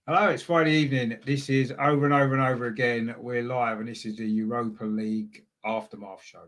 Hello, it's Friday evening. This is over and over and over again. We're live, and this is the Europa League aftermath show.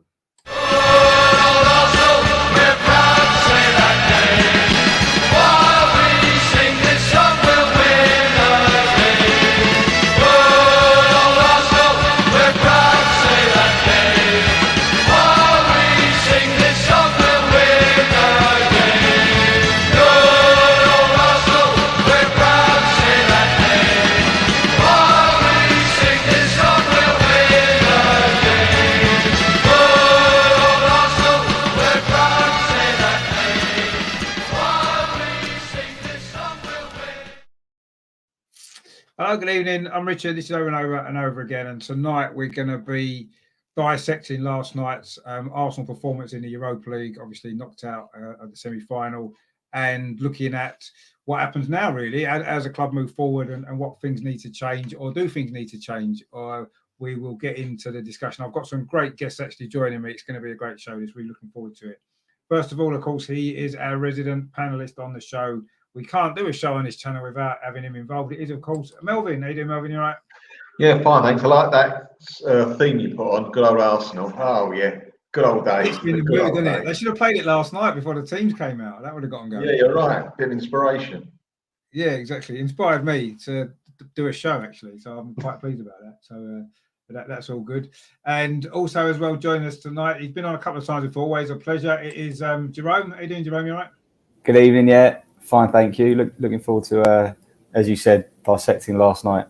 Hello, good evening. I'm Richard. This is over and over again. And tonight we're going to be dissecting last night's Arsenal performance in the Europa League, obviously knocked out at the semi-final, and looking at what happens now, really, as a club move forward and what things need to change, or do things need to change, or we will get into the discussion. I've got some great guests actually joining me. It's going to be a great show. This week, looking forward to it. First of all, of course, he is our resident panelist on the show. We can't do a show on this channel without having him involved. It is, of course, Melvin. How you doing, Melvin? You all right? Yeah, fine, thanks. I like that theme you put on. Good old Arsenal. Oh, yeah. Good old days. It's been the mood, isn't it? They should have played it last night before the teams came out. That would have gotten going. Yeah, you're right. Bit of inspiration. Yeah, exactly. Inspired me to do a show, actually. So I'm quite pleased about that. So that's all good. And also, as well, joining us tonight, he's been on a couple of times before. Always a pleasure. It is Jerome. How you doing, Jerome? You all right? Good evening. Yeah, fine, thank you. Looking forward to, as you said, dissecting last night.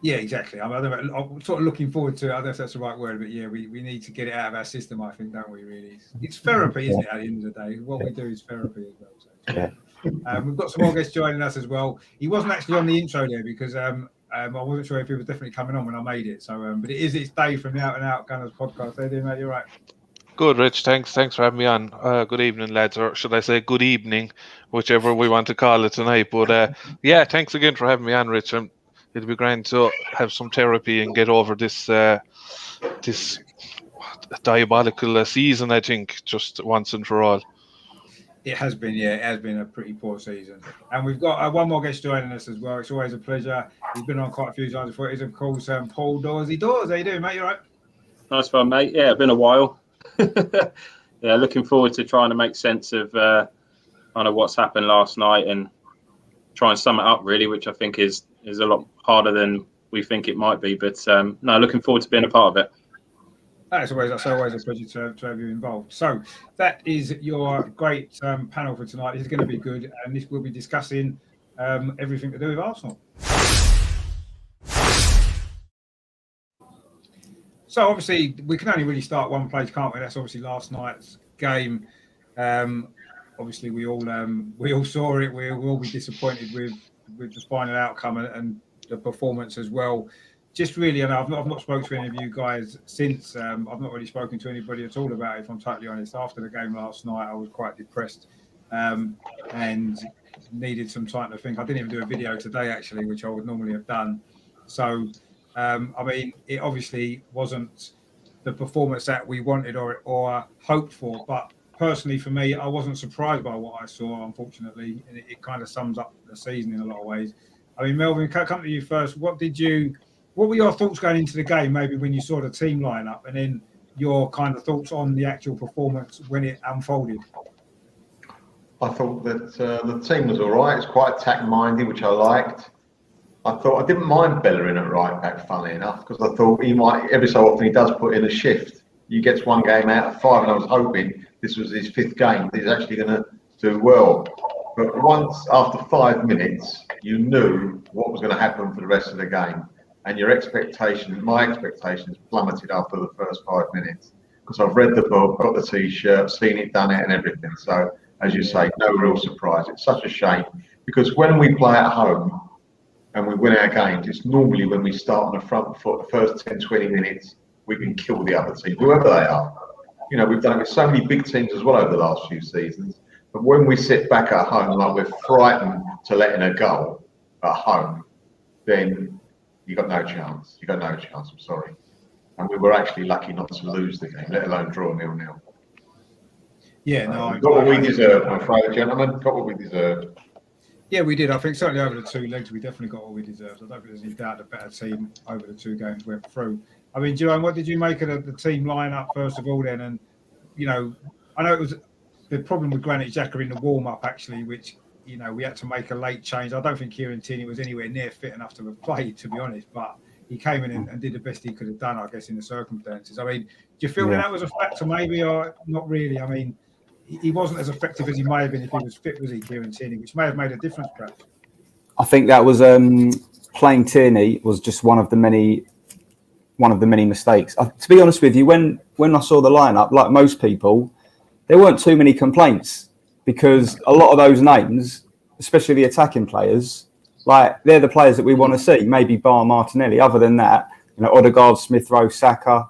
Yeah, exactly. I'm sort of looking forward to it. I don't know if that's the right word, but yeah, we need to get it out of our system, I think, don't we, really? It's therapy, isn't it, at the end of the day? What we do is therapy as well. So. Yeah. We've got some more guests joining us as well. He wasn't actually on the intro there because I wasn't sure if he was definitely coming on when I made it. So, but it's Dave from the Out and Out Gunners podcast. How you doing, mate? You're right. Good, Rich. Thanks for having me on. Good evening, lads, or should I say good evening, whichever we want to call it tonight. But yeah, thanks again for having me on, Rich. It'll be grand to have some therapy and get over this this diabolical season, I think, just once and for all. It has been, yeah. It has been a pretty poor season. And we've got one more guest joining us as well. It's always a pleasure. He's been on quite a few times before. It is, of course, Paul Dawsey. Dawes, how you doing, mate? You all right? Nice one, mate. Yeah, been a while. Yeah, looking forward to trying to make sense of kind of what's happened last night and try and sum it up, really, which I think is a lot harder than we think it might be. But no, looking forward to being a part of it. That's always a pleasure to have you involved. So that is your great panel for tonight. This is going to be good, and this will be discussing everything to do with Arsenal. So obviously we can only really start one place, can't we? That's obviously last night's game. Obviously we all saw it. We will be disappointed with the final outcome and the performance as well. Just really, and I've not spoken to any of you guys since. I've not really spoken to anybody at all about it, if I'm totally honest. After the game last night, I was quite depressed and needed some time to think. I didn't even do a video today, actually, which I would normally have done. So, I mean, it obviously wasn't the performance that we wanted or hoped for. But personally, for me, I wasn't surprised by what I saw, unfortunately. And it kind of sums up the season in a lot of ways. I mean, Melvin, can I come to you first? What were your thoughts going into the game, maybe when you saw the team line up, and then your kind of thoughts on the actual performance when it unfolded? I thought that the team was all right. It's quite attack-minded, which I liked. I didn't mind Bellerin at right back, funnily enough, because I thought he might, every so often he does put in a shift. He gets one game out of 5, and I was hoping this was his 5th game. He's actually going to do well. But once, after 5 minutes, you knew what was going to happen for the rest of the game. And my expectations plummeted after the first 5 minutes. Because I've read the book, got the T-shirt, seen it, done it and everything. So, as you say, no real surprise. It's such a shame. Because when we play at home and we win our games, it's normally when we start on the front foot, the first 10, 20 minutes, we can kill the other team, whoever they are. You know, we've done it with so many big teams as well over the last few seasons. But when we sit back at home like we're frightened to let in a goal at home, then you got no chance. I'm sorry. And we were actually lucky not to lose the game, let alone draw 0-0. Yeah, no. Got what we deserved, I'm afraid, gentlemen. Got what we deserved. Yeah, we did. I think certainly over the 2 legs, we definitely got all we deserved. I don't think there's any doubt the better team over the 2 games went through. I mean, Joanne, what did you make of the team lineup first of all then? And, you know, I know it was the problem with Granit Xhaka in the warm-up, actually, which, you know, we had to make a late change. I don't think Kieran Tierney was anywhere near fit enough to have played, to be honest, but he came in and did the best he could have done, I guess, in the circumstances. I mean, do you feel that was a factor maybe, or not really? I mean, he wasn't as effective as he may have been if he was fit, was he, Kieran Tierney, which may have made a difference, perhaps. I think that was playing Tierney was just one of the many mistakes. To be honest with you, when I saw the lineup, like most people, there weren't too many complaints because a lot of those names, especially the attacking players, like they're the players that we want to see. Maybe bar Martinelli. Other than that, you know, Odegaard, Smith Rowe, Saka,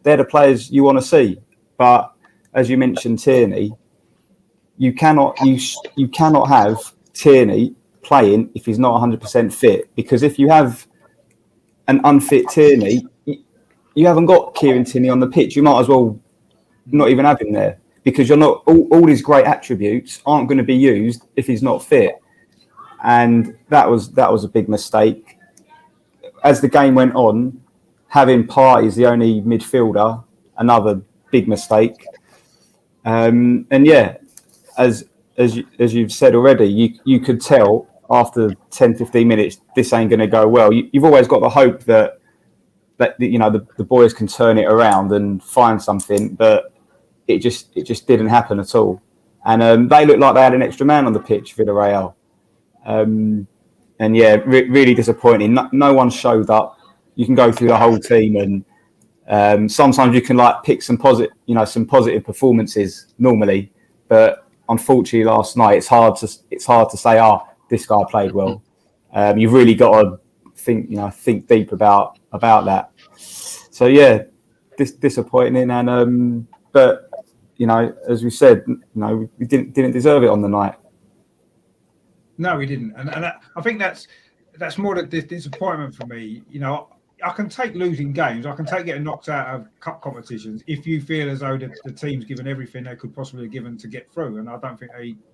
they're the players you want to see. But as you mentioned, Tierney, you cannot have Tierney playing if he's not 100% fit, because if you have an unfit Tierney, you haven't got Kieran Tierney on the pitch. You might as well not even have him there, because you're not all his great attributes aren't going to be used if he's not fit. And that was a big mistake. As the game went on, having Partey as the only midfielder, another big mistake. And yeah, as you've said already, you could tell after 10, 15 minutes, this ain't going to go well. You've always got the hope that you know the boys can turn it around and find something, but it just didn't happen at all. And they looked like they had an extra man on the pitch, Villarreal. And yeah, really disappointing. No one showed up. You can go through the whole team, and sometimes you can like pick some positive performances normally, but unfortunately last night it's hard to say, this guy played well. You've really got to think deep about that. So yeah, disappointing, and but you know, as we said, you know, we didn't deserve it on the night. No, we didn't, and I think that's more the disappointment for me. You know, I can take losing games, I can take getting knocked out of cup competitions if you feel as though the team's given everything they could possibly have given to get through, and I don't think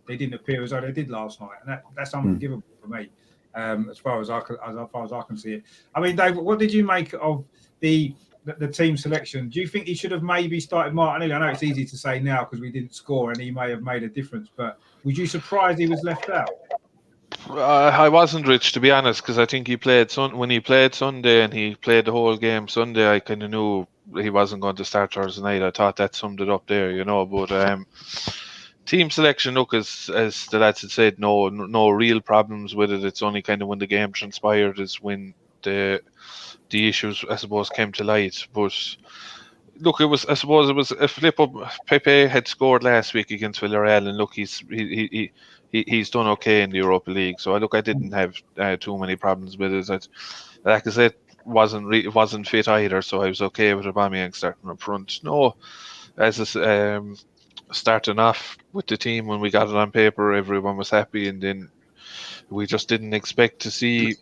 they didn't appear as though they did last night, and that's unforgivable for me, as far as I can see it. I mean, Dave, what did you make of the team selection? Do you think he should have maybe started Martinelli? I know it's easy to say now because we didn't score and he may have made a difference, but was you surprised he was left out? I wasn't, Rich, to be honest, because I think when he played Sunday and he played the whole game Sunday, I kind of knew he wasn't going to start Thursday night. I thought that summed it up there, you know. But team selection, look, as the lads had said, no real problems with it. It's only kind of when the game transpired is when the issues, I suppose, came to light. But look, it was a flip up. Pepe had scored last week against Villarreal, and look, he's done okay in the Europa League. So I didn't have too many problems with it. Like I said, wasn't fit either, so I was okay with Aubameyang starting up front. No, starting off with the team when we got it on paper, everyone was happy, and then we just didn't expect to see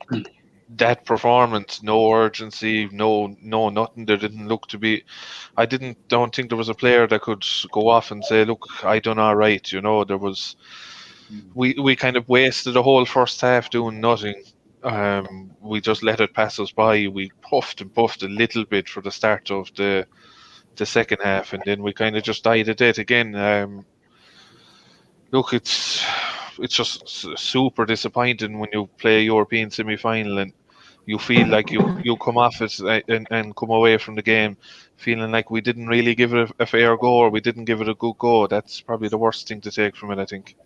that performance. No urgency, no nothing. There didn't look to be. Don't think there was a player that could go off and say, "Look, I done all right." You know, there was. We kind of wasted the whole first half doing nothing. We just let it pass us by. We puffed a little bit for the start of the second half, and then we kind of just died a death again. Look, it's just super disappointing when you play a European semi-final and you feel like you come off it and come away from the game feeling like we didn't really give it a fair go, or we didn't give it a good go. That's probably the worst thing to take from it, I think.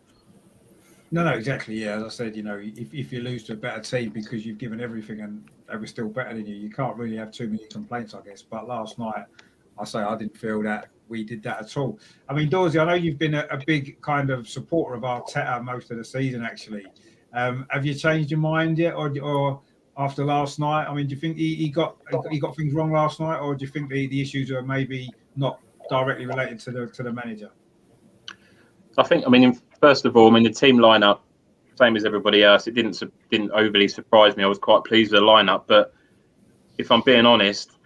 No, exactly. Yeah, as I said, you know, if you lose to a better team because you've given everything and they were still better than you can't really have too many complaints, I guess. But last night, I didn't feel that we did that at all. I mean, Dorsey, I know you've been a big kind of supporter of Arteta most of the season, actually. Have you changed your mind yet, or after last night? I mean, do you think he got things wrong last night, or do you think the issues are maybe not directly related to the manager? I think, first of all, the team lineup, same as everybody else, it didn't overly surprise me. I was quite pleased with the lineup, but if I'm being honest,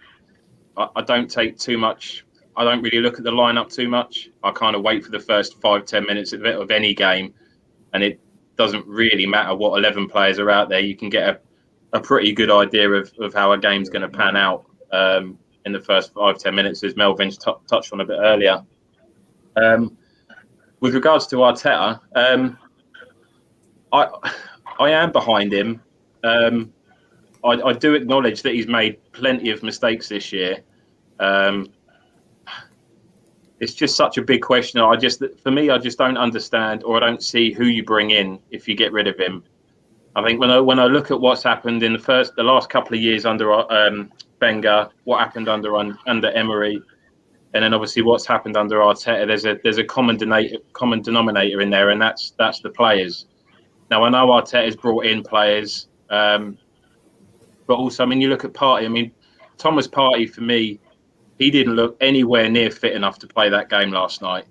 I don't take too much. I don't really look at the lineup too much. I kind of wait for the first 5-10 minutes of any game, and doesn't really matter what 11 players are out there. You can get a pretty good idea of how a game's going to pan out in the first 5-10 minutes, as Melvin's touched on a bit earlier. With regards to Arteta, I am behind him. I do acknowledge that he's made plenty of mistakes this year. It's just such a big question. For me, I just don't understand, or I don't see who you bring in if you get rid of him. I think when I look at what's happened in the last couple of years under Wenger, what happened under Emery, and then obviously what's happened under Arteta, there's a common denominator in there, and that's the players. Now I know Arteta's brought in players, but also, I mean, you look at Partey. I mean, Thomas Partey, for me, he didn't look anywhere near fit enough to play that game last night.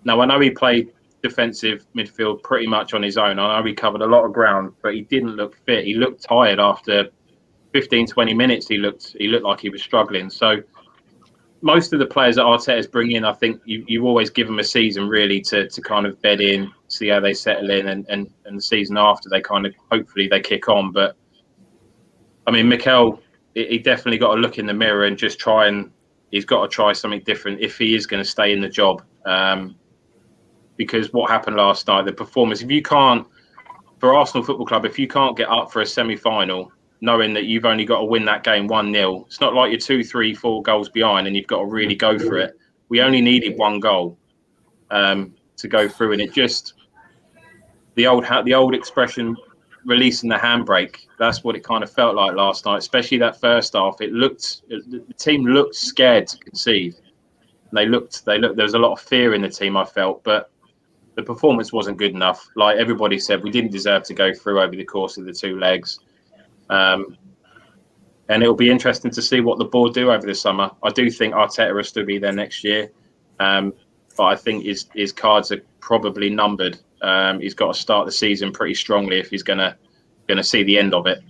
Now I know he played defensive midfield pretty much on his own. I know he covered a lot of ground, but he didn't look fit. He looked tired after 15-20 minutes. He looked like he was struggling. So most of the players that Arteta's bring in, I think you always give them a season really to kind of bed in, see how they settle in, and the season after they kind of hopefully they kick on. But I mean, Mikel, he definitely got to look in the mirror and just he's got to try something different if he is going to stay in the job. Because what happened last night, the performance, for Arsenal Football Club, if you can't get up for a semi-final, knowing that you've only got to win that game 1-0, it's not like you're 2, 3, 4 goals behind and you've got to really go for it. We only needed 1 goal to go through, and it just the old expression, releasing the handbrake. That's what it kind of felt like last night, especially that first half. The team looked scared to concede. They looked. There was a lot of fear in the team, I felt, but the performance wasn't good enough. Like everybody said, we didn't deserve to go through over the course of the 2 legs. And it'll be interesting to see what the board do over the summer. I do think Arteta will still be there next year, but I think his cards are probably numbered. He's got to start the season pretty strongly if he's gonna see the end of it.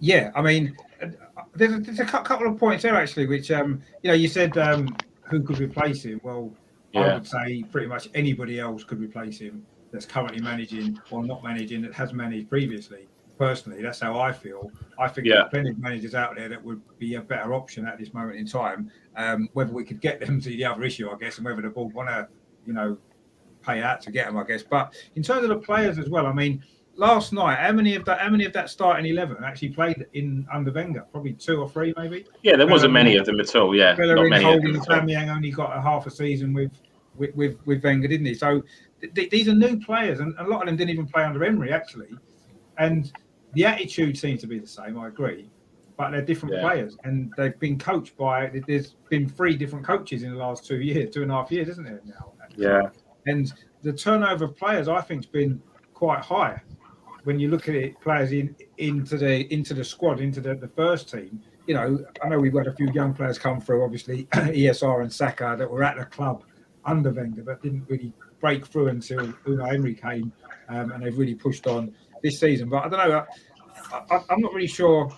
Yeah, I mean, there's a couple of points there actually, which you said who could replace him. Well, yeah. I would say pretty much anybody else could replace him that's currently managing or not managing, that has managed previously. Personally, that's how I feel. I think there's plenty of managers out there that would be a better option at this moment in time. Whether we could get them to the other issue, I guess, and whether the board want to, pay out to get them, I guess. But in terms of the players as well, I mean, last night, how many of that starting 11 actually played in under Wenger? Probably 2 or 3, maybe. Yeah, there wasn't many of them at all. Yeah, not many of them. Aubameyang only got a half a season with Wenger, didn't he? So these are new players, and a lot of them didn't even play under Emery actually. And the attitude seems to be the same. I agree, but they're different players, and they've been coached by. There's been 3 different coaches in the last 2.5 years, isn't there now? Yeah. And the turnover of players, I think, has been quite high. When you look at it, players into the squad, into the first team, I know we've got a few young players come through, obviously ESR and Saka, that were at the club under Wenger, but didn't really break through until Unai Emery came, and they've really pushed on this season. But I don't know, I'm not really sure.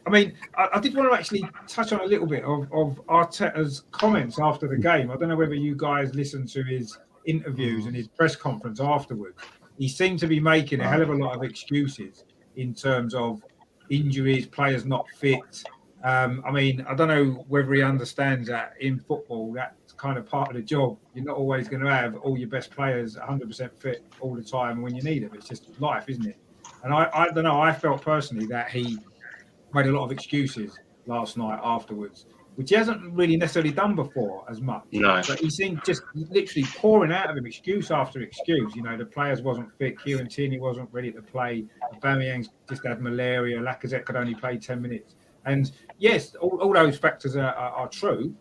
I mean, I did want to actually touch on a little bit of Arteta's comments after the game. I don't know whether you guys listened to his interviews and his press conference afterwards. He seemed to be making a hell of a lot of excuses in terms of injuries, players not fit. I mean, I don't know whether he understands that in football, that's kind of part of the job. You're not always going to have all your best players 100% fit all the time when you need them. It's just life, isn't it? And I don't know, I felt personally that he made a lot of excuses last night afterwards, which he hasn't really necessarily done before as much. No. But he seemed just literally pouring out of him excuse after excuse. The players wasn't fit. Kieran Tierney wasn't ready to play. Aubameyang just had malaria. Lacazette could only play 10 minutes. And yes, all those factors are true.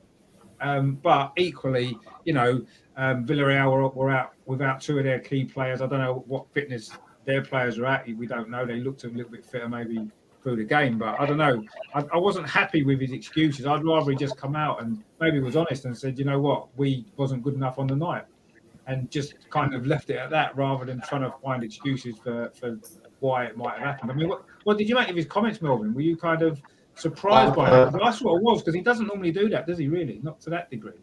But equally, Villarreal were out without 2 of their key players. I don't know what fitness their players are at. We don't know. They looked a little bit fitter maybe through the game, but I don't know. I wasn't happy with his excuses. I'd rather he just come out and maybe was honest and said, you know what, we wasn't good enough on the night, and just kind of left it at that rather than trying to find excuses for why it might have happened. I mean, what did you make of his comments, Melvin? Were you kind of surprised by it? I sort of was, because he doesn't normally do that, does he? Really, not to that degree.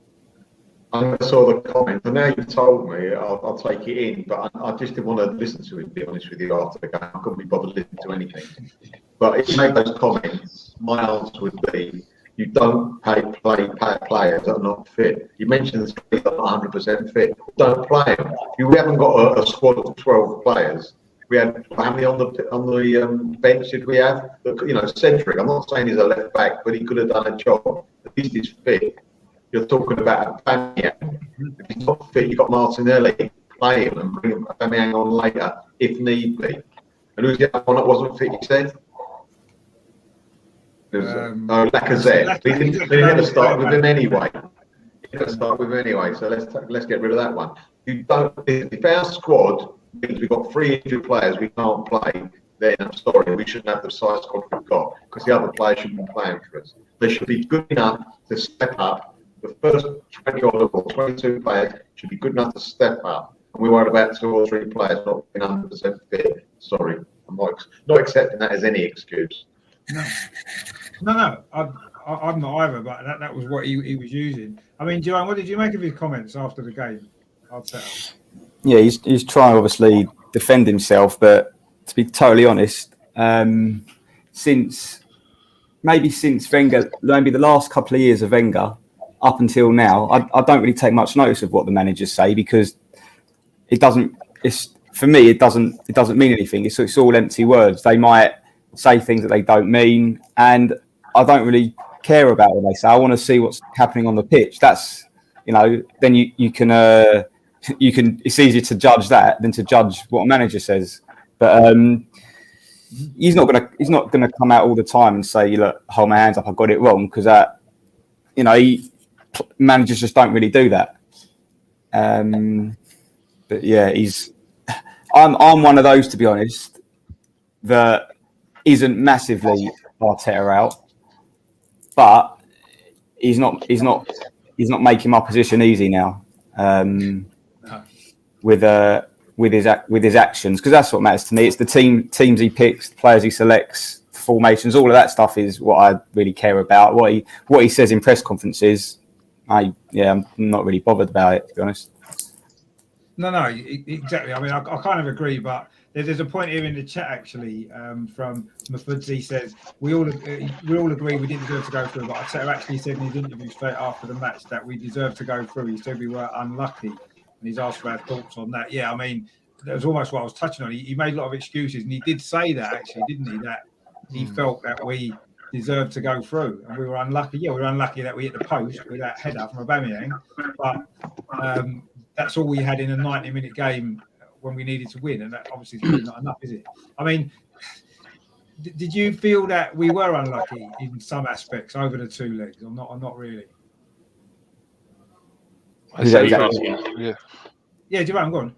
I never saw the comment, and now you've told me, I'll take it in. But I just didn't want to listen to it, to be honest with you, after the game. I couldn't be bothered listening to anything. But if you make those comments, my answer would be, you don't pay players that are not fit. You mentioned the that are 100% fit. Don't play them. We haven't got a squad of 12 players. We had how many on the bench did we have? You know, Cedric. I'm not saying he's a left back, but he could have done a job. At least he's fit. You're talking about Aubameyang. If he's not fit, you've got Martinelli. Play him and bring Aubameyang on later if need be. And who's the other one that wasn't fit? You said. Lacazette. They never start with him anyway. So let's get rid of that one. You don't. If our squad means we've got 3 injured players we can't play, then I'm sorry, we shouldn't have the size squad we've got because the other players shouldn't be playing for us. They should be good enough to step up. The first 20 or 22 players should be good enough to step up. And we worried about 2 or 3 players not being 100% fit. Sorry, I'm not accepting that as any excuse. No, I'm not either. But that was what he was using. I mean, Joanne, what did you make of his comments after the game? Yeah, he's trying to obviously defend himself, but to be totally honest, since Wenger, maybe the last couple of years of Wenger, up until now, I don't really take much notice of what the managers say because it doesn't. It's for me, it doesn't mean anything. It's all empty words. They might say things that they don't mean, and I don't really care about what they say. I want to see what's happening on the pitch. That's then you can. It's easier to judge that than to judge what a manager says. But he's not gonna come out all the time and say, "Look, hold my hands up, I got it wrong," because managers just don't really do that. But yeah, I'm one of those, to be honest, that isn't massively Arteta out, but he's not making my position easy now. With his actions, because that's what matters to me. It's the teams he picks, the players he selects, formations, all of that stuff is what I really care about. What he says in press conferences, I'm not really bothered about it, to be honest. No, exactly. I mean, I kind of agree, but there's a point here in the chat actually from Mafudzi says we all agree we didn't deserve to go through, but Arteta actually said in his interview straight after the match that we deserved to go through. He said we were unlucky. And he's asked for our thoughts on that. Yeah, I mean, that was almost what I was touching on. He made a lot of excuses, and he did say that actually, didn't he? That he felt that we deserved to go through, and we were unlucky. Yeah, we were unlucky that we hit the post with that header from Aubameyang, but that's all we had in a 90-minute game when we needed to win, and that obviously is not enough, is it? I mean, did you feel that we were unlucky in some aspects over the 2 legs, or not? Or not really. Yeah, Jerome, go on.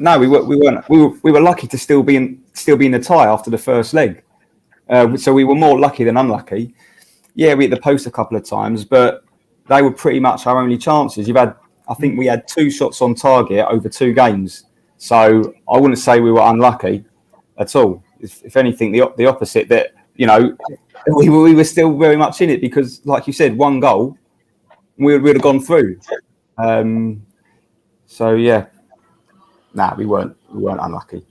No, we weren't. We were lucky to still be in the tie after the first leg. So we were more lucky than unlucky. Yeah, we hit the post a couple of times, but they were pretty much our only chances. I think we had 2 shots on target over 2 games. So I wouldn't say we were unlucky at all. If anything, the opposite. That we were still very much in it because, like you said, 1 goal. We would have gone through. So yeah, we weren't unlucky.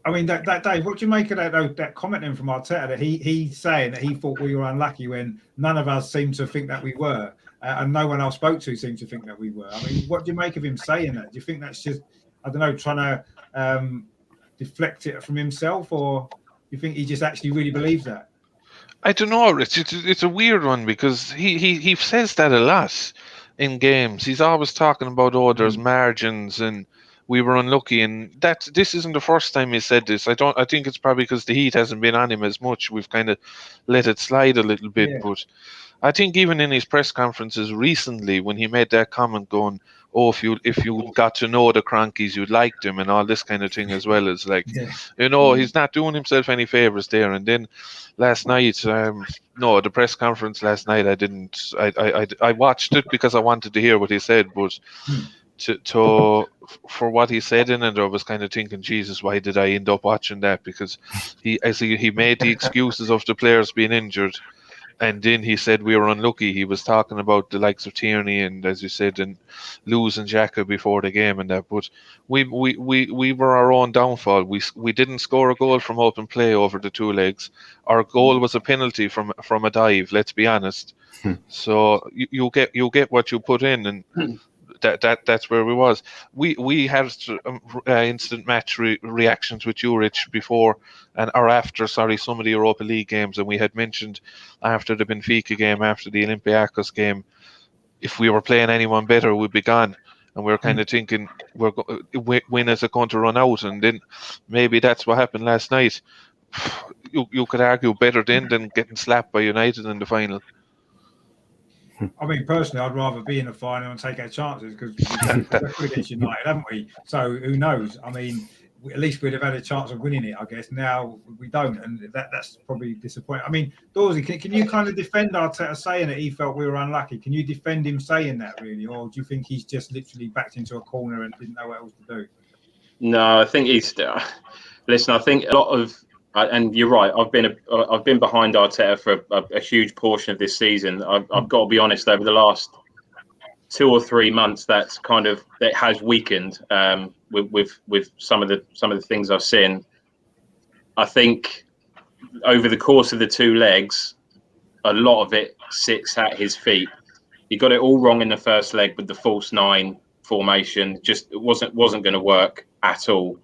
I mean, that Dave, what do you make of that comment then from Arteta that he's saying that he thought we were unlucky when none of us seemed to think that we were, and no one I spoke to seemed to think that we were. I mean, what do you make of him saying that? Do you think that's just, I don't know, trying to deflect it from himself, or do you think he just actually really believes that? I don't know, Rich. It's a weird one because he says that a lot in games. He's always talking about there's margins and we were unlucky, and this isn't the first time he said this. I think it's probably because the heat hasn't been on him as much. We've kind of let it slide a little bit, but I think even in his press conferences recently, when he made that comment going, "Oh, if you got to know the Cronkies, you'd like them," and all this kind of thing as well, is like, he's not doing himself any favors there. And then last night, the press conference last night, I watched it because I wanted to hear what he said, but for what he said in it, I was kind of thinking, Jesus, why did I end up watching that? Because he made the excuses of the players being injured. And then he said we were unlucky. He was talking about the likes of Tierney and, as you said, and losing Xhaka before the game and that. But we were our own downfall. We didn't score a goal from open play over the 2 legs. Our goal was a penalty from a dive. Let's be honest. So you get what you put in, and that's where we was. We had instant match reactions with you, Rich, before or after some of the Europa League games, and we had mentioned after the Benfica game, after the Olympiacos game, if we were playing anyone better, we'd be gone. And we were kind of thinking, when is it going to run out? And then maybe that's what happened last night. You could argue better then than getting slapped by United in the final. I mean, personally, I'd rather be in the final and take our chances because we've got against United, haven't we? So who knows? I mean, at least we'd have had a chance of winning it, I guess. Now we don't, and that's probably disappointing. I mean, Dorsey, can you kind of defend Arteta saying that he felt we were unlucky? Can you defend him saying that, really? Or do you think he's just literally backed into a corner and didn't know what else to do? No, I think he's... Listen, I think a lot of... And you're right. I've been behind Arteta for a huge portion of this season. I've got to be honest. Over the last 2 or 3 months, that has weakened with some of the things I've seen. I think over the course of the 2 legs, a lot of it sits at his feet. He got it all wrong in the first leg with the false 9 formation. Just it wasn't going to work at all.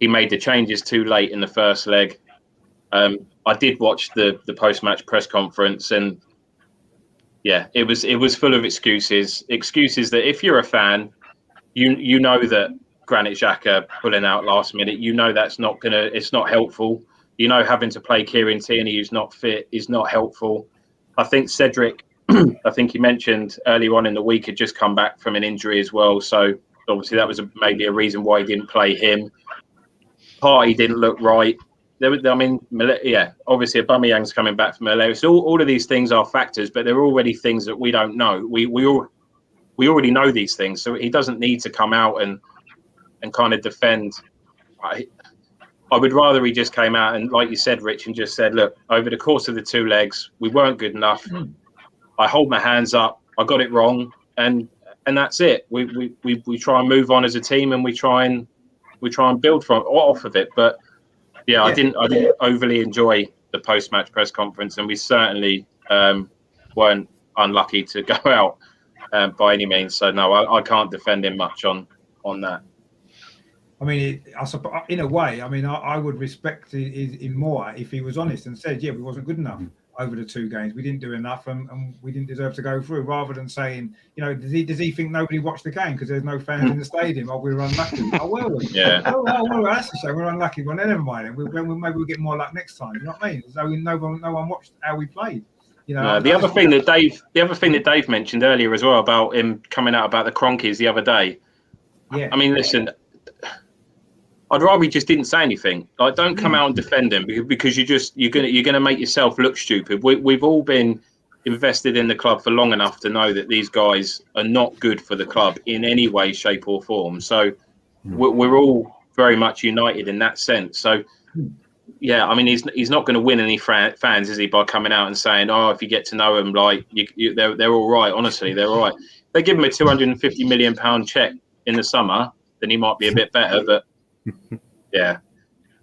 He made the changes too late in the first leg. I did watch the post-match press conference, and yeah, it was full of excuses. Excuses that if you're a fan, you know that Granit Xhaka pulling out last minute, you know it's not helpful. You know having to play Kieran Tierney who's not fit is not helpful. I think Cedric, I think he mentioned earlier on in the week, had just come back from an injury as well. So obviously that was maybe a reason why he didn't play him. Party didn't look right. Obviously Aubameyang's coming back from Malaria. So all of these things are factors, but they're already things that we don't know. We already know these things, so he doesn't need to come out and kind of defend. I would rather he just came out and, like you said, Rich, and just said, look, over the course of the 2 legs, we weren't good enough. I hold my hands up. I got it wrong, and that's it. We try and move on as a team, and we try and build off of it. But yeah, I didn't overly enjoy the post-match press conference, and we certainly weren't unlucky to go out by any means. So no, I can't defend him much on that. I mean, in a way, I mean, I would respect him more if he was honest and said, yeah, we wasn't good enough over the 2 games. We didn't do enough, and we didn't deserve to go through, rather than saying, does he think nobody watched the game because there's no fans in the stadium? Oh, we were unlucky. Oh, well, yeah. Well, that's a shame. We're unlucky. Well, never mind. Maybe we'll get more luck next time. You know what I mean? So no one watched how we played. The other thing that Dave mentioned earlier as well about him coming out about the Cronkies the other day. Yeah. I mean, listen, I'd rather he just didn't say anything. Like, don't come out and defend him because you're gonna make yourself look stupid. We've all been invested in the club for long enough to know that these guys are not good for the club in any way, shape, or form. So we're all very much united in that sense. So yeah, I mean, he's not going to win any fans, is he, by coming out and saying, "Oh, if you get to know them, like they're all right." Honestly, they're all right. If they give him a £250 million check in the summer, then he might be a bit better, but. Yeah,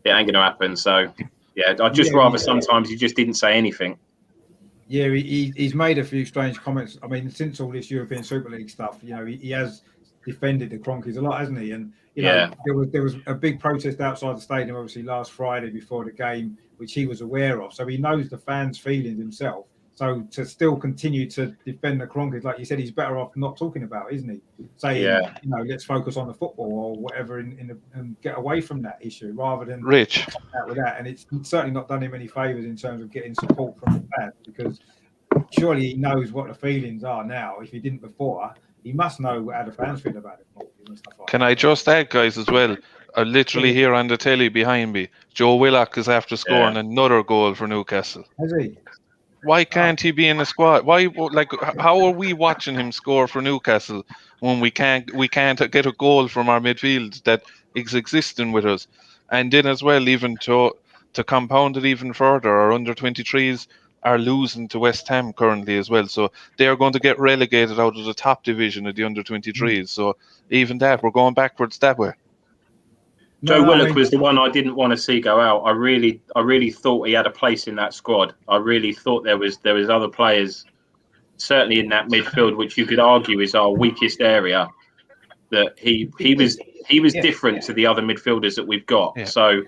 it ain't going to happen. So, yeah, I'd just rather sometimes he just didn't say anything. Yeah, he's made a few strange comments. I mean, since all this European Super League stuff, he has defended the Cronkies a lot, hasn't he? And there was a big protest outside the stadium, obviously last Friday before the game, which he was aware of. So he knows the fans' feelings himself. So to still continue to defend the Cronkies, like you said, he's better off not talking about it, isn't he? Saying, let's focus on the football or whatever and get away from that issue rather than Rich out with that. And it's certainly not done him any favours in terms of getting support from the fans, because surely he knows what the feelings are now. If he didn't before, he must know how the fans feel about it. And stuff like Can I just add, guys, as well? Literally here on the telly behind me, Joe Willock is after scoring another goal for Newcastle. Has he? Why can't he be in the squad? Why, how are we watching him score for Newcastle when we can't get a goal from our midfield that is existing with us? And then as well, even to compound it even further, our under-23s are losing to West Ham currently as well. So they are going to get relegated out of the top division of the under-23s. So even that, we're going backwards that way. Joe Willock was the one I didn't want to see go out. I really thought he had a place in that squad. I really thought there was other players, certainly in that midfield, which you could argue is our weakest area. That he was different to the other midfielders that we've got. Yeah. So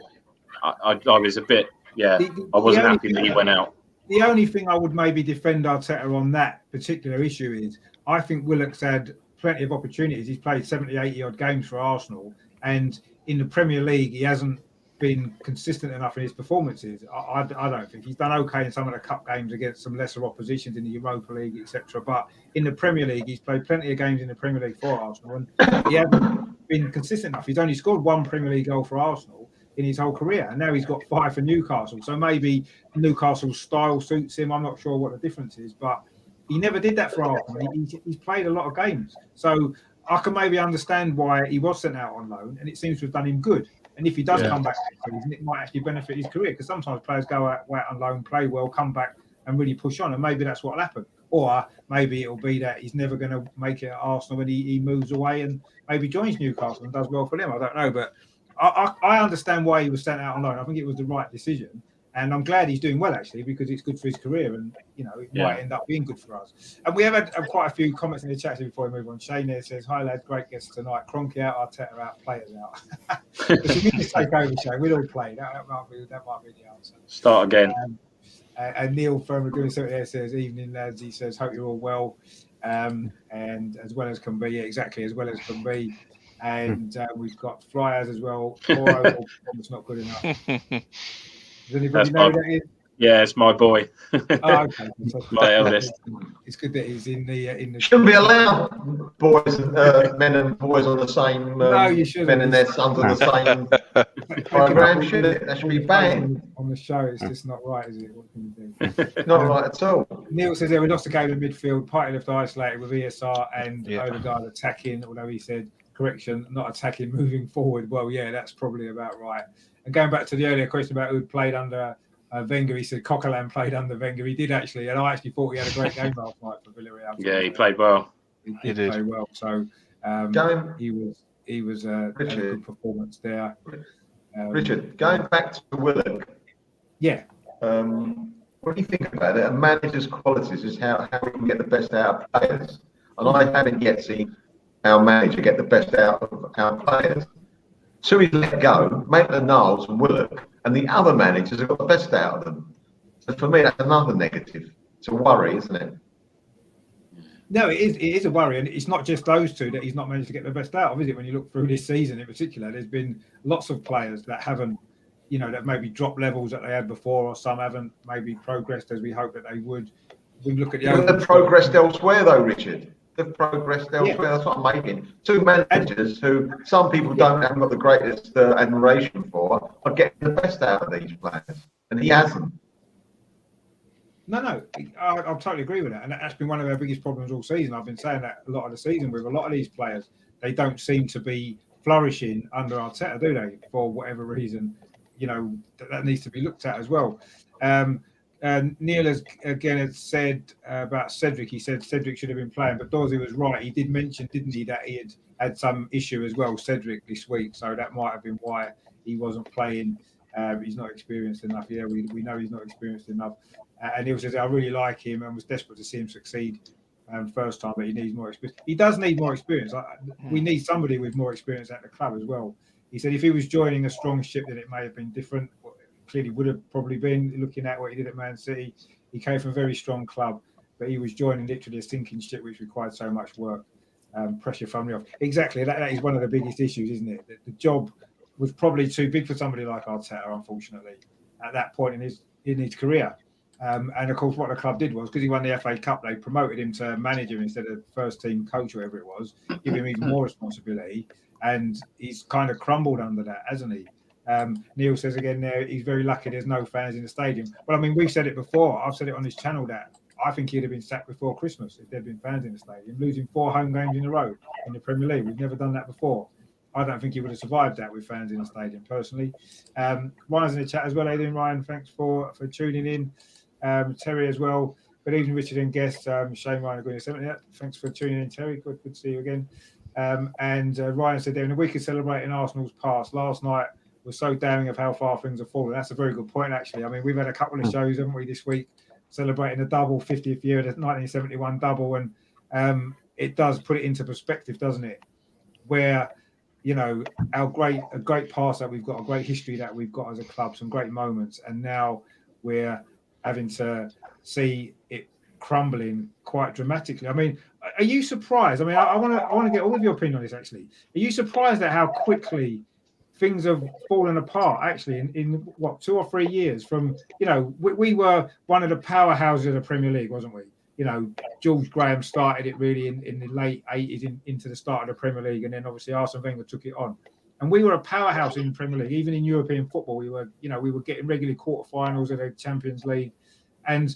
I was a bit I wasn't happy that he went out. The only thing I would maybe defend Arteta on that particular issue is I think Willock's had plenty of opportunities. He's played 70, 80 odd games for Arsenal, and in the Premier League, he hasn't been consistent enough in his performances. I don't think he's done okay in some of the cup games against some lesser oppositions in the Europa League, etc. But in the Premier League, he's played plenty of games in the Premier League for Arsenal, and he hasn't been consistent enough. He's only scored one Premier League goal for Arsenal in his whole career, and now he's got 5 for Newcastle. So maybe Newcastle's style suits him. I'm not sure what the difference is, but he never did that for Arsenal. He's played a lot of games, so I can maybe understand why he was sent out on loan, and it seems to have done him good. And if he does come back next season, it might actually benefit his career, because sometimes players go out on loan, play well, come back and really push on, and maybe that's what will happen. Or maybe it'll be that he's never going to make it at Arsenal and he moves away and maybe joins Newcastle and does well for them. I don't know, but I understand why he was sent out on loan. I think it was the right decision. And I'm glad he's doing well, actually, because it's good for his career, and it might end up being good for us. And we have had quite a few comments in the chat before we move on. Shane there says, "Hi lads, great guests tonight. Kroenke out, Arteta out, players out." If you just take over, Shane, we'll all play. That might be the answer. Start again. And Neil from Doing Something there says, "Evening lads." He says, "Hope you're all well, and as well as can be." Yeah, exactly, as well as can be. And we've got Flyers as well. It's not good enough. Does anybody know who that is? Yeah, it's my boy. Okay. My eldest. It's good that he's in the. Shouldn't be allowed boys, men and boys on the same. No, you shouldn't. Men and their sons on the same program, should it? That should be banned on the show. It's just not right, is it? What can you do? Not right at all. Neil says we lost a game in midfield, partly left isolated with ESR and Odegaard attacking. Although he said, correction, not attacking, moving forward. Well, yeah, that's probably about right. And going back to the earlier question about who played under Wenger, he said Coquelin played under Wenger. He did actually, and I actually thought he had a great game last night for Villarreal. Yeah, he played well. He did play well. So he was a good performance there. Richard, going back to Willock. Yeah. What do you think about it? A manager's qualities is how we can get the best out of players. And I haven't yet seen our manager get the best out of our players. So he's let go, Maitland-Niles and Willock, and the other managers have got the best out of them. So for me, that's another negative. It's a worry, isn't it? No, it is a worry, and it's not just those two that he's not managed to get the best out of, is it? When you look through this season in particular, there's been lots of players that haven't, that maybe dropped levels that they had before, or some haven't maybe progressed as we hope that they would. We look at they've progressed elsewhere, though, Richard. They've progressed elsewhere. That's what I'm making. Two managers who some people haven't got the greatest admiration for are getting the best out of these players, and he hasn't. No, I totally agree with that, and that's been one of our biggest problems all season. I've been saying that a lot of the season with a lot of these players. They don't seem to be flourishing under Arteta, do they? For whatever reason, that needs to be looked at as well. Neil has said about Cedric. He said Cedric should have been playing, but Dorsey was right. He did mention, didn't he, that he had some issue as well, Cedric, this week. So that might have been why he wasn't playing. He's not experienced enough. Yeah, we know he's not experienced enough. And Neil says, I really like him and was desperate to see him succeed first time, but he needs more experience. He does need more experience. We need somebody with more experience at the club as well. He said if he was joining a strong ship, then it may have been different. Clearly would have probably been, looking at what he did at Man City. He came from a very strong club, but he was joining literally a sinking ship which required so much work, pressure from the off. Exactly, that is one of the biggest issues, isn't it? The job was probably too big for somebody like Arteta, unfortunately, at that point in his career. And of course, what the club did was, because he won the FA Cup, they promoted him to manager instead of first team coach, whoever it was, give him even more responsibility, and he's kind of crumbled under that, hasn't he? Neil says again there, he's very lucky there's no fans in the stadium. Well, I mean, we've said it before. I've said it on this channel that I think he'd have been sacked before Christmas if there'd been fans in the stadium. Losing 4 home games in a row in the Premier League. We've never done that before. I don't think he would have survived that with fans in the stadium, personally. Ryan's in the chat as well. How you doing, Ryan? Thanks for tuning in. Terry as well. Good evening, Richard and guests. Shane Ryan agreeing to yeah, thanks for tuning in, Terry. Good to see you again. And Ryan said, in a week of celebrating Arsenal's past, last night was so damning of how far things have fallen. That's a very good point, actually. I mean, we've had a couple of shows, haven't we, this week, celebrating the double 50th year of the 1971 double, and it does put it into perspective, doesn't it? Where, you know, a great past that we've got, a great history that we've got as a club, some great moments, and now we're having to see it crumbling quite dramatically. I mean, are you surprised? I mean, I want to get all of your opinion on this. Actually, are you surprised at how quickly things have fallen apart? Actually, in what 2 or 3 years from, you know, we were one of the powerhouses of the Premier League, wasn't we? You know, George Graham started it really in the late 80s into the start of the Premier League, and then obviously Arsene Wenger took it on. And we were a powerhouse in the Premier League, even in European football. We were getting regularly quarterfinals of the Champions League, and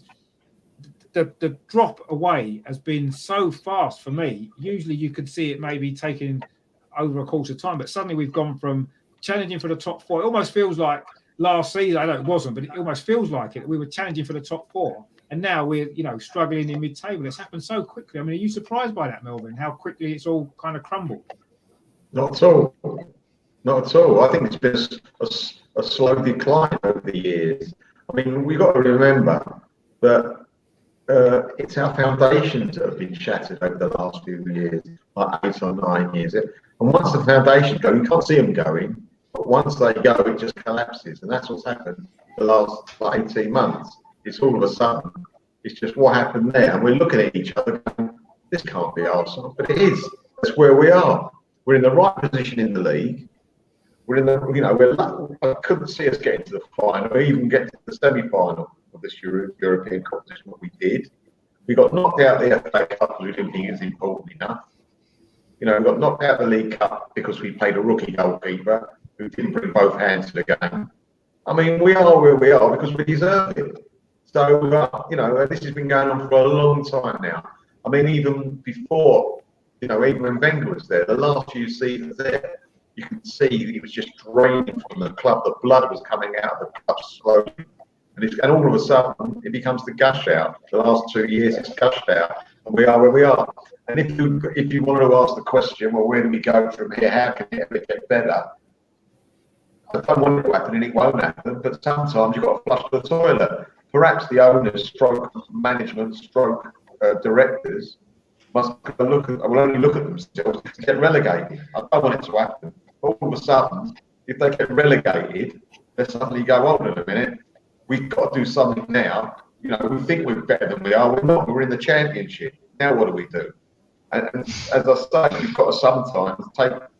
the drop away has been so fast for me. Usually you could see it maybe taking over a course of time, but suddenly we've gone from challenging for the top 4. It almost feels like last season, I know it wasn't, but it almost feels like it. We were challenging for the top 4, and now we're, you know, struggling in mid-table. It's happened so quickly. I mean, are you surprised by that, Melvin, how quickly it's all kind of crumbled? Not at all. Not at all. I think it's been a slow decline over the years. I mean, we've got to remember that it's our foundations that have been shattered over the last few years, like 8 or 9 years. And once the foundations go, you can't see them going, but once they go, it just collapses. And that's what's happened the last 18 months. It's all of a sudden, it's just what happened there. And we're looking at each other going, this can't be Arsenal, but it is. That's where we are. We're in the right position in the league. We're in the, you know, I couldn't see us getting to the final or even get to the semi-final of this European competition, what we did. We got knocked out the FA Cup because we didn't think it was important enough. You know, we got knocked out the League Cup because we played a rookie goalkeeper who didn't bring both hands to the game. I mean, we are where we are because we deserve it. So, you know, this has been going on for a long time now. I mean, even before, you know, even when Wenger was there, the last few seasons there, you can see he was just draining from the club. The blood was coming out of the club slowly. And all of a sudden, it becomes the gush out. The last 2 years, it's gushed out, and we are where we are. And if you want to ask the question, well, where do we go from here? How can it ever get better? I don't want it to happen, and it won't happen. But sometimes you've got to flush the toilet. Perhaps the owners, stroke management, stroke directors must will only look at themselves to get relegated. I don't want it to happen. All of a sudden, if they get relegated, they suddenly go, hold on a minute. We've got to do something now. You know, we think we're better than we are. We're not. We're in the Championship. Now what do we do? And as I say, you've got to sometimes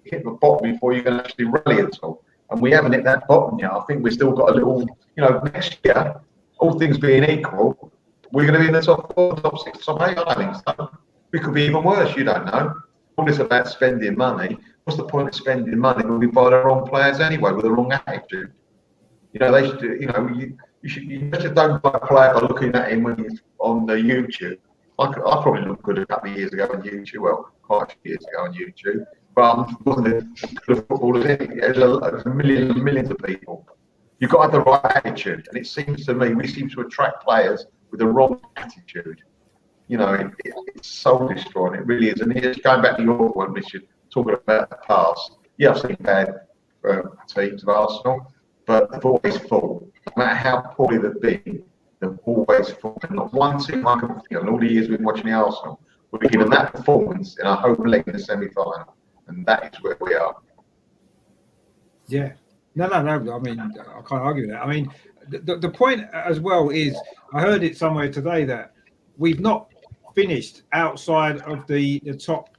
hit the bottom before you can actually rally at all. And we haven't hit that bottom yet. I think we've still got a little, you know, next year, all things being equal, we're going to be in the top 4, top 6, top 8. I think so. We could be even worse. You don't know. All this about spending money. What's the point of spending money when we buy the wrong players anyway with the wrong attitude? You know, they should do, you know, you better don't buy a player by looking at him when he's on the YouTube. I probably looked good a couple of years ago on YouTube, well, quite a few years ago on YouTube, but I wasn't as good a footballer as any. There's millions of people. You've got to have the right attitude, and it seems to me we seem to attract players with the wrong attitude. You know, it's soul destroying. It really is. And it's going back to your one, Richard, talking about the past. Yeah, I've seen bad teams of Arsenal, but they've always fought. No matter how poorly they've been, they've always fought. And not one team I can think of in all the years we've been watching the Arsenal would be given that performance in a home leg in the semi-final. And that is where we are. Yeah. No. I mean, I can't argue with that. I mean, the point as well is, I heard it somewhere today that we've not finished outside of the top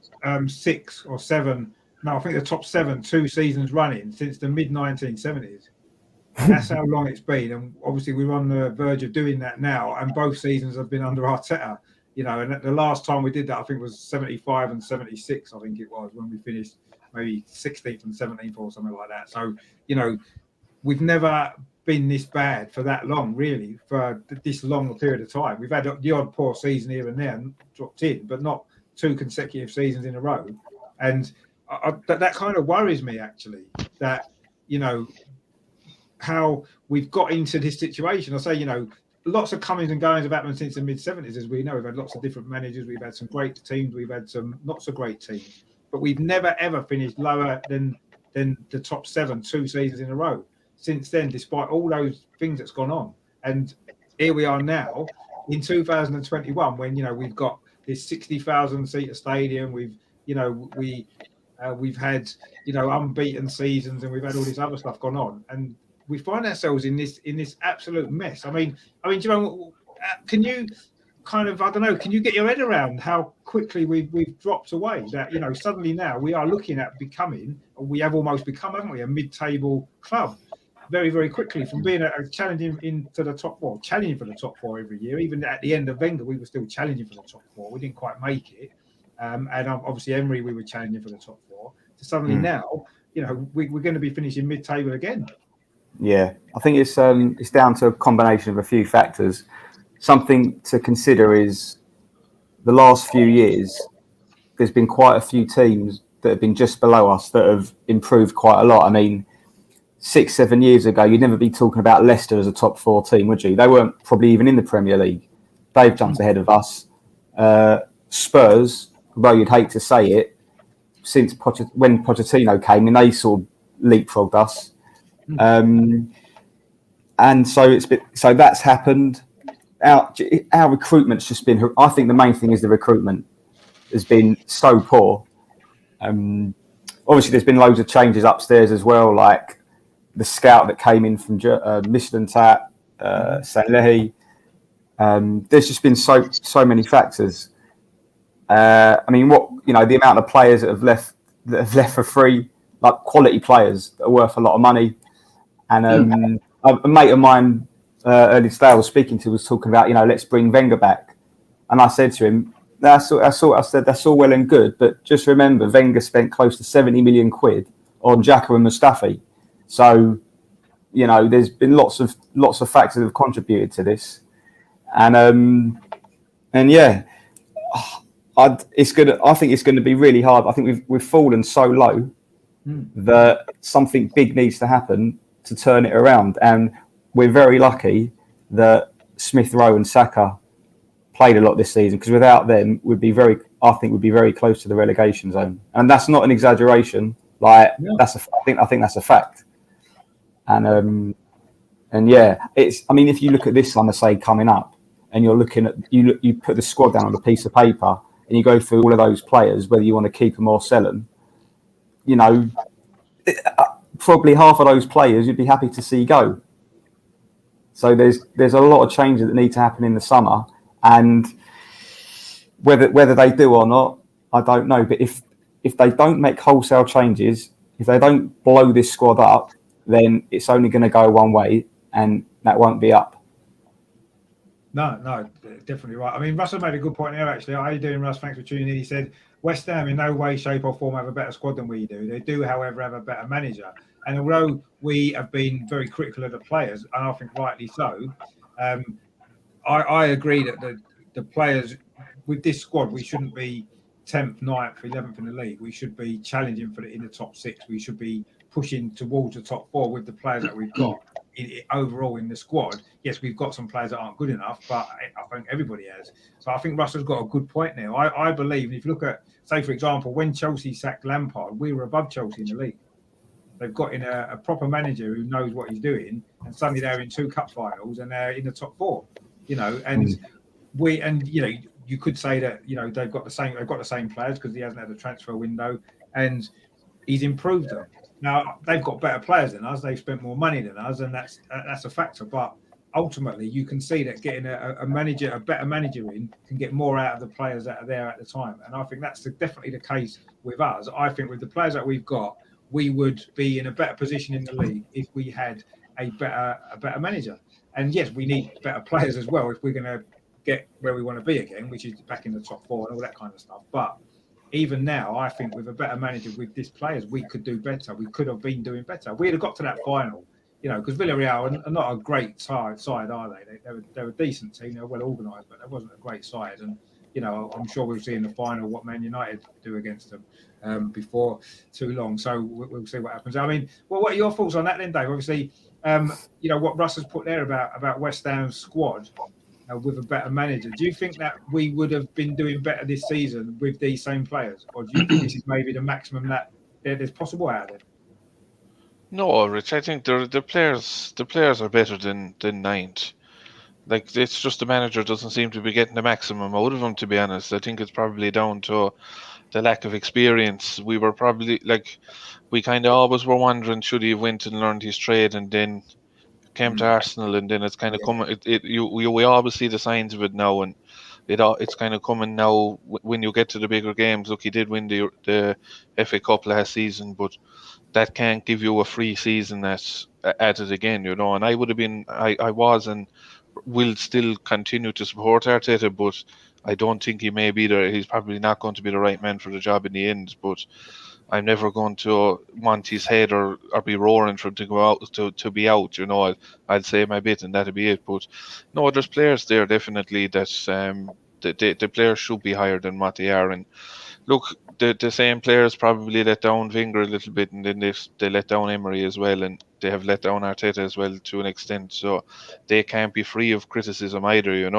6 or 7. No, I think the top 7 2 seasons running since the mid-1970s. That's how long it's been, and obviously we're on the verge of doing that now. And both seasons have been under Arteta, you know. And the last time we did that, I think, was 75 and 76. I think it was when we finished maybe 16th and 17th or something like that. So, you know, we've never been this bad for that long, really, for this long a period of time. We've had the odd poor season here and there, and dropped in, but not 2 consecutive seasons in a row. And that kind of worries me, actually, that, you know, how we've got into this situation. I say, you know, lots of comings and goings have happened since the mid-70s, as we know. We've had lots of different managers. We've had some great teams. We've had some not so great teams. But we've never, ever finished lower than the top 7 2 seasons in a row. Since then, despite all those things that's gone on. And here we are now in 2021 when, we've got this 60,000 seater stadium. We've had, unbeaten seasons, and we've had all this other stuff gone on. And we find ourselves in this absolute mess. I mean, can you kind of, I don't know, can you get your head around how quickly we've dropped away? That suddenly now we are looking at becoming, or we have almost become, haven't we, a mid-table club very, very quickly from being a challenging into the top 4, challenging for the top 4 every year. Even at the end of Wenger, we were still challenging for the top 4. We didn't quite make it, and obviously Emery, we were challenging for the top 4. So suddenly now, we're going to be finishing mid-table again. Yeah, I think it's down to a combination of a few factors. Something to consider is the last few years, there's been quite a few teams that have been just below us that have improved quite a lot. I mean, 6-7 years ago, you'd never be talking about Leicester as a top 4 team, would you? They weren't probably even in the Premier League. They've jumped ahead of us. Spurs, although you'd hate to say it, since when Pochettino came in, they sort of leapfrogged us. And so so that's happened. Our recruitment's just been. I think the main thing is the recruitment has been so poor. Obviously, there's been loads of changes upstairs as well, like the scout that came in from Michelin Tat, Sanlehi. There's just been so many factors. I mean, the amount of players that have left for free, like quality players that are worth a lot of money. And a mate of mine earlier today I was speaking to was talking about, let's bring Wenger back. And I said to him, I said, that's all well and good, but just remember, Wenger spent close to 70 million quid on Xhaka and Mustafi. So, there's been lots of factors that have contributed to this. And yeah, I think it's going to be really hard. I think we've fallen so low that something big needs to happen to turn it around. And we're very lucky that Smith Rowe and Saka played a lot this season, because without them, we'd be very close to the relegation zone. And that's not an exaggeration. I think that's a fact. And yeah, if you look at this summer, say, coming up, and you're looking at you put the squad down on a piece of paper and you go through all of those players, whether you want to keep them or sell them, probably half of those players you'd be happy to see go. So there's a lot of changes that need to happen in the summer, and whether they do or not, I don't know. But if they don't make wholesale changes, if they don't blow this squad up, then it's only going to go one way, and that won't be up. No, definitely right. I mean, Russell made a good point there, actually. How are you doing, Russ? Thanks for tuning in. He said, West Ham in no way, shape or form have a better squad than we do. They do, however, have a better manager. And although we have been very critical of the players, and I think rightly so, I agree that the players with this squad, we shouldn't be 10th, 9th, 11th in the league. We should be challenging in the top 6. We should be pushing towards the top 4 with the players that we've got overall in the squad. Yes, we've got some players that aren't good enough, but I think everybody has. So I think Russell's got a good point now. I believe, if you look at, say, for example, when Chelsea sacked Lampard, we were above Chelsea in the league. They've got in a proper manager who knows what he's doing, and suddenly they're in 2 cup finals and they're in the top 4. You could say that they've got the same players because he hasn't had a transfer window, and he's improved them. Now they've got better players than us. They've spent more money than us, and that's a factor. But ultimately, you can see that getting a better manager in can get more out of the players that are there at the time. And I think that's definitely the case with us. I think with the players that we've got, we would be in a better position in the league if we had a better manager. And yes, we need better players as well if we're going to get where we want to be again, which is back in the top 4 and all that kind of stuff. But even now, I think with a better manager with these players, we could do better. We could have been doing better. We'd have got to that final, because Villarreal are not a great side, are they? They're a decent team. They're well organised, but they wasn't a great side. And I'm sure we'll see in the final what Man United do against them before too long. So we'll see what happens. I mean, well, what are your thoughts on that then, Dave? Obviously, what Russ has put there about West Ham's squad with a better manager. Do you think that we would have been doing better this season with these same players, or do you think this is maybe the maximum that there's possible out of it? No, Rich. I think the players are better than ninth. Like, it's just the manager doesn't seem to be getting the maximum out of them. To be honest, I think it's probably down to the lack of experience. We were probably like, we kind of always were wondering, should he have went and learned his trade and then came to Arsenal, and then it's kind of coming. We always see the signs of it now, and it's kind of coming now when you get to the bigger games. Look, he did win the FA Cup last season, but that can't give you a free season at it again, And I would have been, I was, and will still continue to support Arteta, but I don't think he may be there. He's probably not going to be the right man for the job in the end. But I'm never going to want his head or be roaring for him to go out to be out. I'll say my bit and that'll be it. But no, there's players there definitely that the players should be higher than what they are. And look, the same players probably let down Wenger a little bit, and then they let down Emery as well, and they have let down Arteta as well to an extent. So they can't be free of criticism either.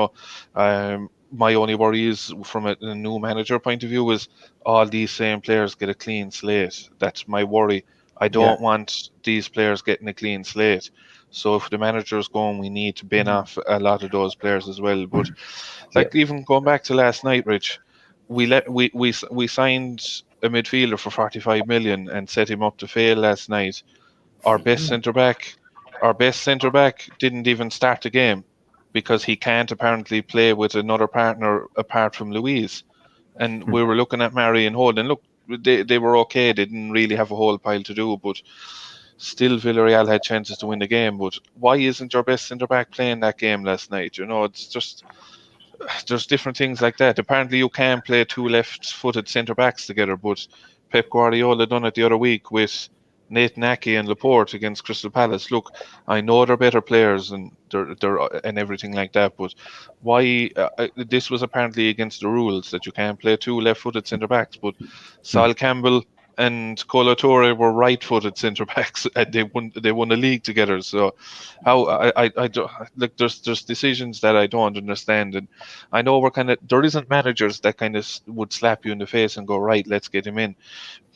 My only worry is from a new manager point of view is all these same players get a clean slate. That's my worry. I don't want these players getting a clean slate. So if the manager is going, we need to bin off a lot of those players as well. But even going back to last night, Rich, we signed a midfielder for 45 million and set him up to fail last night. Our best centre back didn't even start the game because he can't apparently play with another partner apart from Louise. And we were looking at Mari and Holden. Look, they were okay. They didn't really have a whole pile to do, but still Villarreal had chances to win the game. But why isn't your best centre back playing that game last night? It's just, there's different things like that. Apparently you can play two left-footed centre backs together, but Pep Guardiola done it the other week with Nathan Ake and Laporte against Crystal Palace. Look, I know they're better players and they're and everything like that, but why? This was apparently against the rules that you can't play two left-footed centre backs. But Sol Campbell and Kolo Toure were right-footed centre backs, and they won the league together. So, how I don't like, there's decisions that I don't understand, and I know there isn't managers that kind of would slap you in the face and go, right, let's get him in.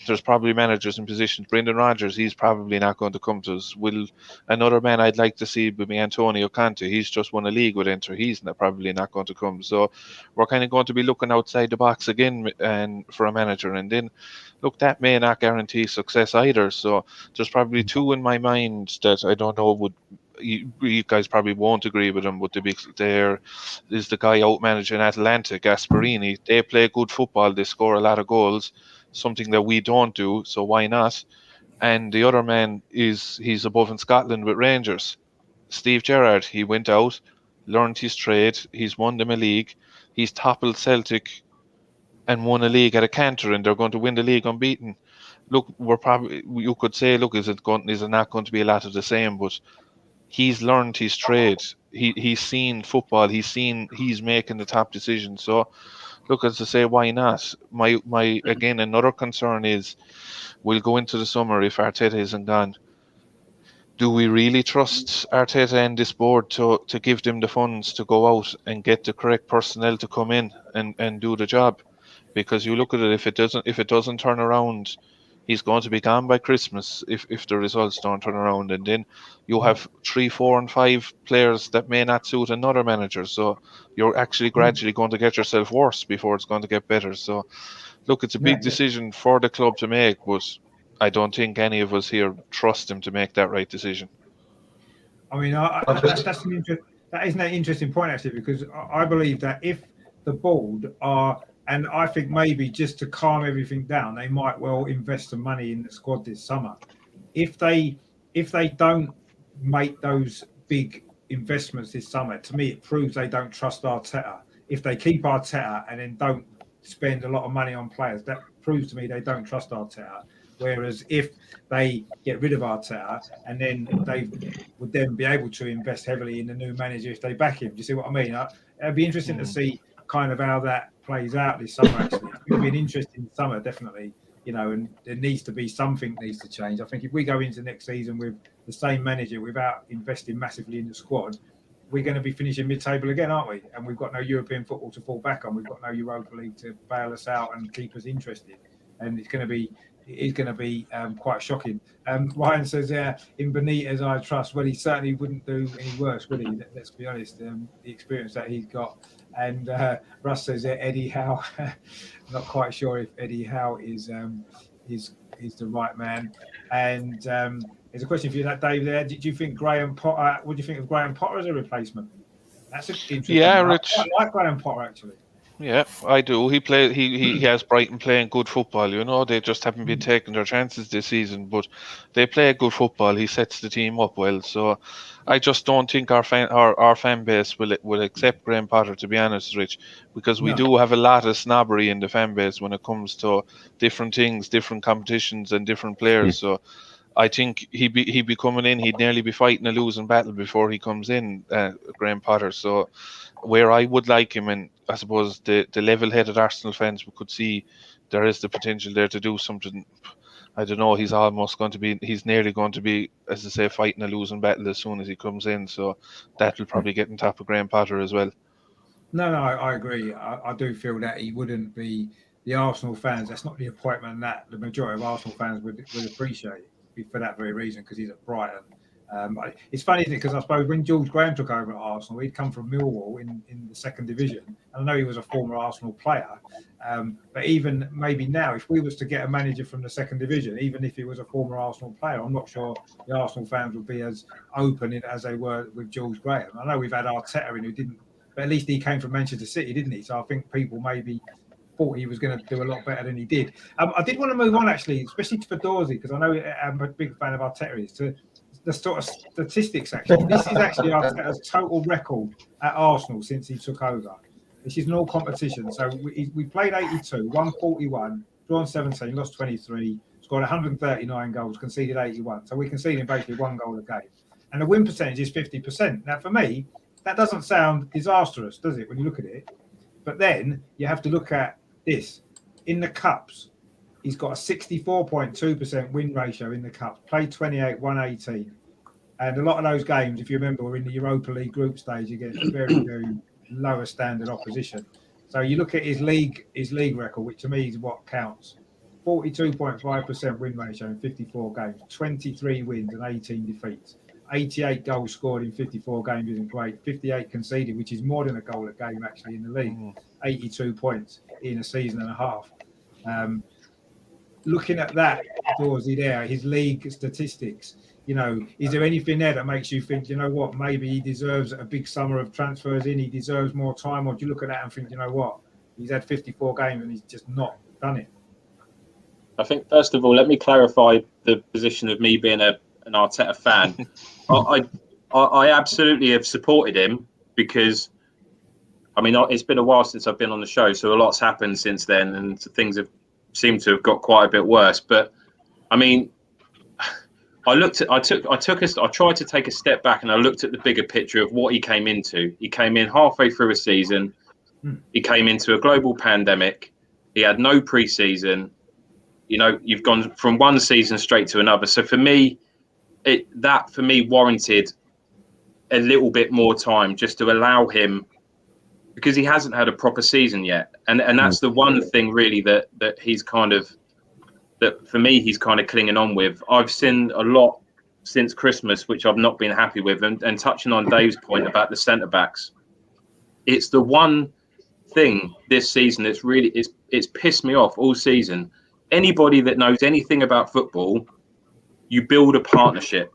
There's probably managers in positions. Brendan Rodgers, he's probably not going to come to us. Another man I'd like to see would be Antonio Conte. He's just won a league with Inter. He's probably not going to come. So we're kind of going to be looking outside the box again and for a manager. And then, look, that may not guarantee success either. So there's probably two in my mind that I don't know you guys probably won't agree with him, but there is the guy out managing Atalanta, Gasperini. They play good football. They score a lot of goals, something that we don't do, so why not? And the other man he's above in Scotland with Rangers. Steve Gerrard, he went out, learned his trade, he's won them a league, he's toppled Celtic and won a league at a canter, and they're going to win the league unbeaten. Look, you could say, look, is it not going to be a lot of the same, but he's learned his trade. He's seen football, he's making the top decisions. So look, as I say, why not? My again, another concern is we'll go into the summer if Arteta isn't gone. Do we really trust Arteta and this board to give them the funds to go out and get the correct personnel to come in and do the job? Because you look at it, if it doesn't turn around, he's going to be gone by Christmas if the results don't turn around, and then you have 3, 4, and 5 players that may not suit another manager. So you're actually gradually going to get yourself worse before it's going to get better. So look, it's a big decision for the club to make, but I don't think any of us here trust him to make that right decision. I mean, that isn't an interesting point actually, because I believe that if the board are, and I think maybe just to calm everything down, they might well invest some money in the squad this summer. If they don't make those big investments this summer, to me it proves they don't trust Arteta. If they keep Arteta and then don't spend a lot of money on players, that proves to me they don't trust Arteta. Whereas if they get rid of Arteta and then they would then be able to invest heavily in the new manager if they back him. Do you see what I mean? It'd be interesting to see kind of how that plays out this summer. Actually, it'll be an interesting summer, definitely. And there needs to be something needs to change. I think if we go into next season with the same manager without investing massively in the squad, we're going to be finishing mid-table again, aren't we? And we've got no European football to fall back on. We've got no Europa League to bail us out and keep us interested. And it's going to be quite shocking. Ryan says, in Benitez, I trust. Well, he certainly wouldn't do any worse, would he? Let's be honest. The experience that he's got. And Russ says, Eddie Howe. Not quite sure if Eddie Howe is the right man. And there's a question for you, Dave. There, did you think Graham Potter? What do you think of Graham Potter as a replacement? That's an interesting. Yeah, one. Rich. I like Graham Potter actually. Yeah, I do. He has Brighton playing good football. You know, they just haven't been taking their chances this season, but they play good football. He sets the team up well. So I just don't think our fan base will accept Graham Potter, to be honest, Rich, because we do have a lot of snobbery in the fan base when it comes to different things, different competitions, and different players. So I think he'd be coming in. He'd nearly be fighting a losing battle before he comes in, Graham Potter. So where I would like him, and I suppose the level-headed Arsenal fans could see there is the potential there to do something. I don't know. He's nearly going to be, as I say, fighting a losing battle as soon as he comes in. So that will probably get on top of Graham Potter as well. No, I agree. I do feel that he wouldn't be the Arsenal fans. That's not the appointment that the majority of Arsenal fans would appreciate for that very reason, because he's at Brighton. It's funny, isn't it? Because I suppose when George Graham took over at Arsenal, he'd come from Millwall in the second division. I know he was a former Arsenal player, but even maybe now, if we was to get a manager from the second division, even if he was a former Arsenal player, I'm not sure the Arsenal fans would be as open as they were with George Graham. I know we've had Arteta in who didn't, but at least he came from Manchester City, didn't he? So I think people maybe thought he was going to do a lot better than he did. I did want to move on, actually, especially for Dorsey, because I know I'm a big fan of Arteta, is to the sort of statistics, actually. This is actually Arteta's total record at Arsenal since he took over. This is an all competition. So we played 82, won 41, drawn 17, lost 23, scored 139 goals, conceded 81. So we're conceding basically one goal a game. And the win percentage is 50%. Now, for me, that doesn't sound disastrous, does it, when you look at it? But then you have to look at this. In the Cups, he's got a 64.2% win ratio in the Cups, played 28, won 18. And a lot of those games, if you remember, were in the Europa League group stage against very, very lower standard opposition. So you look at his league record, which to me is what counts. 42.5% win ratio in 54 games, 23 wins and 18 defeats. 88 goals scored in 54 games isn't great. 58 conceded, which is more than a goal a game actually in the league. 82 points in a season and a half. Looking at that, Dorsey there, his league statistics, is there anything there that makes you think, maybe he deserves a big summer of transfers in, he deserves more time? Or do you look at that and think, he's had 54 games and he's just not done it? I think, first of all, let me clarify the position of me being an Arteta fan. I absolutely have supported him because, it's been a while since I've been on the show, so a lot's happened since then, and things have seemed to have got quite a bit worse. But I tried to take a step back and I looked at the bigger picture of what he came into. He came in halfway through a season. He came into a global pandemic. He had no pre-season. You've gone from one season straight to another. So for me, that warranted a little bit more time just to allow him, because he hasn't had a proper season yet. And that's the one thing really that he's kind of, that for me, he's kind of clinging on with. I've seen a lot since Christmas, which I've not been happy with. And touching on Dave's point about the centre-backs, it's the one thing this season that's really, it's pissed me off all season. Anybody that knows anything about football, you build a partnership.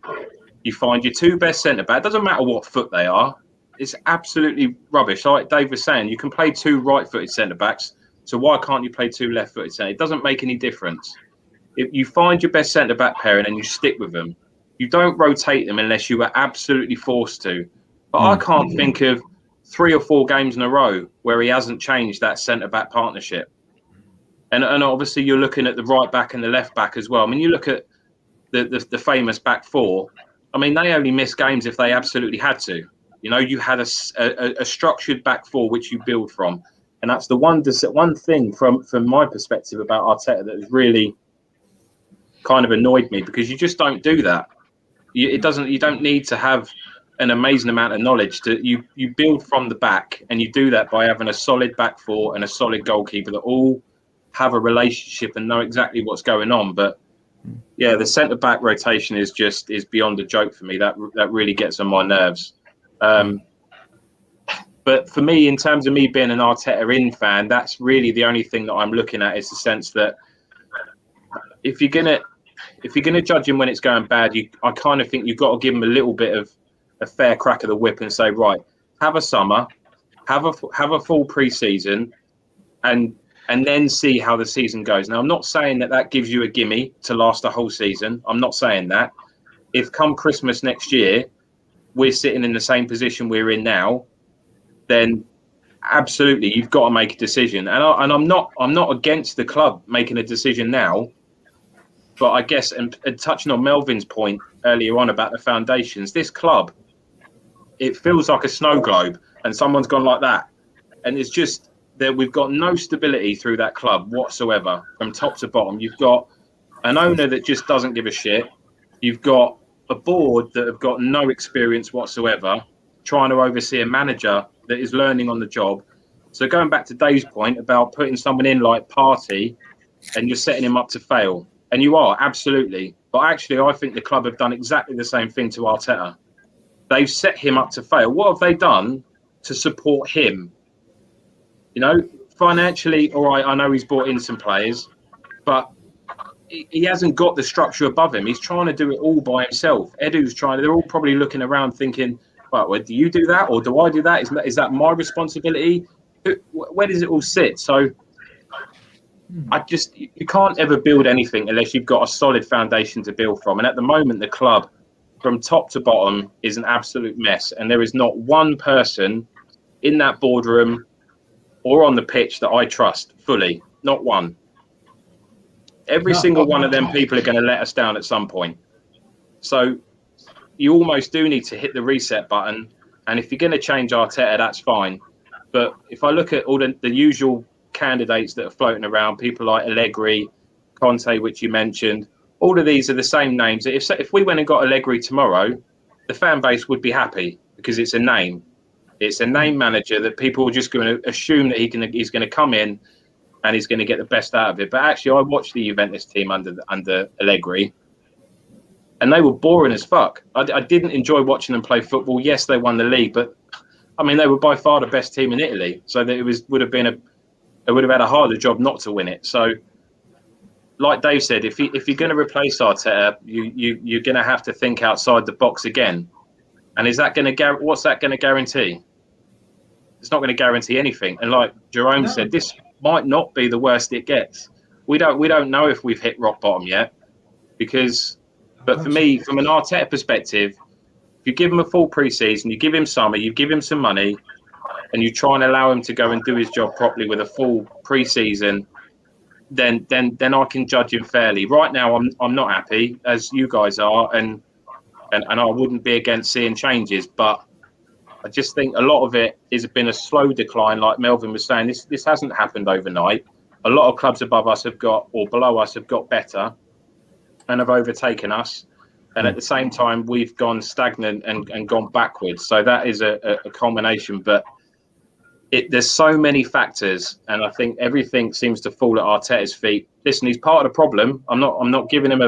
You find your two best centre-back. Doesn't matter what foot they are. It's absolutely rubbish. Like Dave was saying, you can play two right-footed centre-backs. So why can't you play two left-footed centre? It doesn't make any difference. If you find your best centre-back pairing and you stick with them, you don't rotate them unless you are absolutely forced to. But I can't think of 3 or 4 games in a row where he hasn't changed that centre-back partnership. And obviously you're looking at the right back and the left back as well. You look at the famous back four. They only miss games if they absolutely had to. You had a structured back four which you build from, and that's the one thing from my perspective about Arteta that has really kind of annoyed me, because you just don't do that. You don't need to have an amazing amount of knowledge. You build from the back, and you do that by having a solid back four and a solid goalkeeper that all have a relationship and know exactly what's going on. But yeah, the centre back rotation is beyond a joke for me. That really gets on my nerves. But for me, in terms of me being an Arteta in fan, that's really the only thing that I'm looking at, is the sense that if you're gonna judge him when it's going bad, I kind of think you've got to give him a little bit of a fair crack of the whip and say, right, have a summer, have a full pre-season, and then see how the season goes. Now, I'm not saying that gives you a gimme to last a whole season. I'm not saying that. If come Christmas next year, we're sitting in the same position we're in now, then absolutely you've got to make a decision. And I'm not against the club making a decision now, but I guess, and touching on Melvin's point earlier on about the foundations, this club, it feels like a snow globe, and someone's gone like that, and it's just that we've got no stability through that club whatsoever from top to bottom. You've got an owner that just doesn't give a shit. You've got a board that have got no experience whatsoever, trying to oversee a manager that is learning on the job. So going back to Dave's point about putting someone in like Partey, and you're setting him up to fail, and you are, absolutely. But actually, I think the club have done exactly the same thing to Arteta. They've set him up to fail. What have they done to support him? You know, financially, all right, I know he's brought in some players, but he hasn't got the structure above him. He's trying to do it all by himself. Edu's trying. They're all probably looking around thinking, well, do you do that or do I do that? Is that my responsibility? Where does it all sit? So you can't ever build anything unless you've got a solid foundation to build from. And at the moment, the club, from top to bottom, is an absolute mess. And there is not one person in that boardroom or on the pitch that I trust fully. Not one. Every single one of them people are going to let us down at some point. So you almost do need to hit the reset button. And if you're going to change Arteta, that's fine. But if I look at all the usual candidates that are floating around, people like Allegri, Conte, which you mentioned, all of these are the same names. If we went and got Allegri tomorrow, the fan base would be happy because it's a name. It's a name manager that people are just going to assume that he's going to come in and he's going to get the best out of it. But actually, I watched the Juventus team under Allegri, and they were boring as fuck. I didn't enjoy watching them play football. Yes, they won the league, but I mean, they were by far the best team in Italy. So that it would have had a harder job not to win it. So, like Dave said, if you're going to replace Arteta, you're going to have to think outside the box again. And what's that going to guarantee? It's not going to guarantee anything. And like Jerome said, this might not be the worst it gets. We don't know if we've hit rock bottom yet, but for me, from an Arteta perspective, if you give him a full pre-season, you give him summer, you give him some money, and you try and allow him to go and do his job properly with a full pre-season, then I can judge him fairly. Right now, I'm not happy, as you guys are, and I wouldn't be against seeing changes, but I just think a lot of it has been a slow decline. Like Melvin was saying, this hasn't happened overnight. A lot of clubs above us or below us have got better and have overtaken us. And at the same time, we've gone stagnant and gone backwards. So that is a culmination. But there's so many factors, and I think everything seems to fall at Arteta's feet. Listen, he's part of the problem. I'm not giving him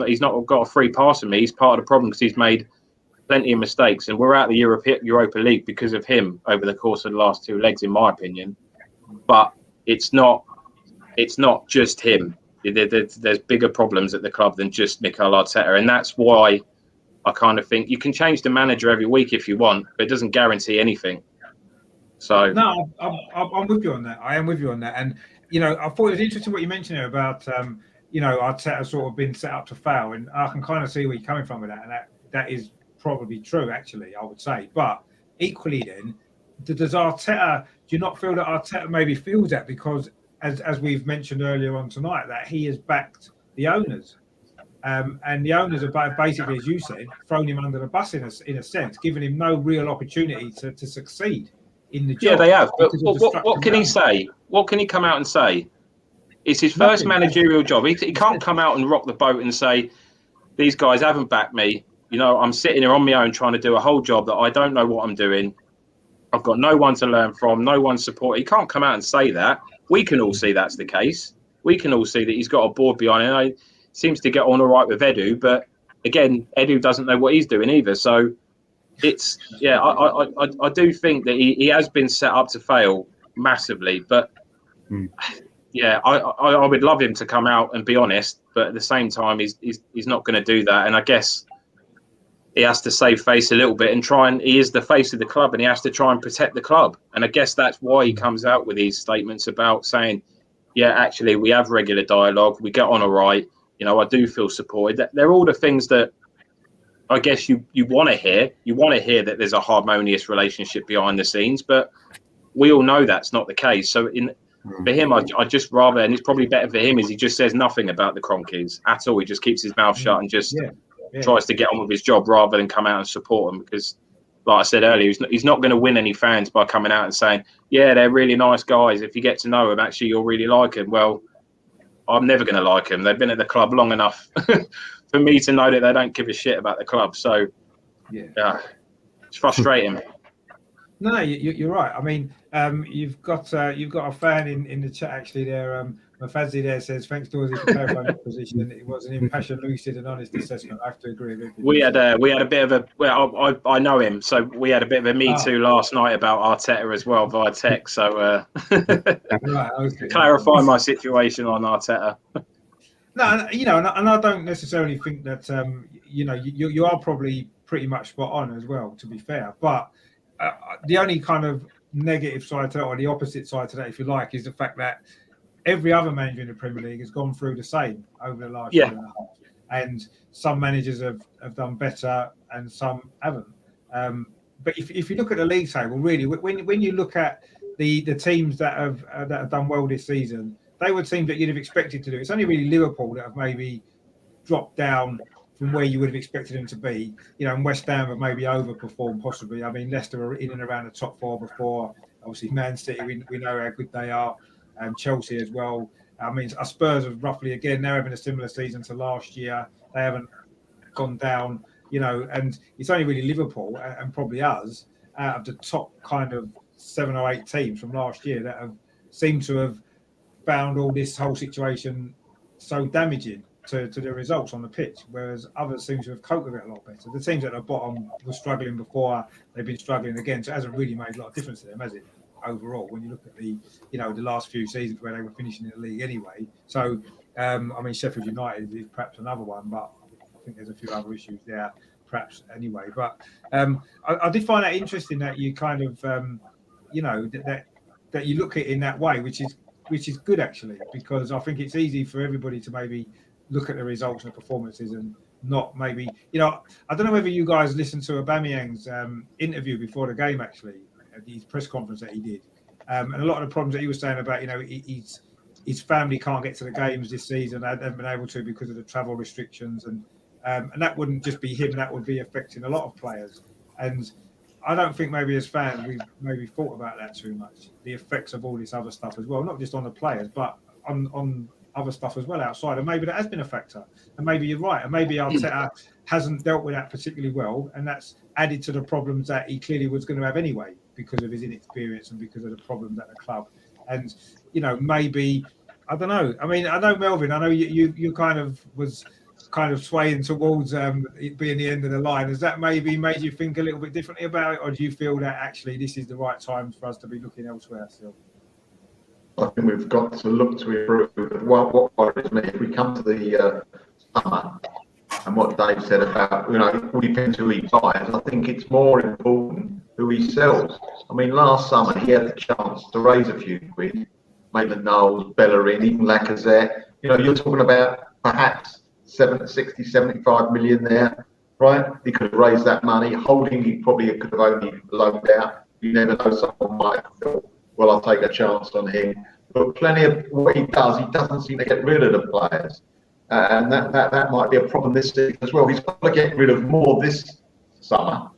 he's not got a free pass on me. He's part of the problem because he's made plenty of mistakes, and we're out of the Europa League because of him over the course of the last two legs, in my opinion. But it's not just him. There's bigger problems at the club than just Mikel Arteta, and that's why I kind of think you can change the manager every week if you want, but it doesn't guarantee anything. So no, I'm with you on that. I am with you on that, and I thought it was interesting what you mentioned here about Arteta sort of been set up to fail, and I can kind of see where you're coming from with that, and that is probably true, actually, I would say. But equally, then, does Arteta? Do you not feel that Arteta maybe feels that because, as we've mentioned earlier on tonight, that he has backed the owners, and the owners have basically, as you said, thrown him under the bus in a sense, giving him no real opportunity to succeed in the job. Yeah, they have. But what can he say? What can he come out and say? It's his first managerial job. He can't come out and rock the boat and say, these guys haven't backed me. You know, I'm sitting here on my own trying to do a whole job that I don't know what I'm doing. I've got no one to learn from, no one support. He can't come out and say that. We can all see that's the case. We can all see that he's got a board behind him. He seems to get on all right with Edu, but again, Edu doesn't know what he's doing either. So it's, yeah, I do think that he has been set up to fail massively. But yeah, I would love him to come out and be honest, but at the same time, he's not going to do that. And I guess he has to save face a little bit and try, and he is the face of the club and he has to try and protect the club. And I guess that's why he comes out with these statements about saying, yeah, actually, we have regular dialogue. We get on all right. You know, I do feel supported. They're all the things that I guess you want to hear. You want to hear that there's a harmonious relationship behind the scenes, but we all know that's not the case. So for him, I just rather, and it's probably better for him, is he just says nothing about the Cronkies at all. He just keeps his mouth shut and just tries to get on with his job rather than come out and support them. Because, like I said earlier, he's not going to win any fans by coming out and saying, yeah, they're really nice guys. If you get to know them, actually, you'll really like them. Well, I'm never going to like them. They've been at the club long enough for me to know that they don't give a shit about the club. So, it's frustrating. No, you're right. I mean, you've got a fan in the chat actually there. Mafazi there says, thanks Dorsey for clarifying the position. It was an impassioned, lucid and honest assessment. I have to agree with you. We had a bit of a, well, I know him, so we had a bit of a me too last night about Arteta as well via text. So right, okay. Clarify my situation on Arteta. No, you know, and I don't necessarily think that you know, you are probably pretty much spot on as well, to be fair. But the only kind of negative side to that, or the opposite side to that, if you like, is the fact that every other manager in the Premier League has gone through the same over the last year and a half. And some managers have done better and some haven't. But if you look at the league table, really, when you look at the teams that have done well this season, they were teams that you'd have expected to do. It's only really Liverpool that have maybe dropped down from where you would have expected them to be. You know, and West Ham have maybe overperformed possibly. I mean, Leicester were in and around the top four before. Obviously, Man City, we know how good they are. Chelsea as well. I mean, Spurs have roughly, again, they're having a similar season to last year. They haven't gone down, you know, and it's only really Liverpool and probably us out of the top kind of 7 or 8 teams from last year that have seemed to have found all this whole situation so damaging to the results on the pitch, whereas others seem to have coped with it a lot better. The teams at the bottom were struggling before, they've been struggling again, so it hasn't really made a lot of difference to them, has it? Overall, when you look at the last few seasons where they were finishing in the league anyway. So, I mean, Sheffield United is perhaps another one, but I think there's a few other issues there, perhaps anyway. But I did find that interesting that you kind of, that you look at it in that way, which is good actually, because I think it's easy for everybody to maybe look at the results and the performances and not maybe, I don't know whether you guys listened to Aubameyang's interview before the game actually. His press conference that he did, and a lot of the problems that he was saying about, his family can't get to the games this season. They haven't been able to because of the travel restrictions, and that wouldn't just be him. That would be affecting a lot of players. And I don't think maybe as fans we've maybe thought about that too much. The effects of all this other stuff as well, not just on the players, but on other stuff as well outside. And maybe that has been a factor. And maybe you're right. And maybe Arteta hasn't dealt with that particularly well, and that's added to the problems that he clearly was going to have anyway, because of his inexperience and because of the problems at the club. And, maybe, I don't know. I mean, I know Melvin, I know you kind of was kind of swaying towards it being the end of the line. Has that maybe made you think a little bit differently about it? Or do you feel that actually this is the right time for us to be looking elsewhere still? I think we've got to look to improve. What worries me, if we come to the summer, and what Dave said about, it all depends who he buys, I think it's more important who he sells. I mean, last summer he had the chance to raise a few quid, Maitland-Niles, Bellerin, even Lacazette. You're talking about perhaps 60, 75 million there, right? He could have raised that money. Holding, he probably could have only loaned out. You never know, someone might have thought, well, I'll take a chance on him. But plenty of what he doesn't seem to get rid of the players. And that might be a problem this season as well. He's got to get rid of more this summer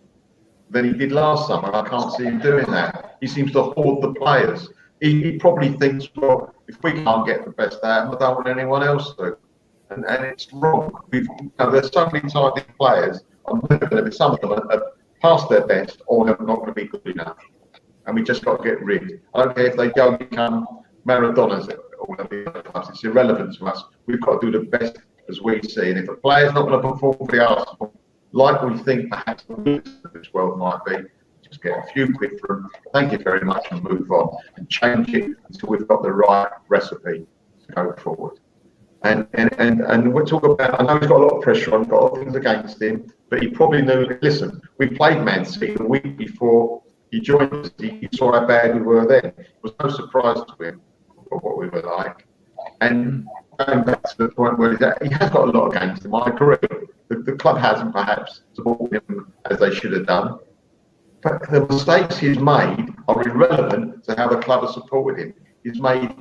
than he did last summer. And I can't see him doing that. He seems to hoard the players. He probably thinks, well, if we can't get the best out of them, I don't want anyone else to. And it's wrong. There's so many talented players I'm never going to be. Some of them are past their best or they're not going to be good enough, and we just got to get rid. I don't care if they go and become Maradonas or one of the other clubs. It's irrelevant to us. We've got to do the best as we see. And if a player's not going to perform for the Arsenal, like we think perhaps the winners of this world might be, just get a few quid for them. Thank you very much, and move on and change it until we've got the right recipe to go forward. And we're talking about, I know he's got a lot of pressure on, got a lot of things against him, but he probably knew, listen, we played Man City the week before he joined us. He saw how bad we were then. It was no surprise to him for what we were like. And going back to the point where he has got a lot against him, I agree. The club hasn't perhaps supported him as they should have done. But the mistakes he's made are irrelevant to how the club has supported him. He's made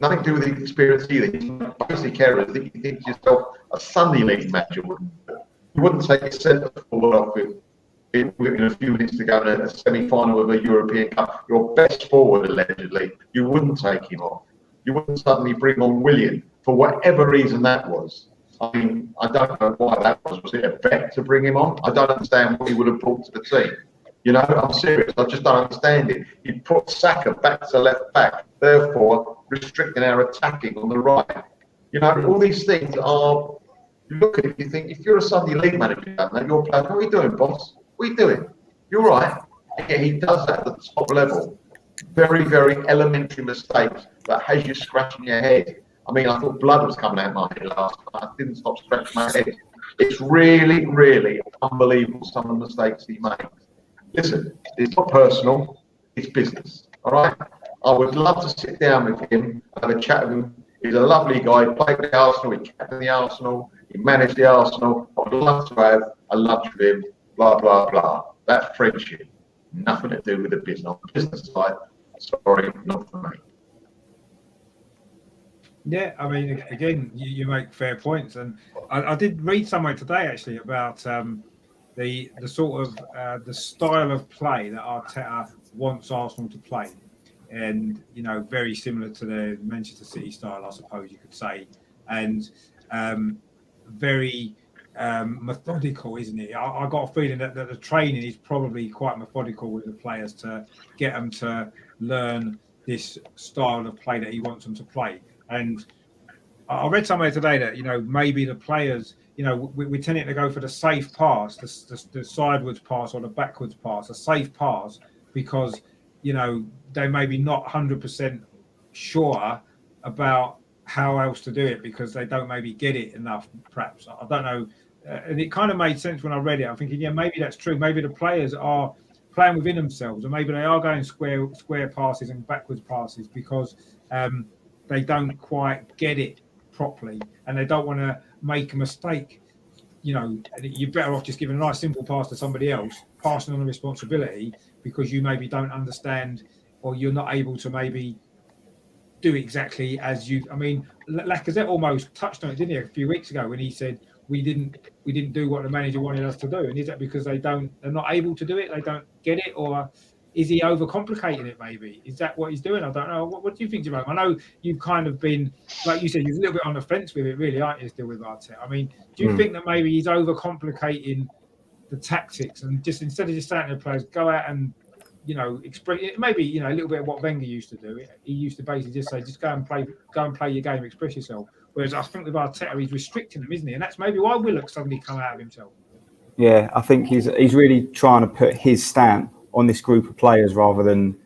nothing to do with the experience either. He's made basic errors that you think to yourself a Sunday league manager wouldn't do. You wouldn't take a centre forward off in a few minutes to go in a semi-final of a European Cup. Your best forward, allegedly, you wouldn't take him off. You wouldn't suddenly bring on Willian for whatever reason that was. I mean, I don't know why that was. Was it a bet to bring him on? I don't understand what he would have brought to the team. You know, I'm serious. I just don't understand it. You put Saka back to left back, therefore restricting our attacking on the right. You know, all these things are. You look at it, you think, if you're a Sunday league manager, you're playing. What are we doing, boss? What are you doing? You're right. Yeah, he does that at the top level. Very, very elementary mistakes that has you scratching your head. I mean, I thought blood was coming out of my head last night. I didn't stop scratching my head. It's really, really unbelievable some of the mistakes he makes. Listen, it's not personal, it's business, all right? I would love to sit down with him, have a chat with him. He's a lovely guy, he played the Arsenal, he captained the Arsenal, he managed the Arsenal. I would love to have a lunch with him, blah, blah, blah. That's friendship, nothing to do with the business. On the business side, sorry, not for me. Yeah, I mean, again, you make fair points, and I did read somewhere today actually about the sort of the style of play that Arteta wants Arsenal to play, and you know, very similar to the Manchester City style, I suppose you could say, and very methodical, isn't it? I got a feeling that the training is probably quite methodical with the players to get them to learn this style of play that he wants them to play. And I read somewhere today that, you know, maybe the players, you know, we're tending to go for the safe pass, the sideways pass or the backwards pass, a safe pass, because, you know, they may be not 100% sure about how else to do it because they don't maybe get it enough, perhaps. I don't know. And it kind of made sense when I read it. I'm thinking, yeah, maybe that's true. Maybe the players are playing within themselves, or maybe they are going square passes and backwards passes because they don't quite get it properly and they don't want to make a mistake. You know, you're better off just giving a nice simple pass to somebody else, passing on the responsibility because you maybe don't understand or you're not able to maybe do exactly as you. I mean, Lacazette almost touched on it, didn't he, a few weeks ago when he said we didn't do what the manager wanted us to do. And is that because they're not able to do it, they don't get it, or is he overcomplicating it? Maybe is that what he's doing? I don't know. What do you think, Jerome? I know you've kind of been, like you said, you're a little bit on the fence with it, really, aren't you? Still with Arteta. I mean, do you think that maybe he's overcomplicating the tactics and just instead of just saying to the players, go out and, you know, express maybe, you know, a little bit of what Wenger used to do. He used to basically just say, just go and play your game, express yourself. Whereas I think with Arteta, he's restricting them, isn't he? And that's maybe why Willock suddenly come out of himself. Yeah, I think he's really trying to put his stamp on this group of players rather than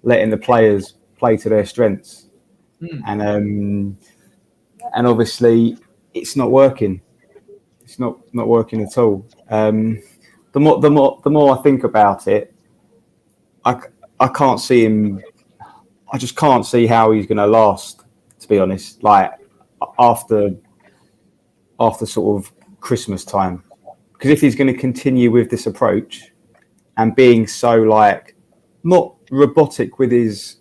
letting the players play to their strengths. And obviously it's not working. It's not working at all. The more I think about it, I can't see him. I just can't see how he's going to last, to be honest. Like after sort of Christmas time, because if he's going to continue with this approach and being so like not robotic with his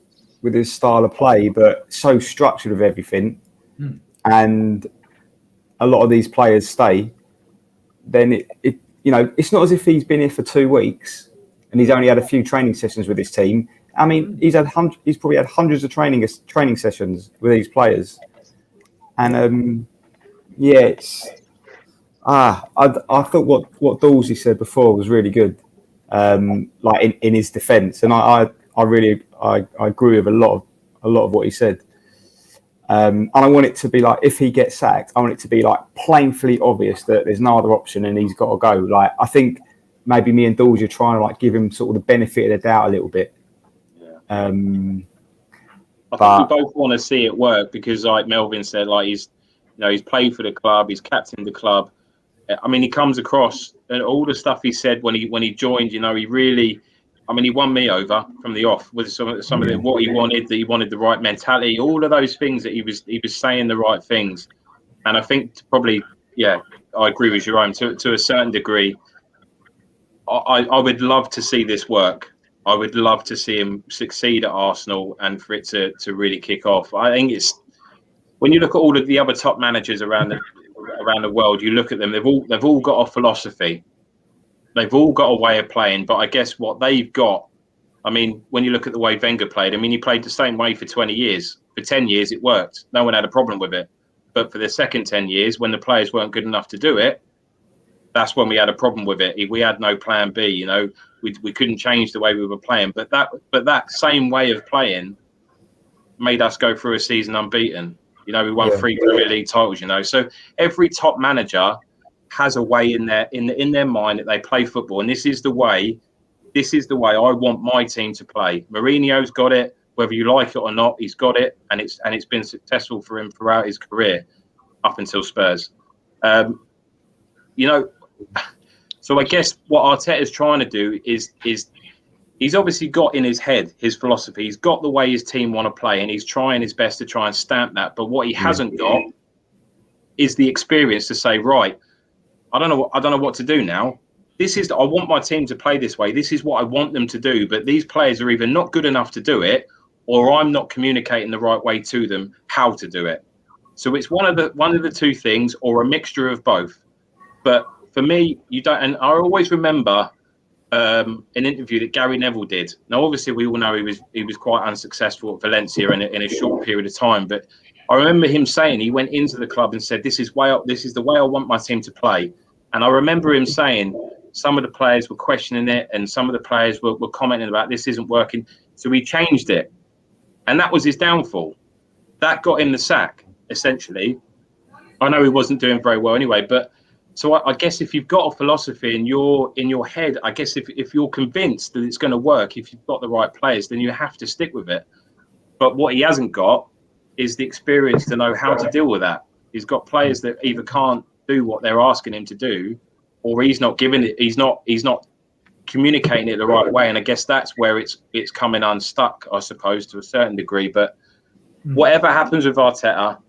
style of play, but so structured with everything, and a lot of these players stay, then it you know, it's not as if he's been here for 2 weeks and he's only had a few training sessions with his team. I mean, he's probably had hundreds of training sessions with these players, and yeah, I thought what Dawsey said before was really good, like in his defence, and I really agree with a lot of what he said. And I want it to be like, if he gets sacked, I want it to be like plainly obvious that there's no other option and he's got to go. Like, I think maybe me and Dawsey are trying to like give him sort of the benefit of the doubt a little bit. Yeah. I think we both want to see it work because, like Melvin said, like he's played for the club, he's captained the club. I mean, he comes across, and all the stuff he said when he joined, he really, he won me over from the off with some of the, what he wanted, that he wanted the right mentality, all of those things that he was saying the right things. And I think probably, I agree with Jerome to a certain degree. I would love to see this work. I would love to see him succeed at Arsenal and for it to really kick off. I think it's, when you look at all of the other top managers around the world, you look at them, they've all got a philosophy. They've all got a way of playing, but I guess what they've got, when you look at the way Wenger played, he played the same way for 20 years. For 10 years, it worked. No one had a problem with it. But for the second 10 years, when the players weren't good enough to do it, that's when we had a problem with it. We had no plan B, we couldn't change the way we were playing. But that same way of playing made us go through a season unbeaten. We won 3 Premier League titles, So every top manager has a way in their mind that they play football, and this is the way I want my team to play. Mourinho's got it, whether you like it or not, he's got it, and it's been successful for him throughout his career up until Spurs. So I guess what Arteta's trying to do is he's obviously got in his head his philosophy. He's got the way his team want to play, and he's trying his best to try and stamp that. But what he hasn't got is the experience to say, right, I don't know what to do now. I want my team to play this way. This is what I want them to do. But these players are either not good enough to do it, or I'm not communicating the right way to them how to do it. So it's one of the two things, or a mixture of both. But for me, you don't. And I always remember an interview that Gary Neville did. Now, obviously, we all know he was quite unsuccessful at Valencia in a short period of time. But I remember him saying he went into the club and said, "This is the way I want my team to play." And I remember him saying some of the players were questioning it, and some of the players were commenting about this isn't working. So he changed it, and that was his downfall. That got him the sack, essentially. I know he wasn't doing very well anyway, but. So I guess if you've got a philosophy in your head, I guess if you're convinced that it's going to work, if you've got the right players, then you have to stick with it. But what he hasn't got is the experience to know how to deal with that. He's got players that either can't do what they're asking him to do, or he's not giving it. He's not communicating it the right way. And I guess that's where it's coming unstuck, I suppose, to a certain degree. But whatever happens with Arteta,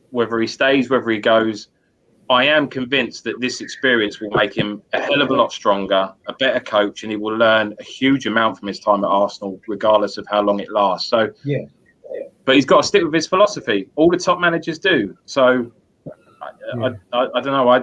whether he stays, whether he goes, I am convinced that this experience will make him a hell of a lot stronger, a better coach, and he will learn a huge amount from his time at Arsenal, regardless of how long it lasts. So, but he's got to stick with his philosophy. All the top managers do. So, I don't know.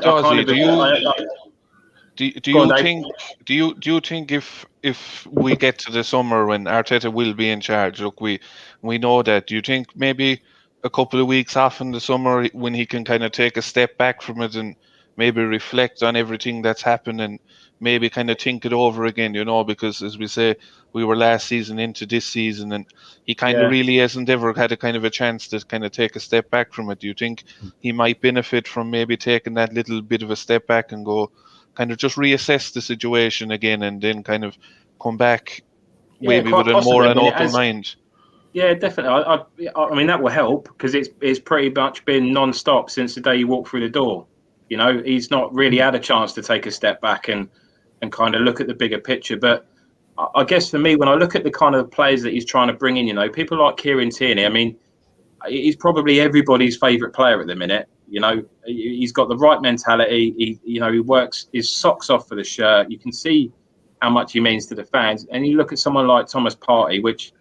Do you think if we get to the summer when Arteta will be in charge, look, we know that. Do you think maybe a couple of weeks off in the summer when he can kind of take a step back from it and maybe reflect on everything that's happened and maybe kind of think it over again, because as we say, we were last season into this season and he kind of really hasn't ever had a kind of a chance to kind of take a step back from it. Do you think he might benefit from maybe taking that little bit of a step back and go kind of just reassess the situation again and then kind of come back maybe with a more an open mind? Yeah, definitely. I mean, that will help because it's pretty much been non-stop since the day you walk through the door. He's not really had a chance to take a step back and kind of look at the bigger picture. But I guess for me, when I look at the kind of players that he's trying to bring in, people like Kieran Tierney, I mean, he's probably everybody's favourite player at the minute. He's got the right mentality. He works his socks off for the shirt. You can see how much he means to the fans. And you look at someone like Thomas Partey, which...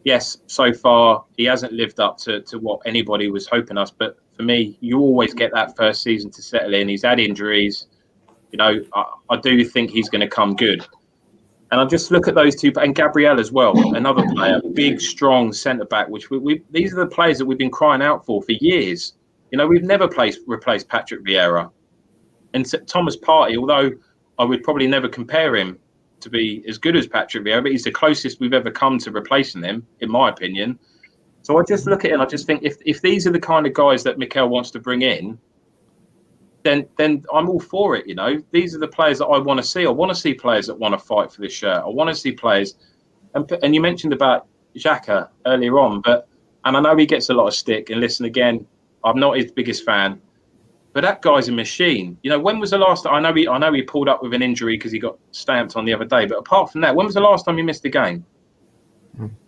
yes, so far he hasn't lived up to what anybody was hoping us. But for me, you always get that first season to settle in. He's had injuries. I do think he's going to come good. And I just look at those two, and Gabriel as well, another player, big, strong centre back. Which these are the players that we've been crying out for years. We've never replaced Patrick Vieira. And Thomas Partey, although I would probably never compare him to be as good as Patrick Vieira, but he's the closest we've ever come to replacing him, in my opinion. So I just look at it and I just think if these are the kind of guys that Mikel wants to bring in, then I'm all for it. You know, these are the players that I want to see. I want to see players that want to fight for this shirt. I want to see players. And you mentioned about Xhaka earlier on, and I know he gets a lot of stick. And listen, again, I'm not his biggest fan, but that guy's a machine. You know, when was the last time? I know he pulled up with an injury because he got stamped on the other day. But apart from that, when was the last time he missed a game?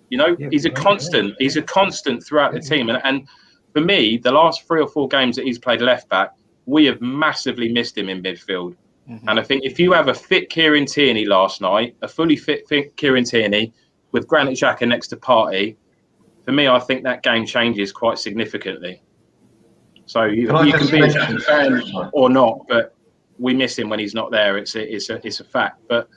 You know, he's a constant. He's a constant throughout the team. And for me, the last 3 or 4 games that he's played left back, we have massively missed him in midfield. And I think if you have a fit Kieran Tierney last night, a fully fit Kieran Tierney with Granit Xhaka next to Partey, for me, I think that game changes quite significantly. So you can be a Xhaka fan or not, but we miss him when he's not there. It's a fact. But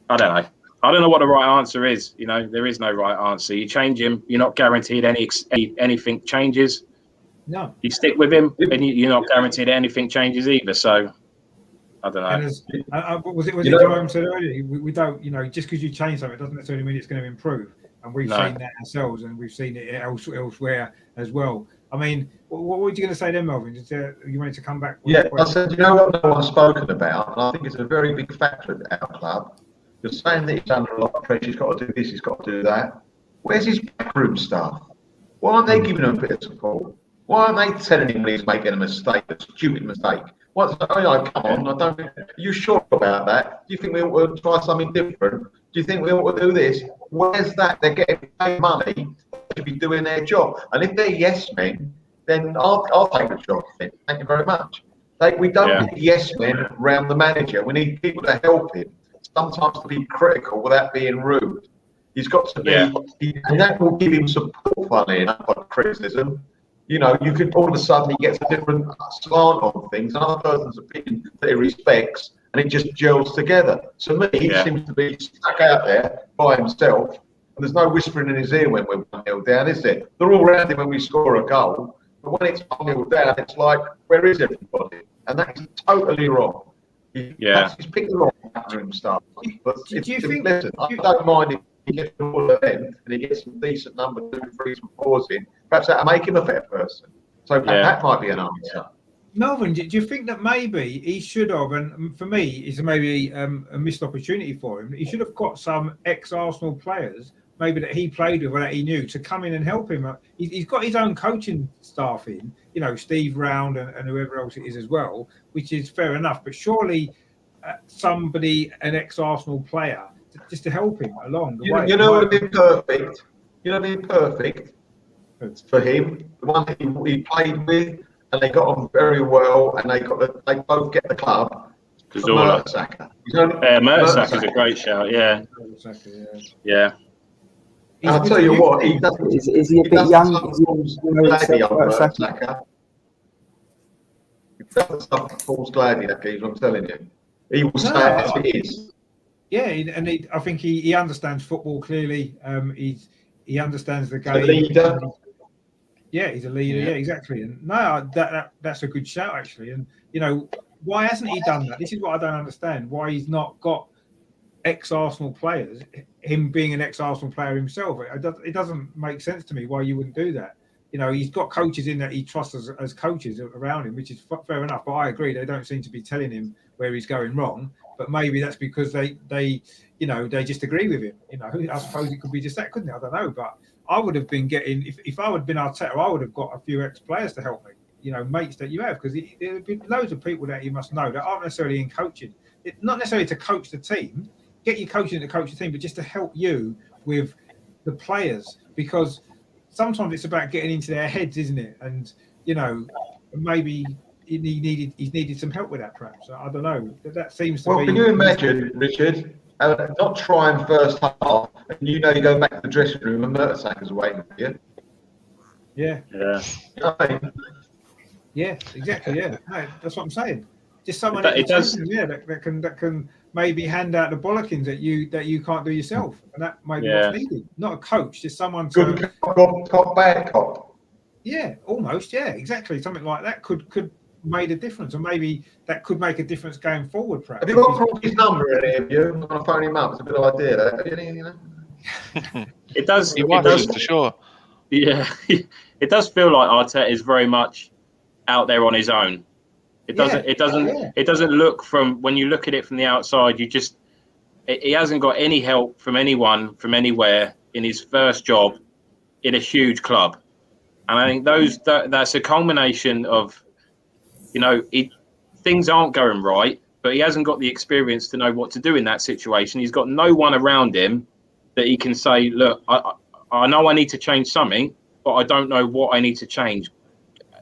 I don't know. I don't know what the right answer is. You know, there is no right answer. You change him, you're not guaranteed anything changes. No. You stick with him, and you're not guaranteed anything changes either. So I don't know. And was it Jerome said earlier? We don't, you know, just because you change something, it doesn't necessarily mean it's going to improve. And we've seen that ourselves, and we've seen it elsewhere as well. I mean, what were you going to say then, Melvin? You wanted to come back? I said, you know what no one's spoken about, and I think it's a very big factor at our club. You're saying that he's under a lot of pressure, he's got to do this, he's got to do that. Where's his backroom staff? Why aren't they giving him a bit of support? Why aren't they telling him when he's making a mistake, a stupid mistake? Come on, are you sure about that? Do you think we ought to try something different? Do you think we ought to do this? Where's that? They're getting paid money to be doing their job. And if they're yes men, then I'll take the job. Thank you very much. We don't need yes men around the manager. We need people to help him. Sometimes to be critical without being rude. He's got to be, and that will give him support, funny enough, on criticism. You know, you could all of a sudden he gets a different slant on things, another person's opinion that he respects, and it just gels together. To me, he seems to be stuck out there by himself, and there's no whispering in his ear when we're 1-0 down, is there? They're all around him when we score a goal, but when it's 1-0 down, it's like, where is everybody? And that's totally wrong. He's picking the wrong backroom stuff. But listen, I don't mind if he gets all of them and he gets some decent number 2, 3s, and 4s in. Perhaps that'll make him a better person. So that might be an answer. Melvin, do you think that maybe he should have, and for me, it's maybe a missed opportunity for him, he should have got some ex-Arsenal players, maybe that he played with or that he knew, to come in and help him. He's got his own coaching staff in, you know, Steve Round and whoever else it is as well, which is fair enough. But surely somebody, an ex-Arsenal player, just to help him along the way. You know what would be perfect? You know what would be perfect for him? The one that he played with, and they got on very well, and they both get the club. Mertesacker. Mertesacker's a great shout. Yeah. And I'll tell you what, he doesn't. Is he a bit young? Mertesacker. He doesn't stuff false gladly, that geezer, I'm telling you. He will stay as it is. Yeah, and I think he understands football clearly. He understands the game. A leader. Yeah, he's a leader. Yeah, exactly. And no, that's a good shout actually. And you know, why hasn't he done that? This is what I don't understand. Why he's not got ex-Arsenal players. Him being an ex-Arsenal player himself, it doesn't make sense to me why you wouldn't do that. You know, he's got coaches in that he trusts as coaches around him, which is fair enough. But I agree, they don't seem to be telling him where he's going wrong. But maybe that's because they just agree with him. You know, I suppose it could be just that, couldn't it? I don't know. But I would have been getting, if I would have been Arteta, I would have got a few ex-players to help me. You know, mates that you have, because there have been loads of people that you must know that aren't necessarily in coaching. Not necessarily to coach the team, get you coaching to coach the team, but just to help you with the players, because sometimes it's about getting into their heads, isn't it? And you know, maybe he's needed some help with that, perhaps. I don't know. That seems to be. Well, can you imagine, Richard, not trying first half, and you go back to the dressing room and Mertesacker's waiting for you? Yeah. Yeah. You know what I mean? Yeah, exactly. Yeah, no, that's what I'm saying. Just someone that can maybe hand out the bollockings that you can't do yourself, and that may be what's needed. Not a coach, just someone to good cop, bad cop. Yeah, almost. Yeah, exactly. Something like that could made a difference, and maybe that could make a difference going forward. Perhaps. Have you got Crosby's number in here? You? I'm going to phone him up. It's a good idea. You know? It does. He It watches does. the show. Yeah, it does feel like Arteta is very much out there on his own. It doesn't. It doesn't. Yeah. It doesn't look from when you look at it from the outside. He hasn't got any help from anyone from anywhere in his first job in a huge club, and I think that's a culmination of, things aren't going right, but he hasn't got the experience to know what to do in that situation. He's got no one around him that he can say, look, I know I need to change something, but I don't know what I need to change.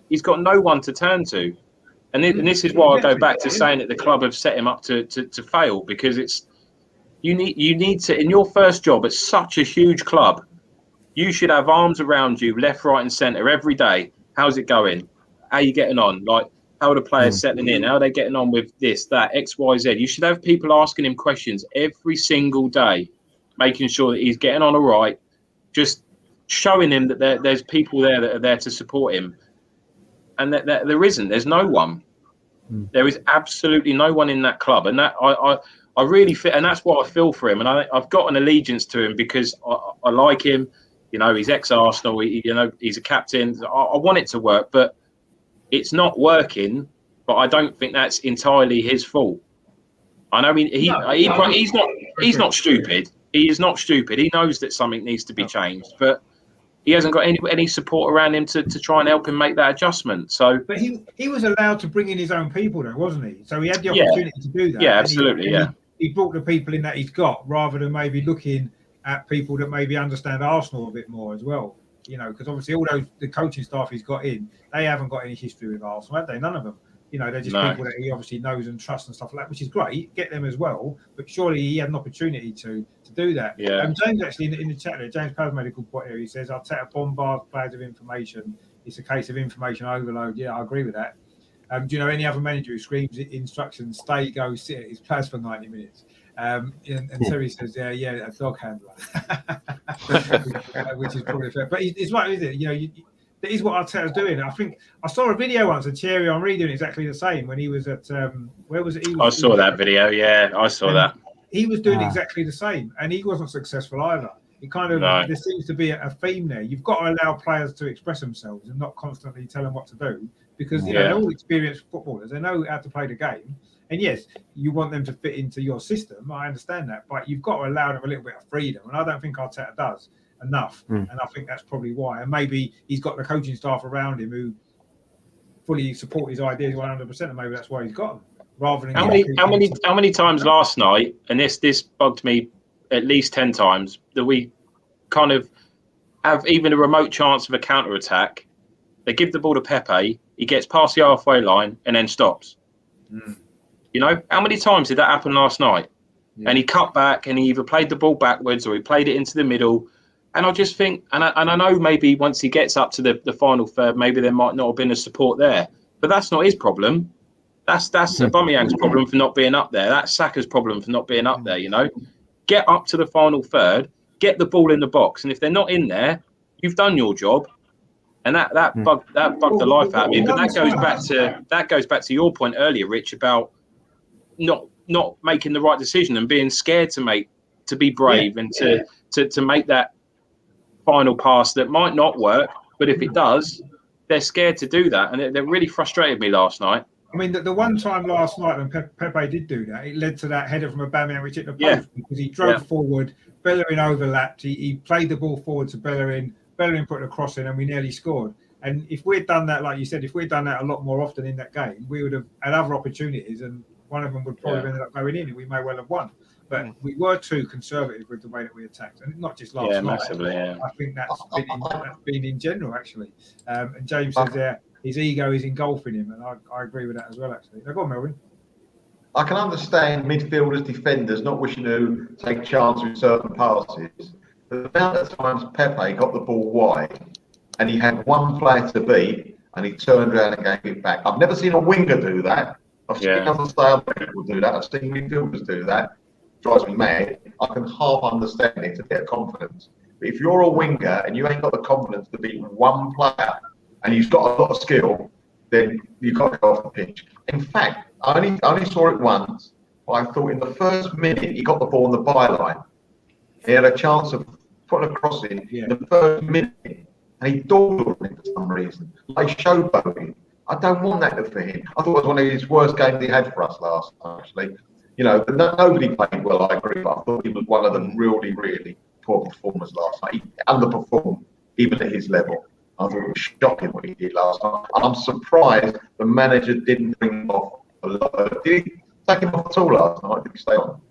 He's got no one to turn to. And this is why I go back to saying that the club have set him up to fail, because you need to, in your first job at such a huge club, you should have arms around you, left, right and centre every day. How's it going? How are you getting on? Like, how are the players settling in? How are they getting on with this, that, X, Y, Z? You should have people asking him questions every single day, making sure that he's getting on all right, just showing him that there's people there that are there to support him. And that there isn't. There's no one. There is absolutely no one in that club. And that I really feel, and that's what I feel for him. And I've got an allegiance to him because I like him. He's ex-Arsenal. He's a captain. I want it to work, but it's not working. But I don't think that's entirely his fault. I know he's not stupid. He is not stupid. He knows that something needs to be changed, but he hasn't got any support around him to try and help him make that adjustment. So, but he was allowed to bring in his own people, though, wasn't he? So he had the opportunity to do that. Yeah, absolutely. He brought the people in that he's got, rather than maybe looking at people that maybe understand Arsenal a bit more as well. Because obviously all the coaching staff he's got in, they haven't got any history with Arsenal, have they? None of them. They're just people that he obviously knows and trusts and stuff like that, which is great. Get them as well, but surely he had an opportunity to do that. Yeah. James actually in the chat there, James Powell's made a good point here. He says, Arteta bombards players with information. It's a case of information overload. Yeah, I agree with that. Do you know any other manager who screams instructions, stay, go, sit at his players for 90 minutes? And Terry says, yeah, a dog handler, which is probably fair. But it's right, isn't it? That is what Arteta's doing. I think I saw a video once of Thierry Henry doing exactly the same when he was at where was it? I saw that video. Yeah, I saw that. He was doing exactly the same, and he wasn't successful either. It kind of there seems to be a theme there. You've got to allow players to express themselves and not constantly tell them what to do, because they're all experienced footballers. They know how to play the game. And yes, you want them to fit into your system. I understand that, but you've got to allow them a little bit of freedom, and I don't think Arteta does enough. And I think that's probably why. And maybe he's got the coaching staff around him who fully support his ideas 100%, and maybe that's why he's got them. Rather than how many times last night, and this bugged me at least 10 times, that we kind of have even a remote chance of a counter attack. They give the ball to Pepe, he gets past the halfway line and then stops. How many times did that happen last night? And he cut back and he either played the ball backwards or he played it into the middle. And I just think, and I know maybe once he gets up to the final third, maybe there might not have been a support there. But that's not his problem. That's Aubameyang's problem for not being up there. That's Saka's problem for not being up there, Get up to the final third, get the ball in the box. And if they're not in there, you've done your job. And that bugged the life out of me. But that goes back to your point earlier, Rich, about not making the right decision and being scared to be brave and to make that final pass that might not work, but if it does, they're scared to do that, and it really frustrated me last night. I mean, the one time last night when Pepe did do that, it led to that header from Aubameyang which hit the post because he drove forward, Bellerin overlapped, he played the ball forward to Bellerin put a cross in, and we nearly scored. And if we'd done that, like you said, if we'd done that a lot more often in that game, we would have had other opportunities, and one of them would probably have ended up going in, and we may well have won. But we were too conservative with the way that we attacked, and not just last night. Massively, I think that's been in general, actually. And James says there his ego is engulfing him, and I agree with that as well, actually. Now, go on, Melvin. I can understand midfielders, defenders not wishing to take chances with certain passes. But the amount of times Pepe got the ball wide and he had one player to beat and he turned around and gave it back. I've never seen a winger do that. I've seen other style people do that. I've seen midfielders do that. It drives me mad. I can half understand it to get confidence. But if you're a winger and you ain't got the confidence to beat one player and he's got a lot of skill, then you've got to go off the pitch. In fact, I only saw it once, but I thought in the first minute he got the ball on the byline. He had a chance of putting a cross in the first minute, and he dawdled on it for some reason, like showboating. I don't want that for him. I thought it was one of his worst games he had for us last time, actually. You know, nobody played well, I agree, but I thought he was one of the really, really poor performers last night. He underperformed, even at his level. I thought it was shocking what he did last night. I'm surprised the manager didn't bring him off a lot. Did he take him off at all last night? Did he stay on?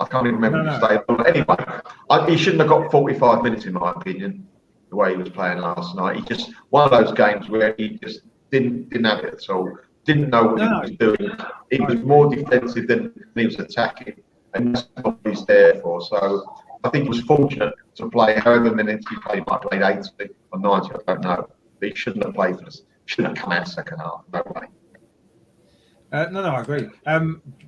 I can't even remember if he stayed on. Anyway, he shouldn't have got 45 minutes, in my opinion, the way he was playing last night. He just, one of those games where he just didn't have it at all. Didn't know what he was doing. He was more defensive than he was attacking. And that's what he's there for. So I think he was fortunate to play however minutes he played. He might have played 80 or 90, I don't know. But he shouldn't have played for us. Shouldn't have come out second half. No way. No, I agree.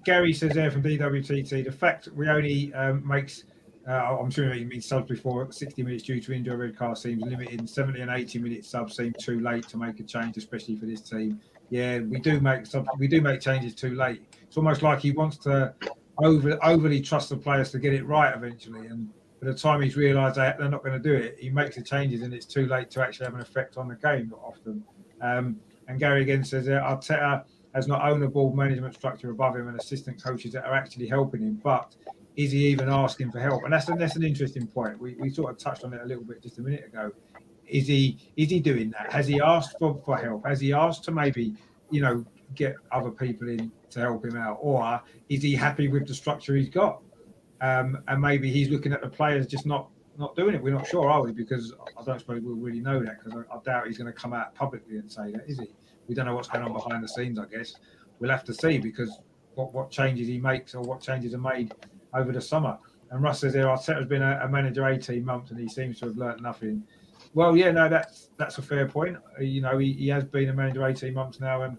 Gary says there from DWTT, the fact we only makes, I'm sure you mean subs before 60 minutes due to injury, red card seems limited. 70 and 80 minute subs seem too late to make a change, especially for this team. Yeah, we do make changes too late. It's almost like he wants to overly trust the players to get it right eventually, and by the time he's realised that they're not going to do it, he makes the changes and it's too late to actually have an effect on the game often. And Gary again says Arteta has not owned a ball management structure above him and assistant coaches that are actually helping him, but is he even asking for help? And that's an interesting point. We sort of touched on it a little bit just a minute ago. Is he doing that? Has he asked for help? Has he asked to maybe, get other people in to help him out? Or is he happy with the structure he's got? And maybe he's looking at the players just not doing it. We're not sure, are we? Because I don't suppose we'll really know that, because I doubt he's going to come out publicly and say that, is he? We don't know what's going on behind the scenes, I guess. We'll have to see, because what changes he makes or what changes are made over the summer. And Russ says there, Arteta's been a manager 18 months and he seems to have learnt nothing. Well, yeah, no, that's a fair point. He has been a manager 18 months now, and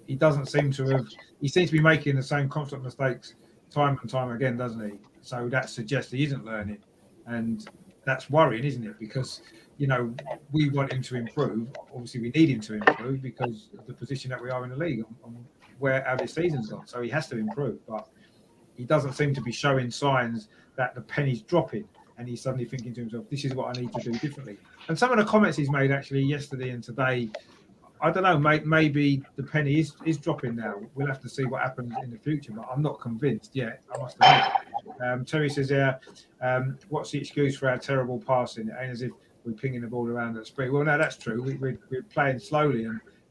he doesn't seem to have. He seems to be making the same constant mistakes time and time again, doesn't he? So that suggests he isn't learning, and that's worrying, isn't it? Because we want him to improve. Obviously, we need him to improve because of the position that we are in the league and how this season's gone. So he has to improve, but he doesn't seem to be showing signs that the penny's dropping. And he's suddenly thinking to himself, this is what I need to do differently. And some of the comments he's made actually yesterday and today, I don't know, maybe the penny is dropping now. We'll have to see what happens in the future, but I'm not convinced yet, I must admit. Terry says there, what's the excuse for our terrible passing? It ain't as if we're pinging the ball around at speed. Well, no, that's true. We're playing slowly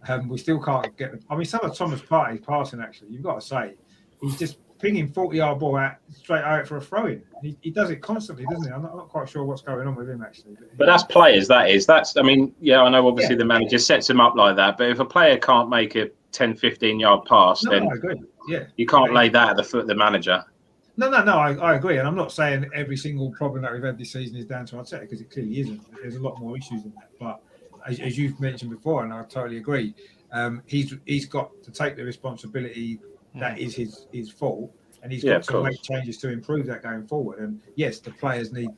and we still can't get – I mean, some of Thomas Partey's passing, actually, you've got to say, he's just – pinging 40-yard ball out straight out for a throw-in. He does it constantly, doesn't he? I'm not quite sure what's going on with him, actually. But that's players, I mean, I know obviously the manager sets him up like that, but if a player can't make a 10, 15-yard pass, then I agree. Yeah. You can't lay that at the foot of the manager. No, I agree. And I'm not saying every single problem that we've had this season is down to Arteta, because it clearly isn't. There's a lot more issues than that. But as you've mentioned before, and I totally agree, he's got to take the responsibility that is his fault, and he's got to make changes to improve that going forward. And yes, the players need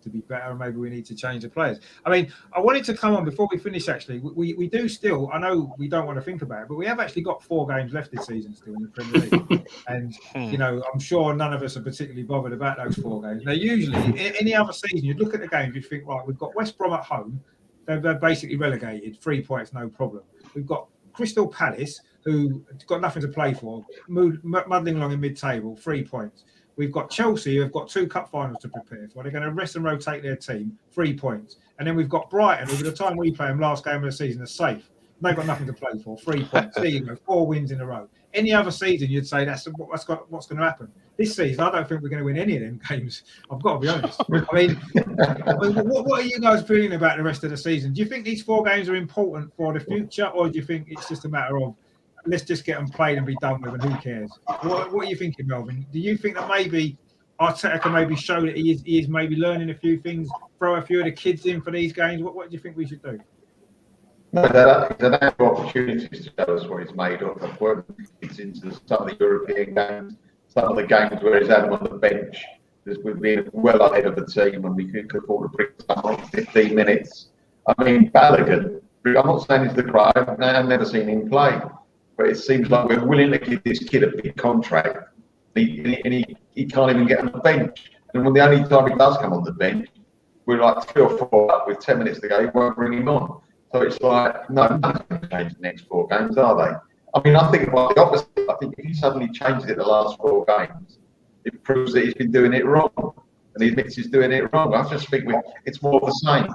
to be better, and maybe we need to change the players. I mean, I wanted to come on before we finish. Actually, we do still. I know we don't want to think about it, but we have actually got 4 games left this season still in the Premier League, and I'm sure none of us are particularly bothered about those 4 games. Now, usually, any other season, you'd look at the games, you'd think, right, we've got West Brom at home. They're basically relegated, 3 points, no problem. We've got Crystal Palace, who got nothing to play for, muddling along in mid-table, 3 points. We've got Chelsea, who have got 2 cup finals to prepare for. They're going to rest and rotate their team, 3 points. And then we've got Brighton, who by the time we play them last game of the season, are safe. They've got nothing to play for, 3 points. There you go, 4 wins in a row. Any other season, you'd say that's what's going to happen. This season, I don't think we're going to win any of them games. I've got to be honest. I mean, what are you guys feeling about the rest of the season? Do you think these 4 games are important for the future, or do you think it's just a matter of let's just get them played and be done with, and who cares? What are you thinking, Melvin? Do you think that maybe Arteta can maybe show that he is maybe learning a few things, throw a few of the kids in for these games? What do you think we should do? No, there are opportunities to show us what he's made of. I've worked kids into some of the European games, some of the games where he's had them on the bench. We've been well ahead of the team and we could afford to bring some on 15 minutes. I mean, Balogun, I'm not saying he's the great. I've never seen him play, but it seems like we're willing to give this kid a big contract, and he can't even get on the bench. And when the only time he does come on the bench, we're like 3 or 4 up with 10 minutes to go. We won't bring him on. So it's like, no, nothing's going to change the next 4 games, are they? I mean, I think about the opposite. I think if he suddenly changes it the last 4 games, it proves that he's been doing it wrong, and he admits he's doing it wrong. I just think it's more of the same.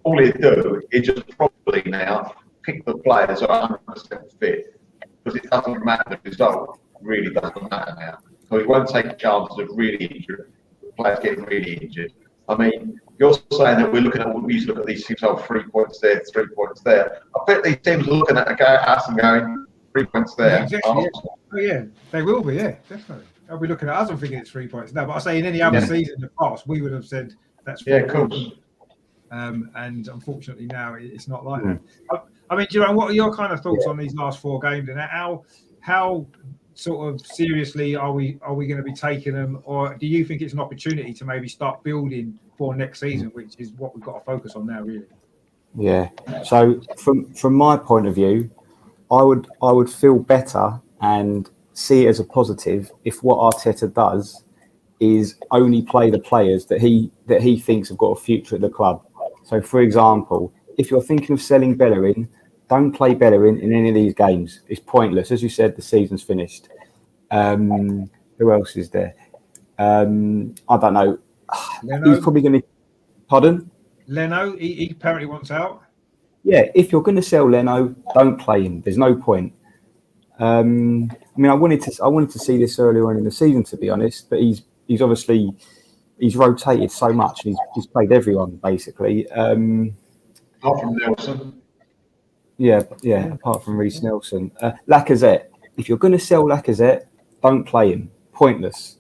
All he'd do is just probably now pick the players that are 100% fit, because it doesn't matter. The result really doesn't matter now. So he won't take chances of really injured players getting really injured. I mean, you're saying that we're looking at, we used to look at these teams, 3 points there, 3 points there. I bet these teams are looking at us and going, 3 points there. Yeah, exactly, yeah. Oh, yeah, they will be, yeah, definitely. They'll be looking at us and thinking it's 3 points. No, but I say in any other season in the past, we would have said that's 4 points. And unfortunately now it's not like that. I mean, Jerome, what are your kind of thoughts on these last 4 games, and how sort of seriously are we going to be taking them, or do you think it's an opportunity to maybe start building for next season, which is what we've got to focus on now, really? Yeah. So from my point of view, I would feel better and see it as a positive if what Arteta does is only play the players that he thinks have got a future at the club. So, for example, if you're thinking of selling Bellerin, don't play Bellerin in any of these games. It's pointless. As you said, the season's finished. Who else is there? I don't know. Leno? He's probably going to... Pardon? Leno, he apparently wants out. Yeah, if you're going to sell Leno, don't play him. There's no point. I mean, I wanted to see this earlier on in the season, to be honest, but he's obviously... He's rotated so much. He's played everyone, basically. Apart from Nelson. Yeah, apart from Reece Nelson. Lacazette. If you're going to sell Lacazette, don't play him. Pointless.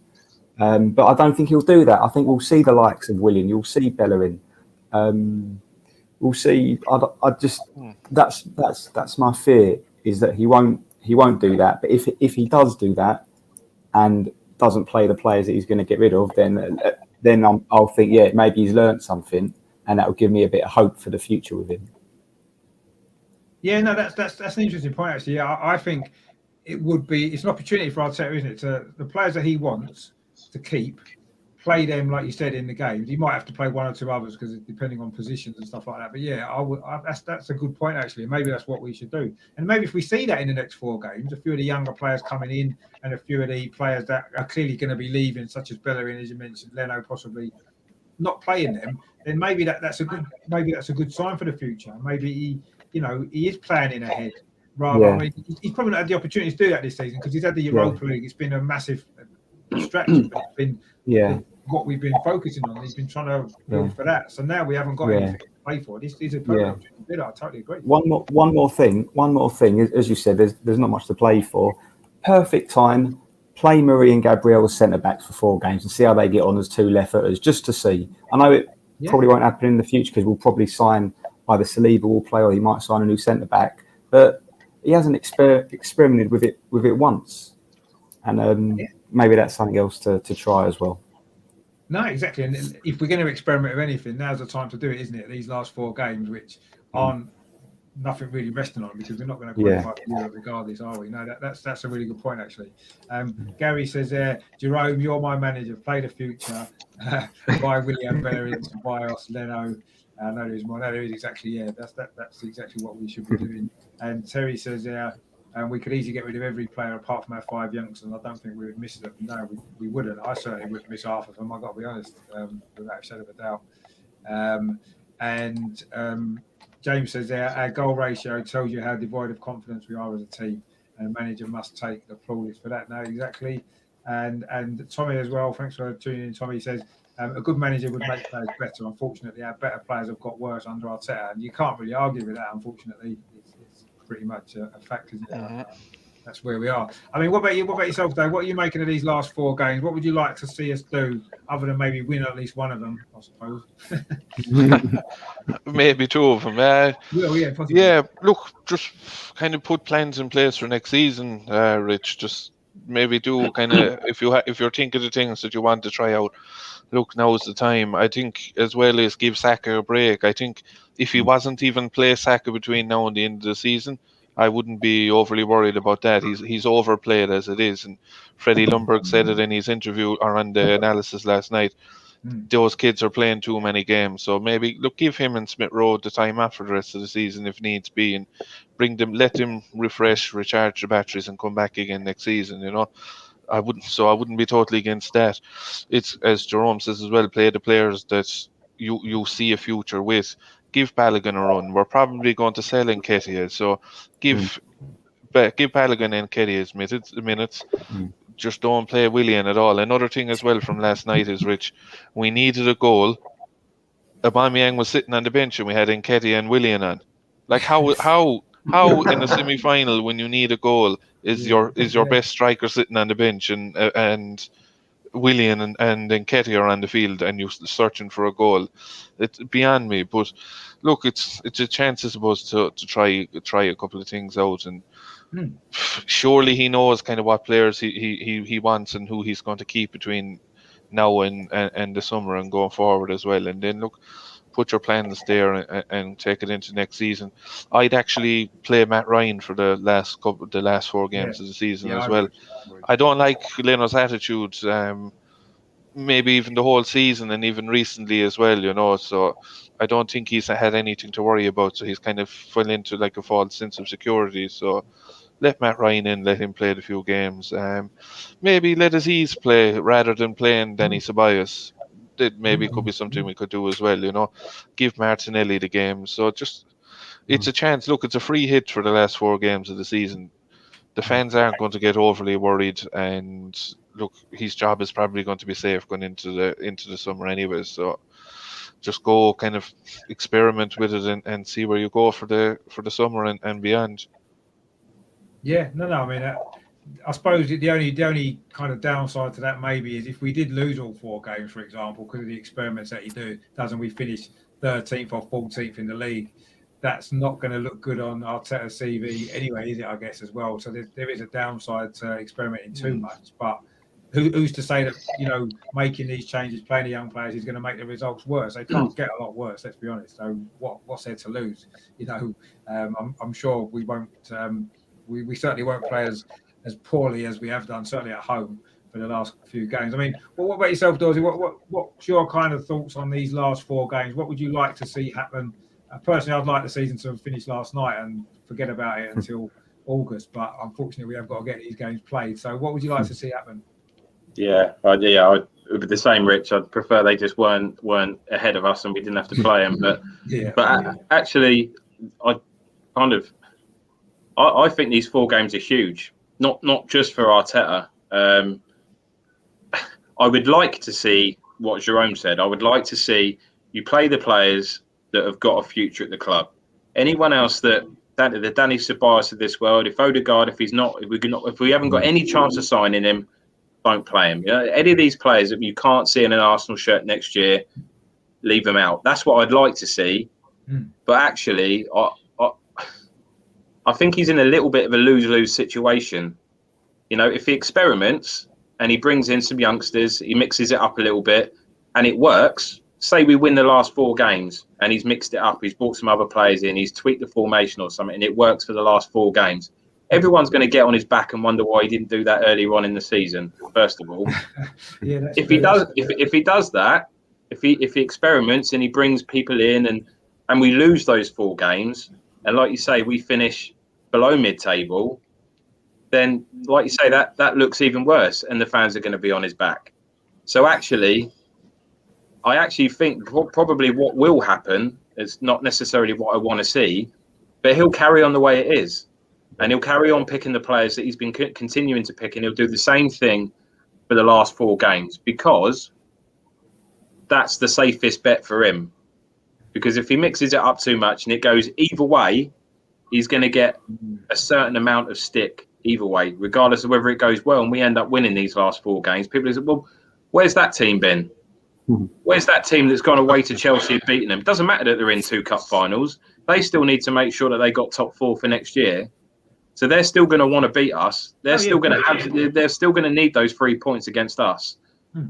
But I don't think he'll do that. I think we'll see the likes of Willian. You'll see Bellerin. We'll see. That's my fear, is that he won't do that. But if he does do that and doesn't play the players that he's going to get rid of, then I'll think, yeah, maybe he's learnt something, and that will give me a bit of hope for the future with him. Yeah, no, that's an interesting point, actually. Yeah, I think it's an opportunity for Arteta, isn't it? The players that he wants to keep, play them, like you said, in the games. He might have to play 1 or 2 others, because depending on positions and stuff like that. But yeah, that's a good point, actually. Maybe that's what we should do. And maybe if we see that in the next 4 games, a few of the younger players coming in and a few of the players that are clearly going to be leaving, such as Bellerin, as you mentioned, Leno possibly not playing them, then maybe that's a good sign for the future. Maybe he is planning ahead. Rather, I mean, he's probably not had the opportunity to do that this season because he's had the Europa League. It's been a massive distraction, but it's been what we've been focusing on. He's been trying to build for that. So now we haven't got anything to play for. This is a great opportunity. I totally agree. One more thing. As you said, there's not much to play for. Perfect time. Play Murray and Gabriel as centre backs for 4 games and see how they get on as 2 left footers, just to see. I know it probably won't happen in the future because we'll probably sign either Saliba will play or he might sign a new centre back, but he hasn't experimented with it once, and maybe that's something else to try as well. No, exactly. And if we're going to experiment with anything, now's the time to do it, isn't it? These last 4 games, which aren't nothing really resting on, because we're not going to qualify for Europe regardless, are we? No, that's a really good point, actually. Gary says there, Jerome, you're my manager. Play the future. Buy William Bellerin, buy us Leno. No, there is more. No, there is exactly. That's exactly what we should be doing. And Terry says we could easily get rid of every player apart from our 5 youngsters. I don't think we would miss them. No, we wouldn't. I certainly wouldn't miss half of them. I've got to be honest, without a shadow of a doubt. James says our goal ratio tells you how devoid of confidence we are as a team, and a manager must take the plaudits for that. No, exactly. And Tommy as well. Thanks for tuning in. Tommy says a good manager would make players better. Unfortunately, our better players have got worse under Arteta, and you can't really argue with that. Unfortunately, it's pretty much a fact, isn't it? That's where we are. I mean, what about you? What about yourself, Dave? What are you making of these last 4 games? What would you like to see us do, other than maybe win at least one of them? I suppose. Maybe 2 of them. Possibly. Yeah. Look, just kind of put plans in place for next season, Rich. Just maybe do kind of if you're thinking of things that you want to try out. Look, now's the time. I think, as well as give Saka a break. I think if he wasn't even play Saka between now and the end of the season, I wouldn't be overly worried about that. He's overplayed as it is, and Freddie Lumberg said it in his interview or on the analysis last night. Those kids are playing too many games, so maybe give him and Smith Rowe the time out for the rest of the season if needs be, and let them refresh, recharge the batteries, and come back again next season. I wouldn't be totally against that. It's, as Jerome says as well, play the players that you see a future with. Give Balogun a run. We're probably going to sell Nketiah, so give Balogun and Nketiah minutes. Just don't play Willian at all. Another thing as well from last night is, Rich, we needed a goal. Aubameyang was sitting on the bench and we had Nketiah and Willian on. Like how in a semi-final when you need a goal is your best striker sitting on the bench and Willian and Nketiah are on the field and you're searching for a goal? It's beyond me. But look, it's a chance, I suppose, to try a couple of things out, and surely he knows kind of what players he wants and who he's going to keep between now and the summer and going forward as well. And then look, put your plans there and take it into next season. I'd actually play Matt Ryan for the last 4 games of the season as well. I don't like Leno's attitude, maybe even the whole season and even recently as well, so I don't think he's had anything to worry about, so he's kind of fell into like a false sense of security. So let Matt Ryan in, let him play the few games. Maybe let Aziz play rather than playing Danny Ceballos. That maybe could be something we could do as well, give Martinelli the game. So it's a chance. Look, it's a free hit for the last 4 games of the season. The fans aren't going to get overly worried, and look, his job is probably going to be safe going into the summer anyway. So just go kind of experiment with it and see where you go for the summer and beyond. Yeah, no. I mean, I suppose the only kind of downside to that maybe is if we did lose all 4 games, for example, because of the experiments that he does, and we finish 13th or 14th in the league, that's not going to look good on Arteta's CV anyway, is it? I guess as well. So there is a downside to experimenting too much. But who's to say that making these changes, playing the young players, is going to make the results worse? They can't get a lot worse. Let's be honest. So what's there to lose? I'm sure we won't. We certainly won't play as poorly as we have done, certainly at home, for the last few games. I mean, what about yourself, Dorsey? What's your kind of thoughts on these last 4 games? What would you like to see happen? Personally, I'd like the season to have finished last night and forget about it until August. But unfortunately, we have got to get these games played. So what would you like to see happen? Yeah, I'd be the same, Rich. I'd prefer they just weren't ahead of us and we didn't have to play them. But actually, I think these 4 games are huge. Not just for Arteta. I would like to see what Jerome said. I would like to see you play the players that have got a future at the club. Anyone else the Danny Ceballos of this world, if Odegaard, if we haven't got any chance of signing him, don't play him. Any of these players that you can't see in an Arsenal shirt next year, leave them out. That's what I'd like to see. But actually, I think he's in a little bit of a lose-lose situation. If he experiments and he brings in some youngsters, he mixes it up a little bit, and it works. Say we win the last 4 games and he's mixed it up, he's brought some other players in, he's tweaked the formation or something, and it works for the last 4 games. Everyone's going to get on his back and wonder why he didn't do that earlier on in the season. First of all, if he does that, if he experiments and he brings people in and we lose those 4 games, and like you say, we finish below mid-table, then like you say, that looks even worse, and the fans are going to be on his back. So I actually think probably what will happen is not necessarily what I want to see, but he'll carry on the way it is. And he'll carry on picking the players that he's been continuing to pick, and he'll do the same thing for the last 4 games because that's the safest bet for him. Because if he mixes it up too much and it goes either way, he's going to get a certain amount of stick either way, regardless of whether it goes well and we end up winning these last 4 games. People say, well, where's that team been? Where's that team that's gone away to Chelsea and beaten them? It doesn't matter that they're in 2 cup finals. They still need to make sure that they got top 4 for next year. So they're still going to want to beat us. They're still going to need those 3 points against us.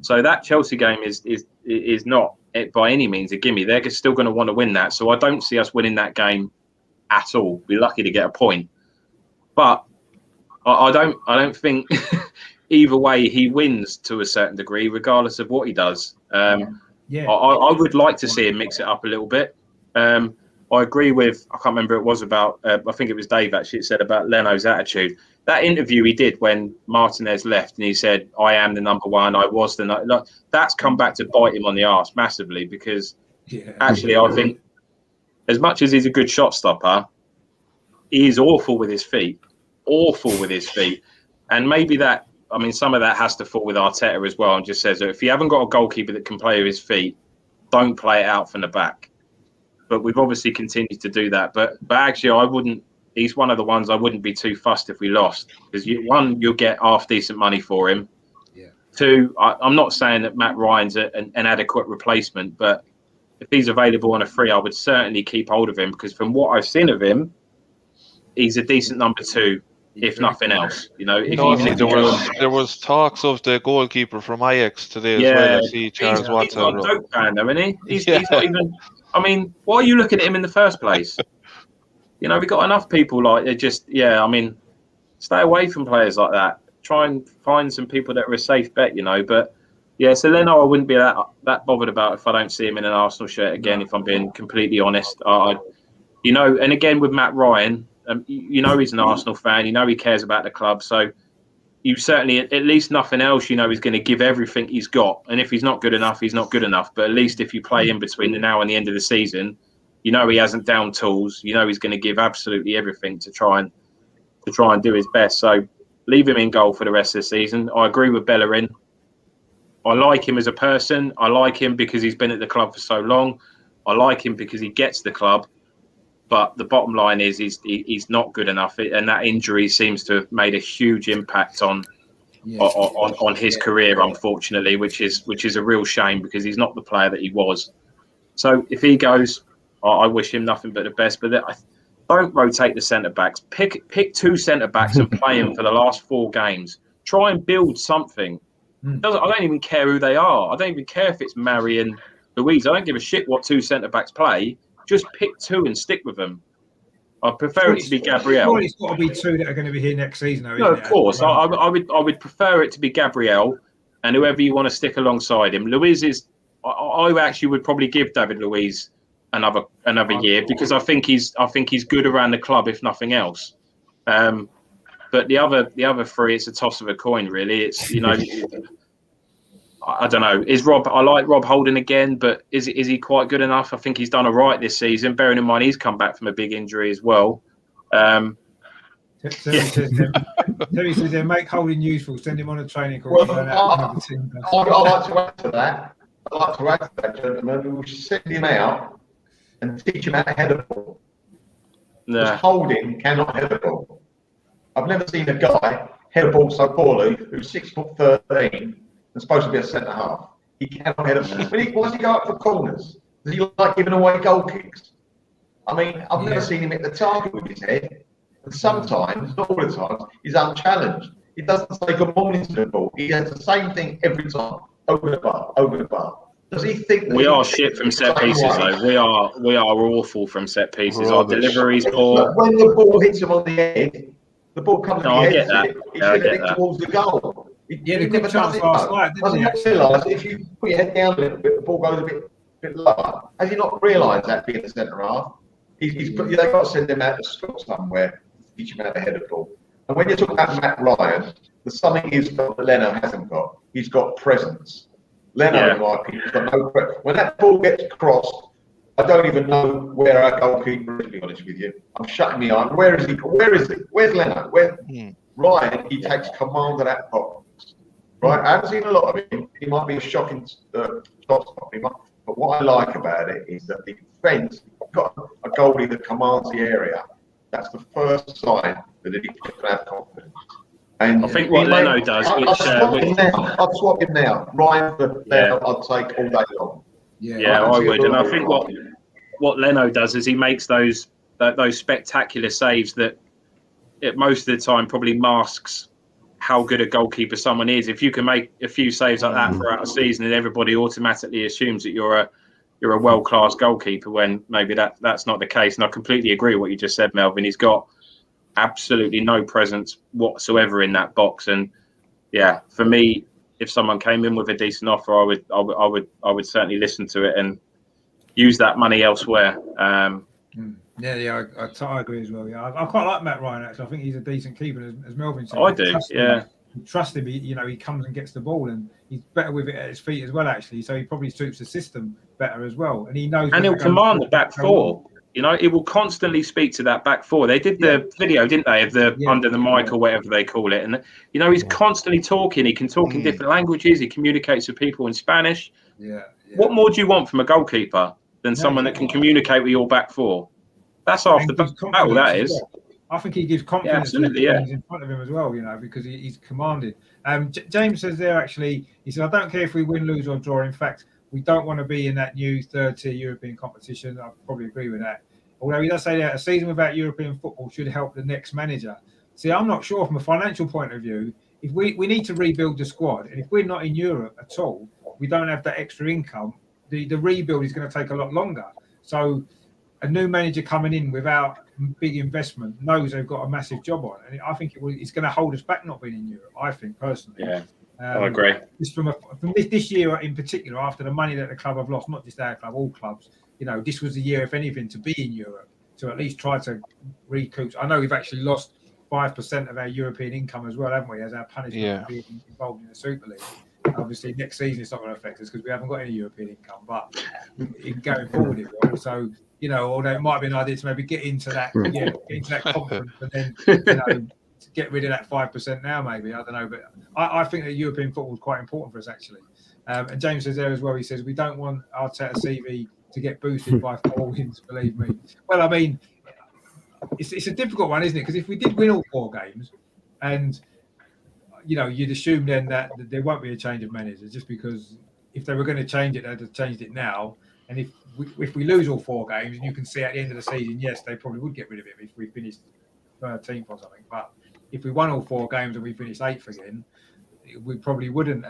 So that Chelsea game is not by any means a gimme. They're still going to want to win that. So I don't see us winning that game at all. We're lucky to get a point. But I don't think either way he wins to a certain degree, regardless of what he does. I would like to see him mix it up a little bit. I agree with, I can't remember, it was about, I think it was Dave actually, it said about Leno's attitude. That interview he did when Martinez left and he said, I am the number one, I was the number, like, that's come back to bite him on the arse massively, because actually I think as much as he's a good shot stopper, he's awful with his feet. And maybe that, I mean, some of that has to fall with Arteta as well, and just says that if you haven't got a goalkeeper that can play with his feet, don't play it out from the back. But we've obviously continued to do that. But actually, I wouldn't. He's one of the ones I wouldn't be too fussed if we lost, because one, you'll get half decent money for him. Yeah. Two, I'm not saying that Matt Ryan's an adequate replacement, but if he's available on a free, I would certainly keep hold of him, because from what I've seen of him, he's a decent number two, if nothing else. You know, I think there was talks of the goalkeeper from Ajax today as well. I see Charles Watson. He's not a dope fan, though, isn't he? He's not even. I mean, why are you looking at him in the first place? You know, we've got enough people like they just. I mean, stay away from players like that. Try and find some people that are a safe bet. You know, but so Leno, I wouldn't be that bothered about if I don't see him in an Arsenal shirt again. If I'm being completely honest, you know, and again with Matt Ryan. You know he's an Arsenal fan. You know he cares about the club. So you certainly, at least nothing else, you know he's going to give everything he's got. And if he's not good enough, he's not good enough. But at least if you play in between the now and the end of the season, you know he hasn't down tools. You know he's going to give absolutely everything to try and do his best. So leave him in goal for the rest of the season. I agree with Bellerin. I like him as a person. I like him because he's been at the club for so long. I like him because he gets the club. But the bottom line is he's not good enough, and that injury seems to have made a huge impact on his career, unfortunately, which is a real shame, because he's not the player that he was. So if he goes, I wish him nothing but the best. But don't rotate the centre backs. Pick two centre backs and play them for the last 4 games. Try and build something. I don't even care who they are. I don't even care if it's Mari and Louise. I don't give a shit what 2 centre backs play. Just pick 2 and stick with them. I prefer it to be Gabriel. Surely it's got to be 2 that are going to be here next season, though. No, of course. I would prefer it to be Gabriel and whoever you want to stick alongside him. Luiz is. I actually would probably give David Luiz another year, because I think he's good around the club, if nothing else. But the other 3, it's a toss of a coin, really. It's, you know. I don't know. I like Rob Holding again, but is he quite good enough? I think he's done all right this season, bearing in mind he's come back from a big injury as well. Terry says they make Holding useful. Send him on a training course. Well, I'd like to add to that, gentlemen. We should send him out and teach him how to head a ball. Because Holding cannot head a ball. I've never seen a guy head a ball so poorly who's 6'13". And supposed to be a centre half. He cannot head up. Why does he go up for corners? Does he like giving away goal kicks? I mean, I've never seen him hit the target with his head. And sometimes, not all the time, he's unchallenged. He doesn't say good morning to the ball. He does the same thing every time. Over the bar. Does he think that we are shit from set pieces, though? We are awful from set pieces. Our delivery's poor. When the ball hits him on the head, the ball comes on the head. I get that. Towards the goal. He had a good chance last night, didn't he? Doesn't realise if you put your head down a little bit, the ball goes a bit lower. Has he not realised that being the centre half? They've got to send him out to school somewhere to teach him how to head a ball. And when you talk about Matt Ryan, there's something he's got that Leno hasn't got. He's got presence. Leno, in my opinion, has got no presence. When that ball gets crossed, I don't even know where our goalkeeper is, to be honest with you. I'm shutting my eye. Where is he? Where's Leno? Ryan, he takes command of that box. Right, I haven't seen a lot of him. He might be a shocking shot stopper, but what I like about it is that the defence got a goalie that commands the area. That's the first sign that he can have confidence. And I think what Leno does, I'd swap him now. Ryan for Leno, I'd take all day long. Yeah, I would. And I think what Leno does is he makes those spectacular saves that most of the time probably masks how good a goalkeeper someone is. If you can make a few saves like that throughout a season, and everybody automatically assumes that you're a world-class goalkeeper, when maybe that's not the case. And I completely agree with what you just said, Melvin. He's got absolutely no presence whatsoever in that box. And yeah, for me, if someone came in with a decent offer, I would certainly listen to it and use that money elsewhere. I agree as well. Yeah, I quite like Matt Ryan. Actually, I think he's a decent keeper, as Melvin said. I do. Yeah. Trust him. He comes and gets the ball, and he's better with it at his feet as well. Actually, so he probably suits the system better as well, and he knows. And he'll command the back four. He will constantly speak to that back four. They did the video, didn't they, of the under the mic or whatever they call it. And he's constantly talking. He can talk in different languages. He communicates with people in Spanish. What more do you want from a goalkeeper than someone that can communicate with your back four? That's half the battle. That is. I think he gives confidence to in front of him as well, because he's commanded. James says there, actually, he said, I don't care if we win, lose or draw. In fact, we don't want to be in that new third-tier European competition. I probably agree with that. Although he does say that a season without European football should help the next manager. See, I'm not sure from a financial point of view, if we need to rebuild the squad, and if we're not in Europe at all, we don't have that extra income, the rebuild is going to take a lot longer. So a new manager coming in without big investment knows they've got a massive job on, and I think it's going to hold us back not being in Europe. I think personally. Yeah, I agree. Just from this year in particular, after the money that the club have lost, not just our club, all clubs. This was the year, if anything, to be in Europe, to at least try to recoup. I know we've actually lost 5% of our European income as well, haven't we, as our punishment for being involved in the Super League. Obviously, next season it's not going to affect us because we haven't got any European income, but going forward it will. So, although it might be an idea to maybe get into that conference and then, get rid of that 5% now, maybe. I don't know. But I think that European football is quite important for us, actually. And James says there as well, he says, we don't want Arteta CV to get boosted by 4 wins, believe me. Well, I mean, it's a difficult one, isn't it? Because if we did win all 4 games and, you'd assume then that there won't be a change of managers, just because if they were going to change it, they'd have changed it now. And if we lose all 4 games, and you can see at the end of the season, yes, they probably would get rid of him if we finished 13th or something. But if we won all 4 games and we finished 8th again, we probably wouldn't.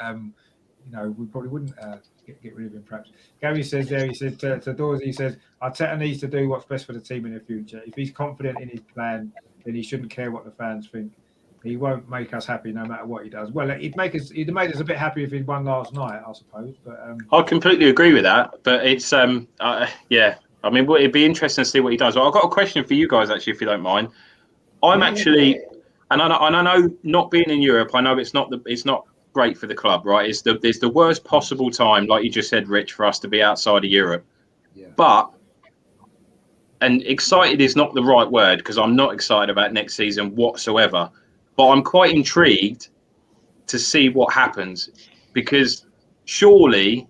Get rid of him. Perhaps Gary says there. He said to Dorsey, he says Arteta needs to do what's best for the team in the future. If he's confident in his plan, then he shouldn't care what the fans think. He won't make us happy no matter what he does. Well, he'd made us a bit happy if he'd won last night, I suppose. But I completely agree with that. But it's I mean, it'd be interesting to see what he does. Well, I've got a question for you guys, actually, if you don't mind. I'm actually, and I know not being in Europe, I know it's not great for the club, right? It's the worst possible time, like you just said, Rich, for us to be outside of Europe. Yeah. And excited is not the right word, because I'm not excited about next season whatsoever. But I'm quite intrigued to see what happens, because surely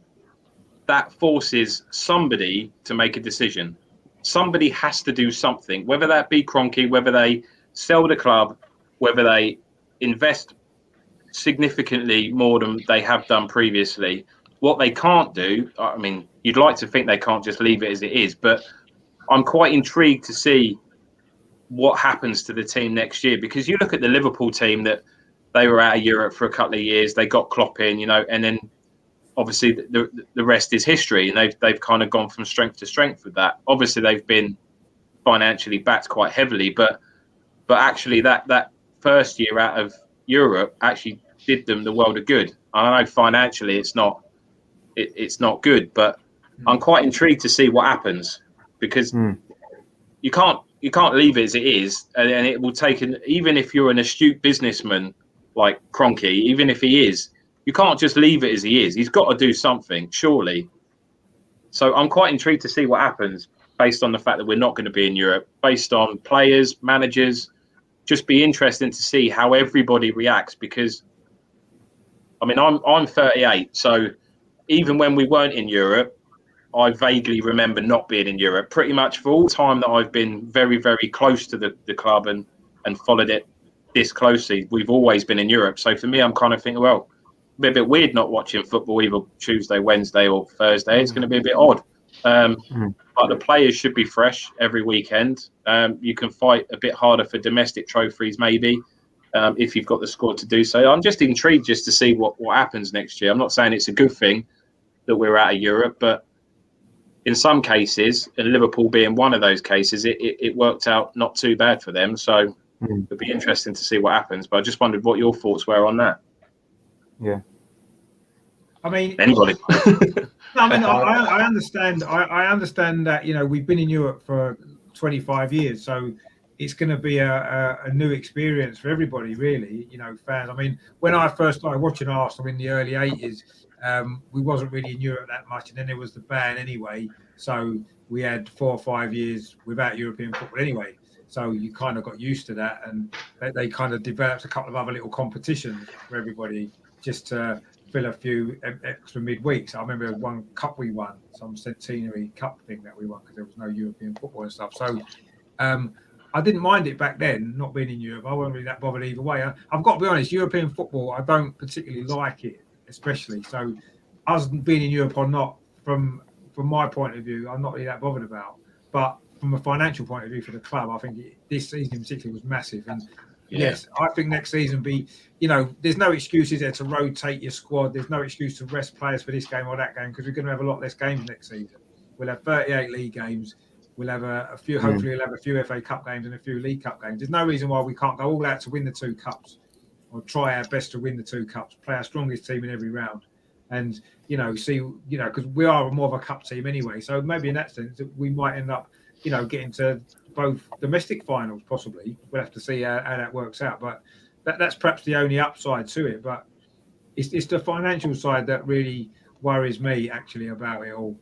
that forces somebody to make a decision. Somebody has to do something, whether that be Kroenke, whether they sell the club, whether they invest significantly more than they have done previously. What they can't do, I mean, you'd like to think they can't just leave it as it is, but I'm quite intrigued to see what happens to the team next year, because you look at the Liverpool team, that they were out of Europe for a couple of years, they got Klopp in, and then obviously the rest is history, and they've kind of gone from strength to strength with that. Obviously they've been financially backed quite heavily, but actually that first year out of Europe actually did them the world of good. I know financially it's not good, but I'm quite intrigued to see what happens, because you can't leave it as it is, and it will take even if you're an astute businessman like Kroenke, even if he is, you can't just leave it as he is. He's got to do something, surely. So I'm quite intrigued to see what happens, based on the fact that we're not going to be in Europe, based on players, managers. Just be interesting to see how everybody reacts, because I mean, I'm 38, so even when we weren't in Europe, I vaguely remember not being in Europe. Pretty much for all time that I've been very, very close to the club and followed it this closely, we've always been in Europe. So for me, I'm kind of thinking, well, it'll be a bit weird not watching football either Tuesday, Wednesday or Thursday. It's going to be a bit odd. But the players should be fresh every weekend. You can fight a bit harder for domestic trophies maybe. if you've got the squad to do so. I'm just intrigued just to see what happens next year. I'm not saying it's a good thing that we're out of Europe, but in some cases, and Liverpool being one of those cases, it worked out not too bad for them. So it'll be interesting to see what happens. But I just wondered what your thoughts were on that. Yeah. I mean, Anybody? No, I mean, I understand. I understand that, you know, we've been in Europe for 25 years, so it's going to be a new experience for everybody, really. You know, fans. I mean, when I first started watching Arsenal in the early 80s, we wasn't really in Europe that much, and then there was the ban anyway. So we had 4 or 5 years without European football anyway. So you kind of got used to that, and they kind of developed a couple of other little competitions for everybody just to fill a few extra midweeks. I remember one cup we won, some centenary cup thing that we won because there was no European football and stuff. So I didn't mind it back then, not being in Europe. I wasn't really that bothered either way. I've got to be honest, European football, I don't particularly like it, especially. So us being in Europe or not, from my point of view, I'm not really that bothered about. But from a financial point of view for the club, I think this season in particular was massive. And yes, I think next season there's no excuses there to rotate your squad. There's no excuse to rest players for this game or that game because we're going to have a lot less games next season. We'll have 38 league games. We'll have a few, hopefully we'll have a few FA Cup games and a few League Cup games. There's no reason why we can't go all out to win the 2 cups or try our best to win the 2 cups, play our strongest team in every round. And, because we are more of a cup team anyway. So maybe in that sense, we might end up, getting to both domestic finals, possibly. We'll have to see how that works out. But that's perhaps the only upside to it. But it's the financial side that really worries me, actually, about it all.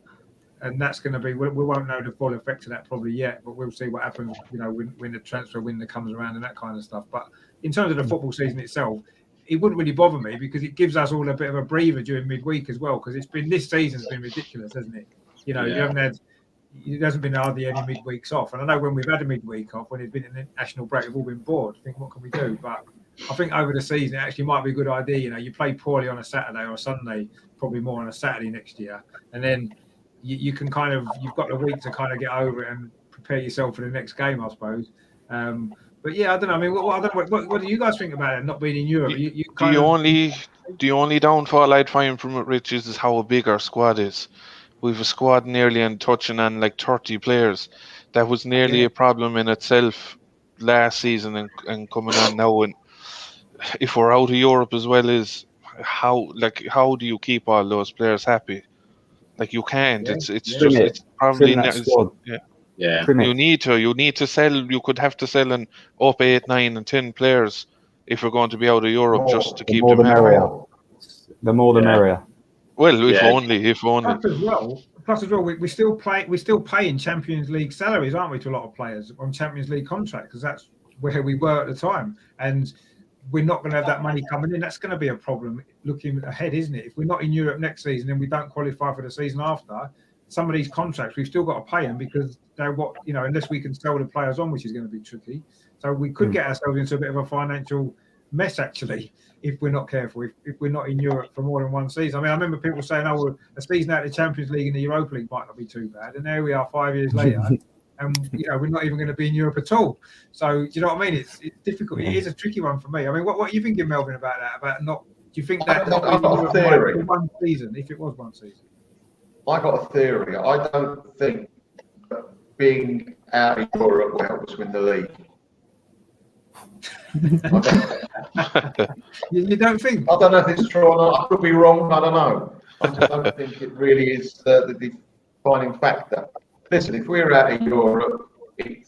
And that's going to be, we won't know the full effect of that probably yet, but we'll see what happens, when the transfer window comes around and that kind of stuff. But in terms of the football season itself, it wouldn't really bother me because it gives us all a bit of a breather during midweek as well. Because this season's been ridiculous, hasn't it? You haven't had, it hasn't been hardly any midweeks off. And I know when we've had a midweek off, when it's been an international break, we've all been bored. Think, what can we do? But I think over the season, it actually might be a good idea. You play poorly on a Saturday or a Sunday, probably more on a Saturday next year. And then you can you've got the week to kind of get over it and prepare yourself for the next game, I suppose. But yeah, I don't know. I mean, what do you guys think about it not being in Europe? The only downfall I'd find from it, Rich, is how big our squad is. We've a squad nearly and touching on like 30 players. That was nearly a problem in itself last season and coming on now. And if we're out of Europe as well, is how do you keep all those players happy? Like you can't. Yeah. It's probably You need to sell. You could have to sell and up 8, 9, and 10 players if we're going to be out of Europe just to keep them happy. The more the merrier. Well, if only. Plus as well, we still paying Champions League salaries, aren't we, to a lot of players on Champions League contracts because that's where we were at the time, and we're not going to have that money coming in. That's going to be a problem looking ahead, isn't it? If we're not in Europe next season and we don't qualify for the season after, some of these contracts we've still got to pay them because they're unless we can sell the players on, which is going to be tricky. So we could get ourselves into a bit of a financial mess actually if we're not careful. If we're not in Europe for more than one season. I mean, I remember people saying, "Oh, well, a season out of the Champions League and the Europa League might not be too bad," and there we are 5 years later. And we're not even going to be in Europe at all. So do you know what I mean? It's difficult. It is a tricky one for me. I mean, what are you thinking, Melvin, about that? About not? Do you think that not being in Europe might be one season, if it was one season? I got a theory. I don't think being out of Europe will help us win the league. You don't think? I don't know if it's true or not. I could be wrong. I don't know. I just don't think it really is the defining factor. Listen, if we're out of Europe, it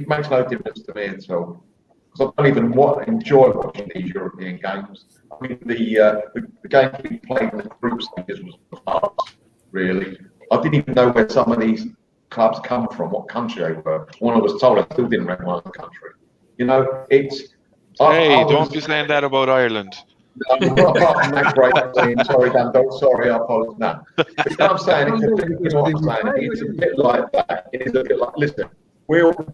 makes no difference to me at all. Because I don't even enjoy watching these European games. I mean, the games we played in the group stages was hard, really. I didn't even know where some of these clubs come from, what country they were. When I was told, I still didn't recognise the country. Don't be saying that about Ireland. Apart from that great team, sorry, Dan, sorry, I apologise. No. But you know what I'm saying? It's a bit like that. It is a bit like, listen, we all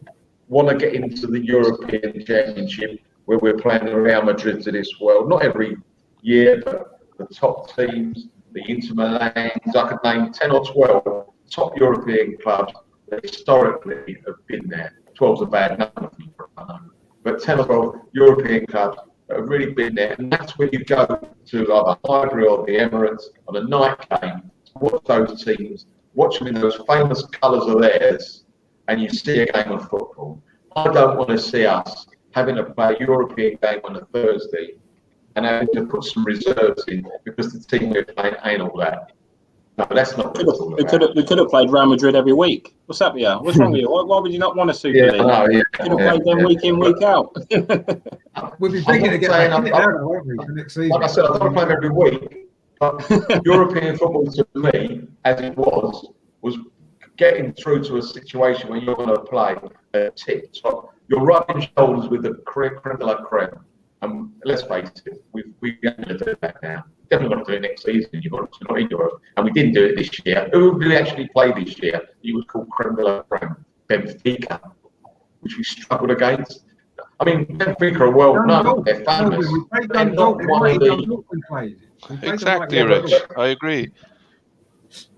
want to get into the European Championship where we're playing the Real Madrids of this world. Not every year, but the top teams, the Inter Milans, I could name 10 or 12 top European clubs that historically have been there. 12's a bad number. But but 10 or 12 European clubs that have really been there. And that's when you go to either Highbury or the Emirates on a night game, watch those teams, watch them in those famous colours of theirs, and you see a game of football. I don't want to see us having to play a European game on a Thursday and having to put some reserves in because the team we're playing ain't all that. No, that's not what it's all about. We could have played Real Madrid every week. What's up with you? What's wrong with you? Why would you not want a Super League? No, You could have played them week in, week out. We'll be begging to get back in it now, won't we, for next season? Like I said, I don't want to play them every week. But European football, to me, as it was getting through to a situation where you're going to play a tip top. You're rubbing shoulders with the creme de la creme. And let's face it, we're going to do that now. Definitely going to do it next season. You've got to not in Europe. And we didn't do it this year. Who did we actually play this year? He was called creme de la creme, Benfica, which we struggled against. I mean, Benfica are well known. They're famous. They're not one of the... Exactly, Rich. I agree.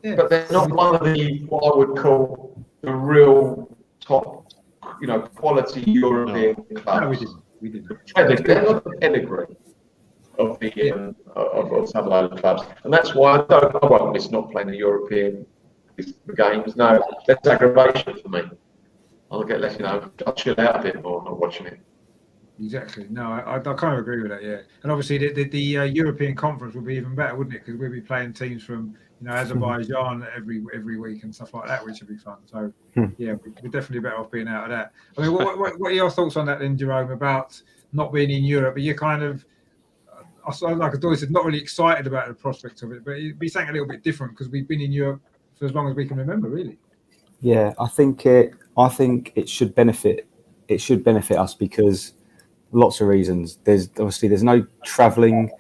Yeah. But they're not one of the, what I would call, the real top, quality European clubs. No, we didn't. They're not the pedigree of the of some of those clubs, and that's why I won't miss not playing the European games. No, that's aggravation for me. I'll get less, I'll chill out a bit more not watching it. Exactly. No, I kind of agree with that. Yeah, and obviously the European conference would be even better, wouldn't it? Because we'd be playing teams from Azerbaijan every week and stuff like that, which would be fun. So yeah, we're definitely better off being out of that. I mean, what are your thoughts on that then, Jerome, about not being in Europe? But you're kind of, like Doyle said, not really excited about the prospect of it, but it'd be something a little bit different because we've been in Europe for as long as we can remember, really. Yeah, I think it should benefit. It should benefit us because lots of reasons. There's no travelling,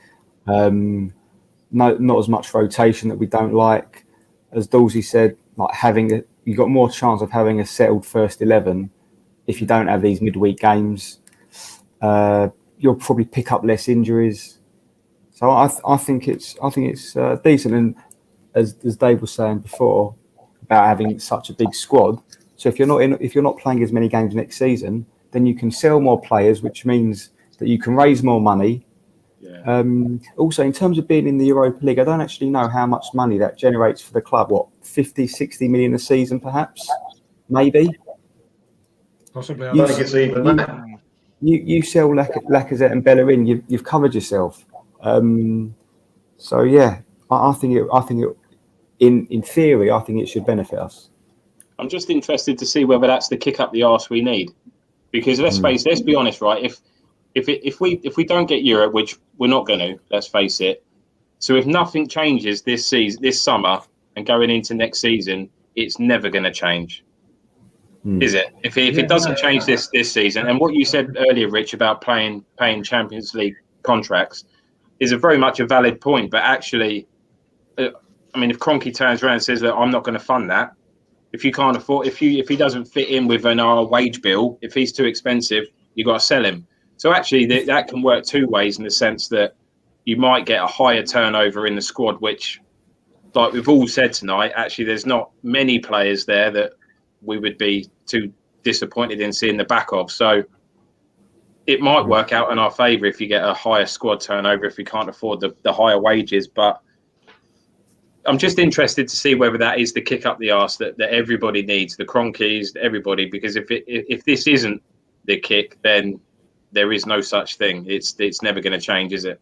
not as much rotation that we don't like. As Dawsey said, like you've got more chance of having a settled first 11 if you don't have these midweek games. You'll probably pick up less injuries. So I think it's decent. And as Dave was saying before about having such a big squad, so if you're not playing as many games next season, then you can sell more players, which means that you can raise more money. Yeah. Also, in terms of being in the Europa League, I don't actually know how much money that generates for the club. What, 50, 60 million a season, perhaps? Maybe? Possibly. I don't think it's even that. You sell Lacazette and Bellerin, you've covered yourself. So yeah, I think it in theory, I think it should benefit us. I'm just interested to see whether that's the kick up the arse we need, because let's be honest, right? If we don't get Europe, which we're not going to, let's face it. So if nothing changes this summer and going into next season, it's never going to change, is it? If it doesn't change this season, and what you said earlier, Rich, about paying Champions League contracts is very much a valid point. But actually, I mean, if Kroenke turns around and says that I'm not going to fund that, if you can't afford, if he doesn't fit in with our wage bill, if he's too expensive, you got to sell him. So actually, that can work two ways in the sense that you might get a higher turnover in the squad, which, like we've all said tonight, actually there's not many players there that we would be too disappointed in seeing the back of. So it might work out in our favour if you get a higher squad turnover if we can't afford the higher wages. But I'm just interested to see whether that is the kick up the arse that everybody needs, the Kroenkes, everybody, because if this isn't the kick, then there is no such thing. It's never going to change, is it?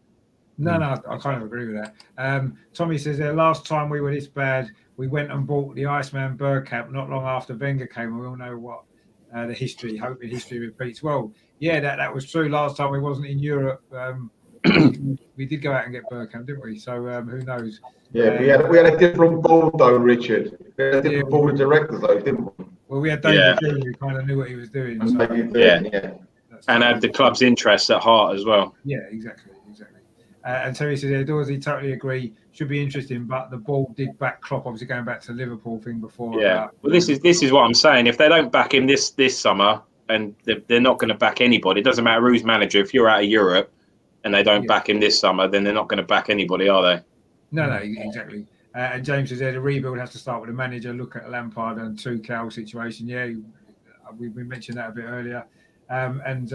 No, I kind of agree with that. Tommy says last time we were this bad, we went and bought the Iceman Bergkamp not long after Wenger came. We all know what the history, hoping history repeats. Well, yeah, that was true. Last time we wasn't in Europe, we did go out and get Bergkamp, didn't we? So who knows? Yeah, we had a different board though, Richard. We had a different board of directors though, didn't we? Well, we had David Green, who kind of knew what he was doing. And had the club's interests at heart as well. Yeah, exactly. And Terry says, Dorsey, totally agree. Should be interesting, but the ball did back Klopp, obviously going back to the Liverpool thing before. Yeah. Well, this is what I'm saying. If they don't back him this summer, and they're not going to back anybody, it doesn't matter who's manager. If you're out of Europe and they don't back him this summer, then they're not going to back anybody, are they? No, exactly. And James says the rebuild has to start with a manager. Look at Lampard and Tuchel situation. Yeah, we mentioned that a bit earlier. And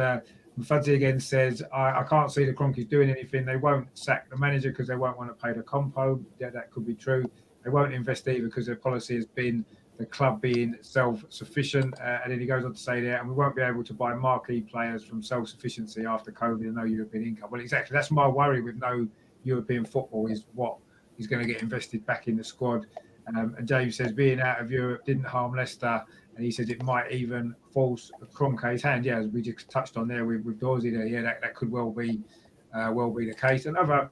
Fuzzy again says, I can't see the Cronkies doing anything. They won't sack the manager because they won't want to pay the compo. Yeah, that could be true. They won't invest either because their policy has been the club being self-sufficient. And then he goes on to say there, and we won't be able to buy marquee players from self-sufficiency after COVID and no European income. Well, exactly. That's my worry with no European football is what is going to get invested back in the squad. And James says being out of Europe didn't harm Leicester. And he says it might even force Kroenke's hand. Yeah, as we just touched on there with Dorsey there. Yeah, that could well be the case. Another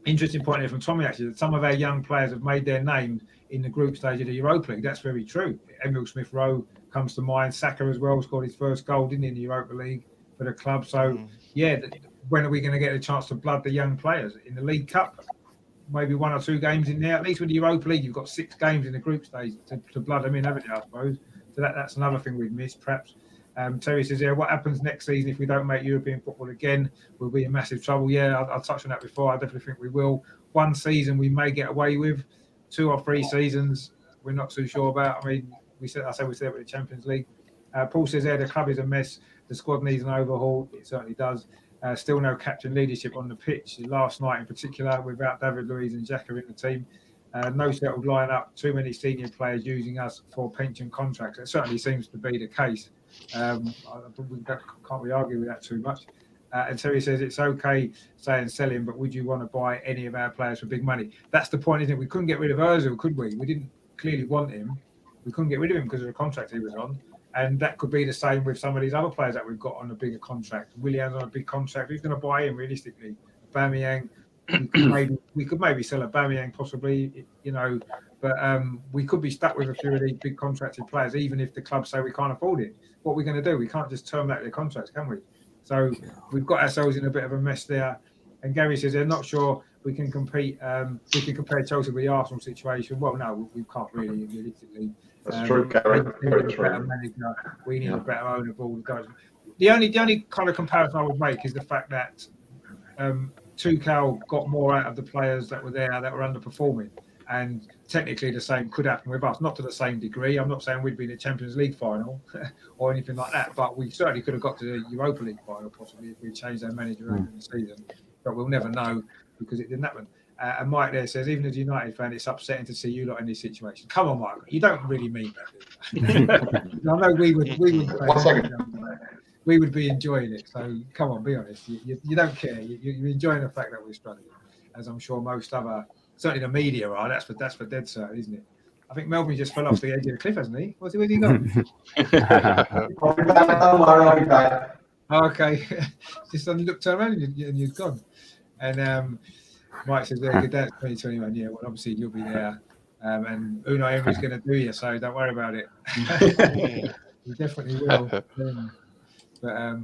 interesting point here from Tommy, actually, that some of our young players have made their names in the group stage of the Europa League. That's very true. Emil Smith-Rowe comes to mind. Saka as well scored his first goal, didn't he, in the Europa League for the club. So, yeah, when are we going to get a chance to blood the young players? In the League Cup, maybe 1 or 2 games in there. At least with the Europa League, you've got 6 games in the group stage to blood them in, haven't you, I suppose? So that's another thing we've missed, perhaps. Terry says, yeah, what happens next season if we don't make European football again? We'll be in massive trouble. Yeah, I touched on that before. I definitely think we will. 1 season we may get away with. 2 or 3 seasons we're not too sure about. I mean, we said with the Champions League. Paul says, yeah, the club is a mess. The squad needs an overhaul. It certainly does. Still no captain leadership on the pitch. Last night in particular, without David Luiz and Xhaka in the team. No settled lineup, too many senior players using us for pension contracts. It certainly seems to be the case. We can't really argue with that too much. And Terry says it's okay saying sell him, but would you want to buy any of our players for big money? That's the point, isn't it? We couldn't get rid of Ozil, could we? We didn't clearly want him. We couldn't get rid of him because of the contract he was on. And that could be the same with some of these other players that we've got on a bigger contract. Willian's on a big contract. Who's going to buy him realistically? Aubameyang. We could maybe sell Aubameyang possibly, but we could be stuck with a few of these big contracted players, even if the clubs say we can't afford it. What are we going to do? We can't just terminate their contracts, can we? So we've got ourselves in a bit of a mess there. And Gary says they're not sure we can compete. We can compare Chelsea with the Arsenal situation. Well, no, we can't really realistically. That's true, Gary. Very true. We need a better owner of all the guys. The only kind of comparison I would make is the fact that Tuchel got more out of the players that were there that were underperforming, and technically the same could happen with us, not to the same degree. I'm not saying we'd be in the Champions League final or anything like that, but we certainly could have got to the Europa League final possibly if we changed our manager over the season. But we'll never know because it didn't happen. And Mike there says, even as a United fan, it's upsetting to see you lot in this situation. Come on, Mike, you don't really mean that. I know we would. 1 second. We would be enjoying it. So come on, be honest. You don't care. You're enjoying the fact that we're struggling, as I'm sure most other, certainly the media are. That's for dead certain, isn't it? I think Melbourne just fell off the edge of the cliff, hasn't he? Where's he gone? I'll be back. Don't worry, I'll be back. Okay. Just look, turn around and you're gone. And Mike says, good day, 2021. Yeah, well, obviously you'll be there. And Unai Emery's going to do you, so don't worry about it. He definitely will. But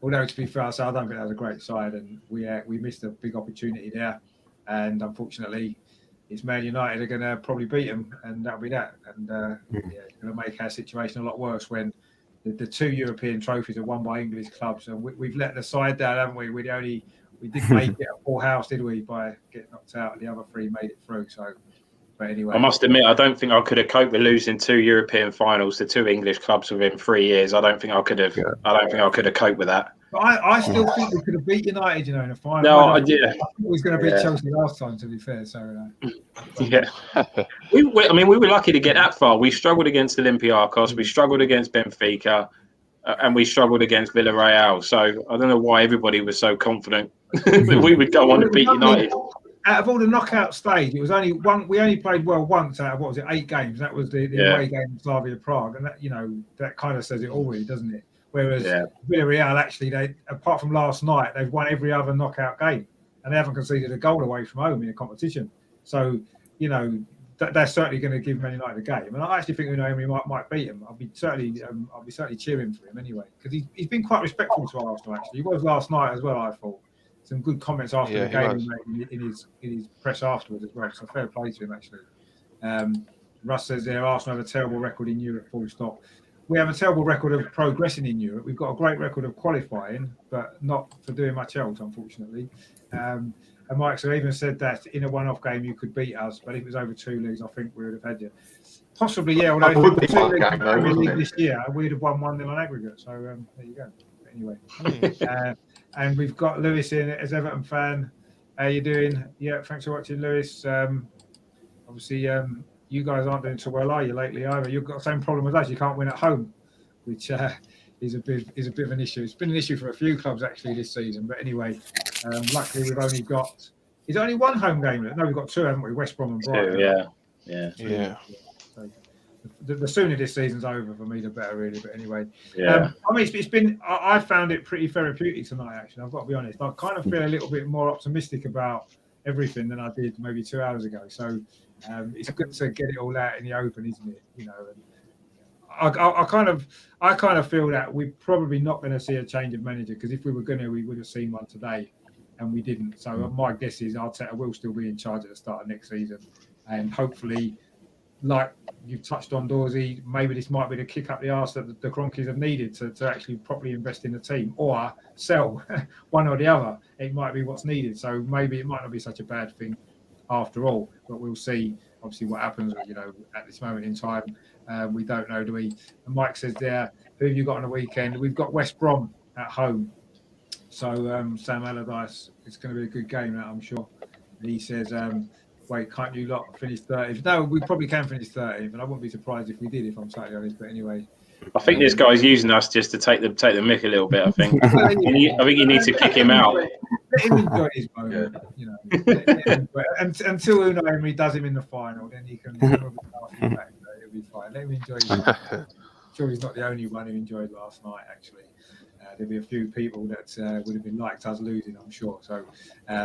although to be fair, I don't think that was a great side, and we missed a big opportunity there. And unfortunately, it's Man United are going to probably beat them, and that'll be that. And it's going to make our situation a lot worse when the 2 European trophies are won by English clubs, and we've let the side down, haven't we? We didn't make it a full house, did we? By getting knocked out, the other 3 made it through. So, but anyway, I must admit, I don't think I could have coped with losing 2 European finals to 2 English clubs within 3 years. I don't think I could have. I don't think I could have coped with that. But I still think we could have beat United, in a final. No, I think we was going to beat Chelsea last time, to be fair. So, yeah, we were lucky to get that far. We struggled against Olympiacos, we struggled against Benfica, and we struggled against Villarreal. So I don't know why everybody was so confident that we would go on to beat United. Out of all the knockout stage, it was only one. We only played well once out of 8 games. That was the away game in Slavia Prague, and that kind of says it all, really, doesn't it? Whereas Villarreal, actually, they, apart from last night, they've won every other knockout game, and they haven't conceded a goal away from home in a competition. So, they're certainly going to give Man United a game, and I actually think Unai Emery might beat him. I'll be certainly cheering for him anyway, because he's been quite respectful to Arsenal. Actually, he was last night as well. I thought some good comments after the game he made in his press afterwards as well. So fair play to him actually. Russ says there, Arsenal have a terrible record in Europe. Full stop. We have a terrible record of progressing in Europe. We've got a great record of qualifying, but not for doing much else, unfortunately. And Mike even said that in a one-off game you could beat us, but if it was over 2 leagues, I think we would have had you. Possibly, yeah. Although if it was 2 leagues this year, we'd have won 1-0 on aggregate. So there you go. anyway. And we've got Lewis in as Everton fan. How you doing? Yeah, thanks for watching, Lewis. Obviously, you guys aren't doing so well, are you, lately either? You've got the same problem as us. You can't win at home, which is a bit of an issue. It's been an issue for a few clubs actually this season. But anyway, luckily we've only got. Is there only one home game? No, we've got two, haven't we? West Brom and Brighton. Yeah. So the sooner this season's over for me, the better, really. But anyway, Yeah. I mean, it's been. I found it pretty therapeutic tonight. Actually, I've got to be honest. I kind of feel a little bit more optimistic about everything than I did maybe 2 hours ago. So it's good to get it all out in the open, isn't it? You know. And I kind of feel that we're probably not going to see a change of manager, because if we were going to, we would have seen one today, and we didn't. So my guess is Arteta will still be in charge at the start of next season, and hopefully, like you've touched on, Dorsey, maybe this might be the kick up the arse that the Cronkies have needed to actually properly invest in the team, or sell one or the other. It might be what's needed. So maybe it might not be such a bad thing after all, but we'll see obviously what happens, you know, at this moment in time. We don't know, do we? And Mike says there, who have you got on the weekend? We've got West Brom at home. So Sam Allardyce, it's going to be a good game, that I'm sure. He says, wait, can't you lot finish 30th? No, we probably can finish 30th, and I wouldn't be surprised if we did, if I'm totally honest. But anyway, I think this guy's using us just to take the mick a little bit. I think. I think you need to kick him out. Let him enjoy his moment, you know. Until Unai Emery does him in the final, then he can it'll be fine. Let him enjoy his moment. I'm sure he's not the only one who enjoyed last night, actually. There'll be a few people that would have been liked us losing, I'm sure. So,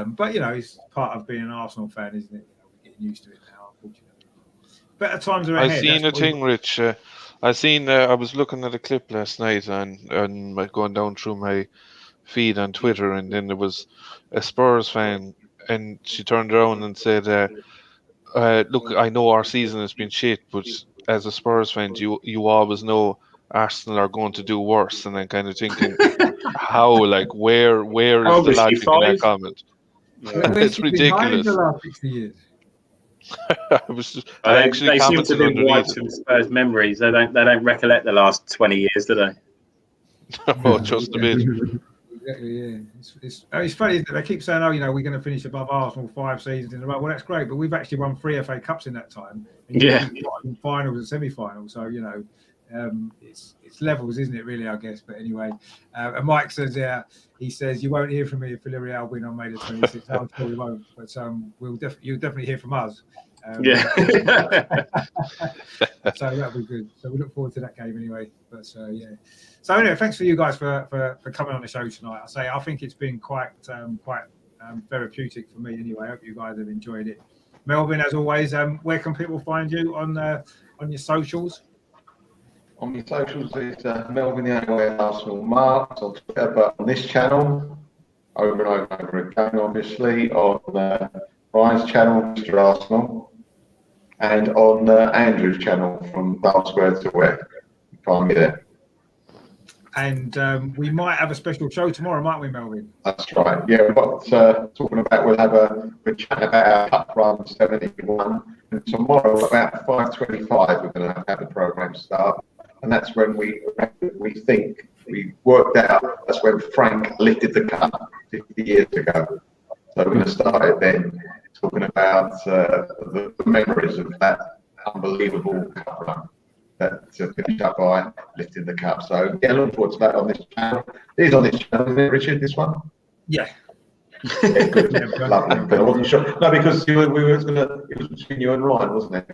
but you know, it's part of being an Arsenal fan, isn't it? You know, we're getting used to it now, unfortunately. Better times are ahead. I seen a thing, Rich. I was looking at a clip last night and going down through my feed on Twitter, and then there was a Spurs fan, and she turned around and said, "Look, I know our season has been shit, but as a Spurs fan, you always know Arsenal are going to do worse." And then kind of thinking, how, like, where is the logic in that comment? Yeah. It's ridiculous. The last 60 years. They seem to be wiped from Spurs memories. They don't recollect the last 20 years, do they? Oh, just a bit. Exactly, yeah. It's funny that they keep saying, "Oh, you know, we're going to finish above Arsenal 5 seasons in a row." Well, that's great, but we've actually won 3 FA Cups in that time. Yeah. In finals and semi-finals, so you know, it's levels, isn't it? Really, I guess. But anyway, and Mike says, he says, "You won't hear from me if Villarreal win on May the 26th." I'm sure we won't, but you'll definitely hear from us. Yeah. So that'll be good. So we look forward to that game anyway. But yeah. So anyway, thanks for you guys for coming on the show tonight. I think it's been quite therapeutic for me anyway. I hope you guys have enjoyed it. Melvin, as always, where can people find you on your socials? On your socials, it's Melvin the Anyway Arsenal Marks on Twitter, but on this channel, over and over again, obviously, on Brian's channel, Mr. Arsenal, and on Andrew's channel, From Dark Square to Where. You find me there. And we might have a special show tomorrow, mightn't we, Melvin? That's right. Yeah, we've got talking about, we're chatting about our Cup Run 71, and tomorrow about 5:25 we're going to have the programme start, and that's when we think we worked out that's when Frank lifted the cup 50 years ago. So we're going to start it then, talking about the memories of that unbelievable cup run that finished up by lifting the cup. So yeah, looking forward to that on this channel. It is on this channel, isn't it, Richard, this one? Yeah. Yeah, good. Lovely. But I wasn't sure. No, because it was between you and Ryan, wasn't it?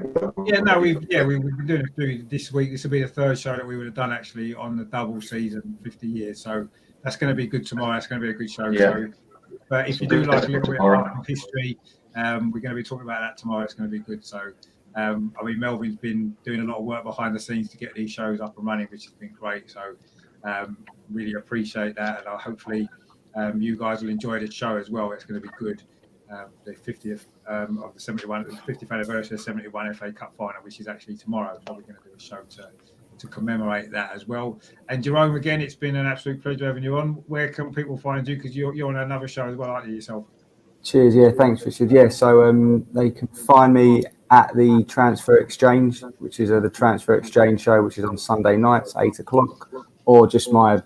Yeah, no, we've been doing a few this week. This will be the third show that we would have done actually on the double season, 50 years. So that's going to be good tomorrow. That's going to be a good show. Yeah. So, but if you do like a little bit of history, we're going to be talking about that tomorrow. It's going to be good. So, I mean, Melvin's been doing a lot of work behind the scenes to get these shows up and running, which has been great. So, really appreciate that, and hopefully you guys will enjoy the show as well. It's going to be good. The 50th of the 50th anniversary of the 71 FA Cup final, which is actually tomorrow. So we're going to do a show to commemorate that as well. And Jerome, again, it's been an absolute pleasure having you on. Where can people find you? Because you're on another show as well, aren't you, yourself? Cheers. Yeah, thanks, Richard. Yeah, so they can find me at the Transfer Exchange, which is the Transfer Exchange show, which is on Sunday nights, 8 o'clock, or just my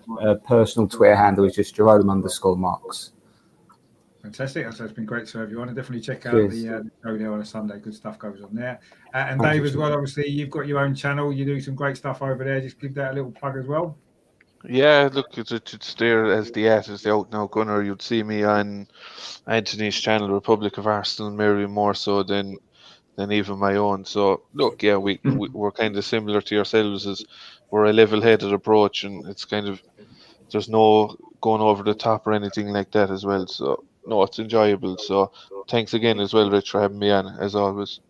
personal Twitter handle is just Jerome_Marks. Fantastic. So it's been great to have you on. And definitely check out Cheers. the show there on a Sunday. Good stuff goes on there. And Dave as well, obviously, you've got your own channel. You do some great stuff over there. Just give that a little plug as well. Yeah, look, it's there as the out now gunner. You'd see me on Anthony's channel, Republic of Arsenal, maybe more so than even my own. So look, yeah, we're kind of similar to yourselves, as we're a level-headed approach, and it's kind of, there's no going over the top or anything like that as well. So no, it's enjoyable. So thanks again as well, Rich, for having me on, as always.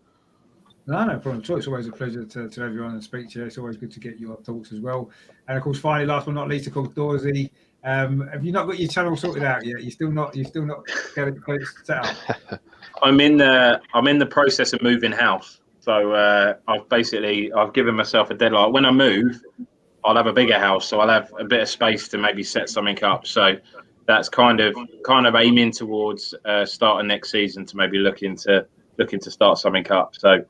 No problem at all. It's always a pleasure to have you on and speak to you. It's always good to get your thoughts as well. And of course, finally, last but not least, of course, Dorsey. Have you not got your channel sorted out yet? You're still not got it set up. I'm in the process of moving house. So I've given myself a deadline. When I move, I'll have a bigger house, so I'll have a bit of space to maybe set something up. So that's kind of aiming towards starting next season, to maybe looking to start something up. So,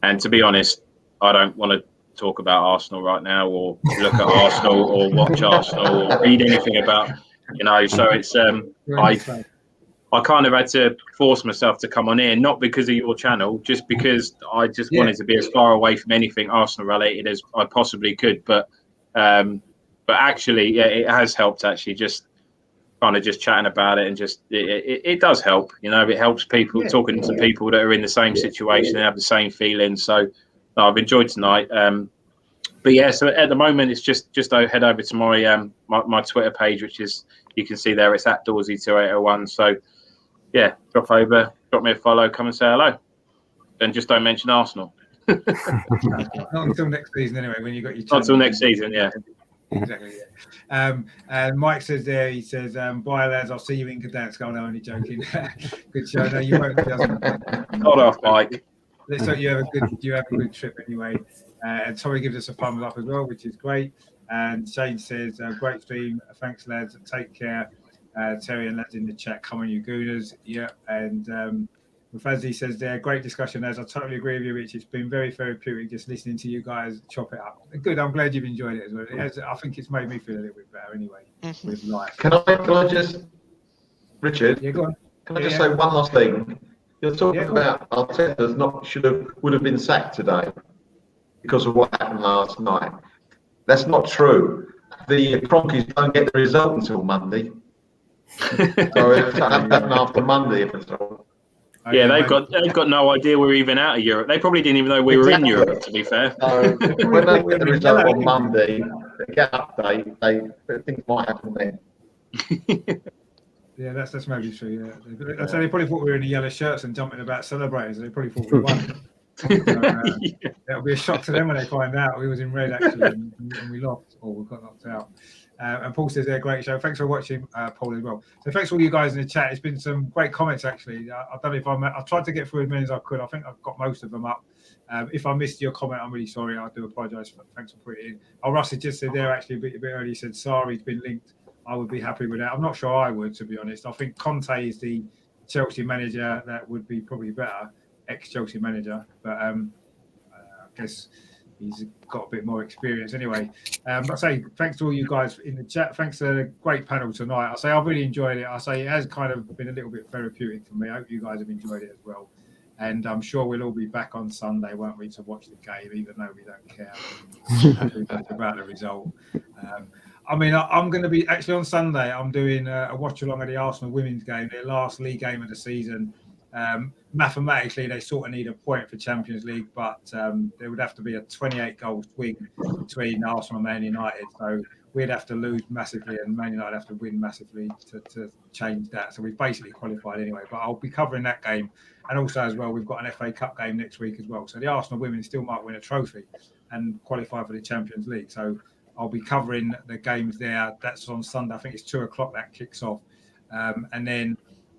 and to be honest, I don't want to talk about Arsenal right now, or look at Arsenal, or watch Arsenal, or read anything about, So it's I kind of had to force myself to come on here, not because of your channel, just because I just wanted to be as far away from anything Arsenal related as I possibly could. But actually, yeah, it has helped, actually, just kind of just chatting about it, and just it does help. It helps people, talking to people that are in the same situation and have the same feelings. So I've enjoyed tonight. But yeah, so at the moment it's just head over to my Twitter page, which is, you can see there, it's at Dorsey2801. So yeah, drop me a follow, come and say hello, and just don't mention Arsenal. Not until next season, anyway. When you got your channel. Not until next season, yeah. Exactly. Yeah. And Mike says there, he says, "Bye lads, I'll see you in Gdansk." I'm only joking. Good show. No, you won't. Hold off, Mike. Let's hope you have a good trip anyway. And Tommy gives us a thumbs up as well, which is great. And Shane says, "Great stream. Thanks lads. Take care." Terry and lads in the chat, come on you Gooners. Yeah. And Fazzi says there, great discussion, as I totally agree with you, Rich. It's been very therapeutic just listening to you guys chop it up. Good, I'm glad you've enjoyed it as well. I think it's made me feel a little bit better anyway with life. Can I just, Richard? Yeah, go on. Can I just say one last thing? You're talking about Arteta's would have been sacked today because of what happened last night. That's not true. The Cronkies don't get the result until Monday. So it's happened after Monday, if it's all. Yeah, they've got no idea we're even out of Europe. They probably didn't even know we were in Europe, to be fair. So when they get the result on Monday, they get an update, things might happen then. Yeah, that's maybe true. Yeah, so they probably thought we were in the yellow shirts and jumping about celebrating. So they probably thought we won. It'll be a shock to them when they find out we was in red actually and we lost, or we got knocked out. And Paul says, great show. Thanks for watching, Paul, as well. So thanks to all you guys in the chat. It's been some great comments, actually. I don't know if I tried to get through as many as I could. I think I've got most of them up. If I missed your comment, I'm really sorry. I do apologise. Thanks for putting it in. Oh, Russell just said there, actually, a bit earlier, he said, Sarri's been linked. I would be happy with that. I'm not sure I would, to be honest. I think Conte is the Chelsea manager that would be probably better, ex-Chelsea manager. But I guess he's got a bit more experience anyway. I say thanks to all you guys in the chat. Thanks to the great panel tonight. I say I've really enjoyed it. I say it has kind of been a little bit therapeutic for me. I hope you guys have enjoyed it as well. And I'm sure we'll all be back on Sunday, won't we, to watch the game, even though we don't care about the result. I mean, I'm going to be actually on Sunday. I'm doing a watch along of the Arsenal women's game, their last league game of the season. Mathematically, they sort of need a point for Champions League, but there would have to be a 28-goal swing between Arsenal and Man United. So we'd have to lose massively, and Man United have to win massively to change that. So we've basically qualified anyway. But I'll be covering that game, and also as well, we've got an FA Cup game next week as well. So the Arsenal women still might win a trophy and qualify for the Champions League. So I'll be covering the games there. That's on Sunday. I think it's 2:00 that kicks off, and then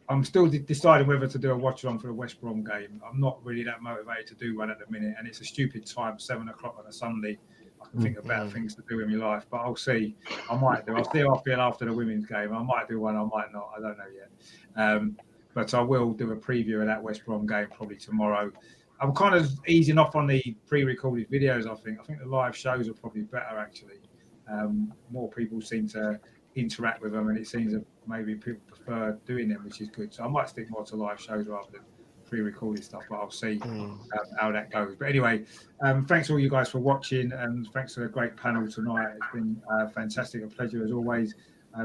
I'm still deciding whether to do a watch along for the West Brom game. I'm not really that motivated to do one at the minute, and it's a stupid time, 7:00 on a Sunday. I can think of better things to do in my life, but I'll see. I might do. I'll see how I feel after the women's game. I might do one, I might not. I don't know yet. But I will do a preview of that West Brom game probably tomorrow. I'm kind of easing off on the pre-recorded videos. I think the live shows are probably better actually. more people seem to interact with them, and it seems that maybe people prefer doing them, which is good. So I might stick more to live shows rather than pre-recorded stuff, but I'll see how that goes. But anyway, thanks all you guys for watching, and thanks for the great panel tonight. It's been fantastic, a pleasure as always.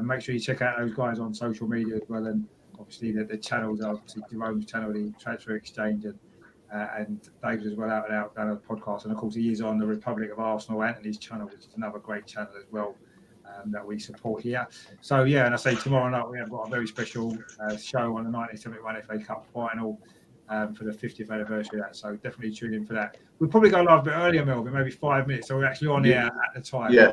Make sure you check out those guys on social media as well, and obviously the channels are obviously Jerome's channel, the Transfer Exchange, and Dave's as well, out and out down on the podcast, and of course he is on the Republic of Arsenal, Anthony's channel, which is another great channel as well. That we support here. So yeah, and I say tomorrow night we have got a very special show on the 1971 FA Cup final for the 50th anniversary of that. So definitely tune in for that. We'll probably go live a bit earlier, Melvin, maybe 5 minutes. So we're actually on here at the time. Yeah.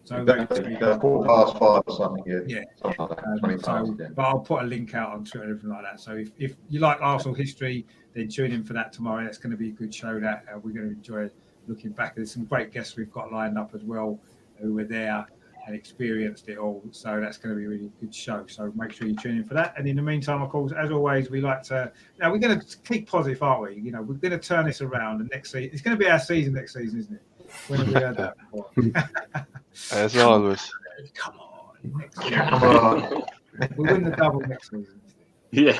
So Exactly. 5:15 or something. Yeah. Something like that. 20 past, yeah. But I'll put a link out on Twitter and everything like that. So if you like Arsenal history, then tune in for that tomorrow. That's going to be a good show. That we're going to enjoy looking back. There's some great guests we've got lined up as well who were there and experienced it all. So that's going to be a really good show. So make sure you tune in for that. And in the meantime, of course, as always, we like to, now we're going to keep positive, aren't we? You know, we're going to turn this around. The next season, it's going to be our season next season, isn't it? When have we heard that before? As always. Come on. Next season. We'll win the double next season. Yeah.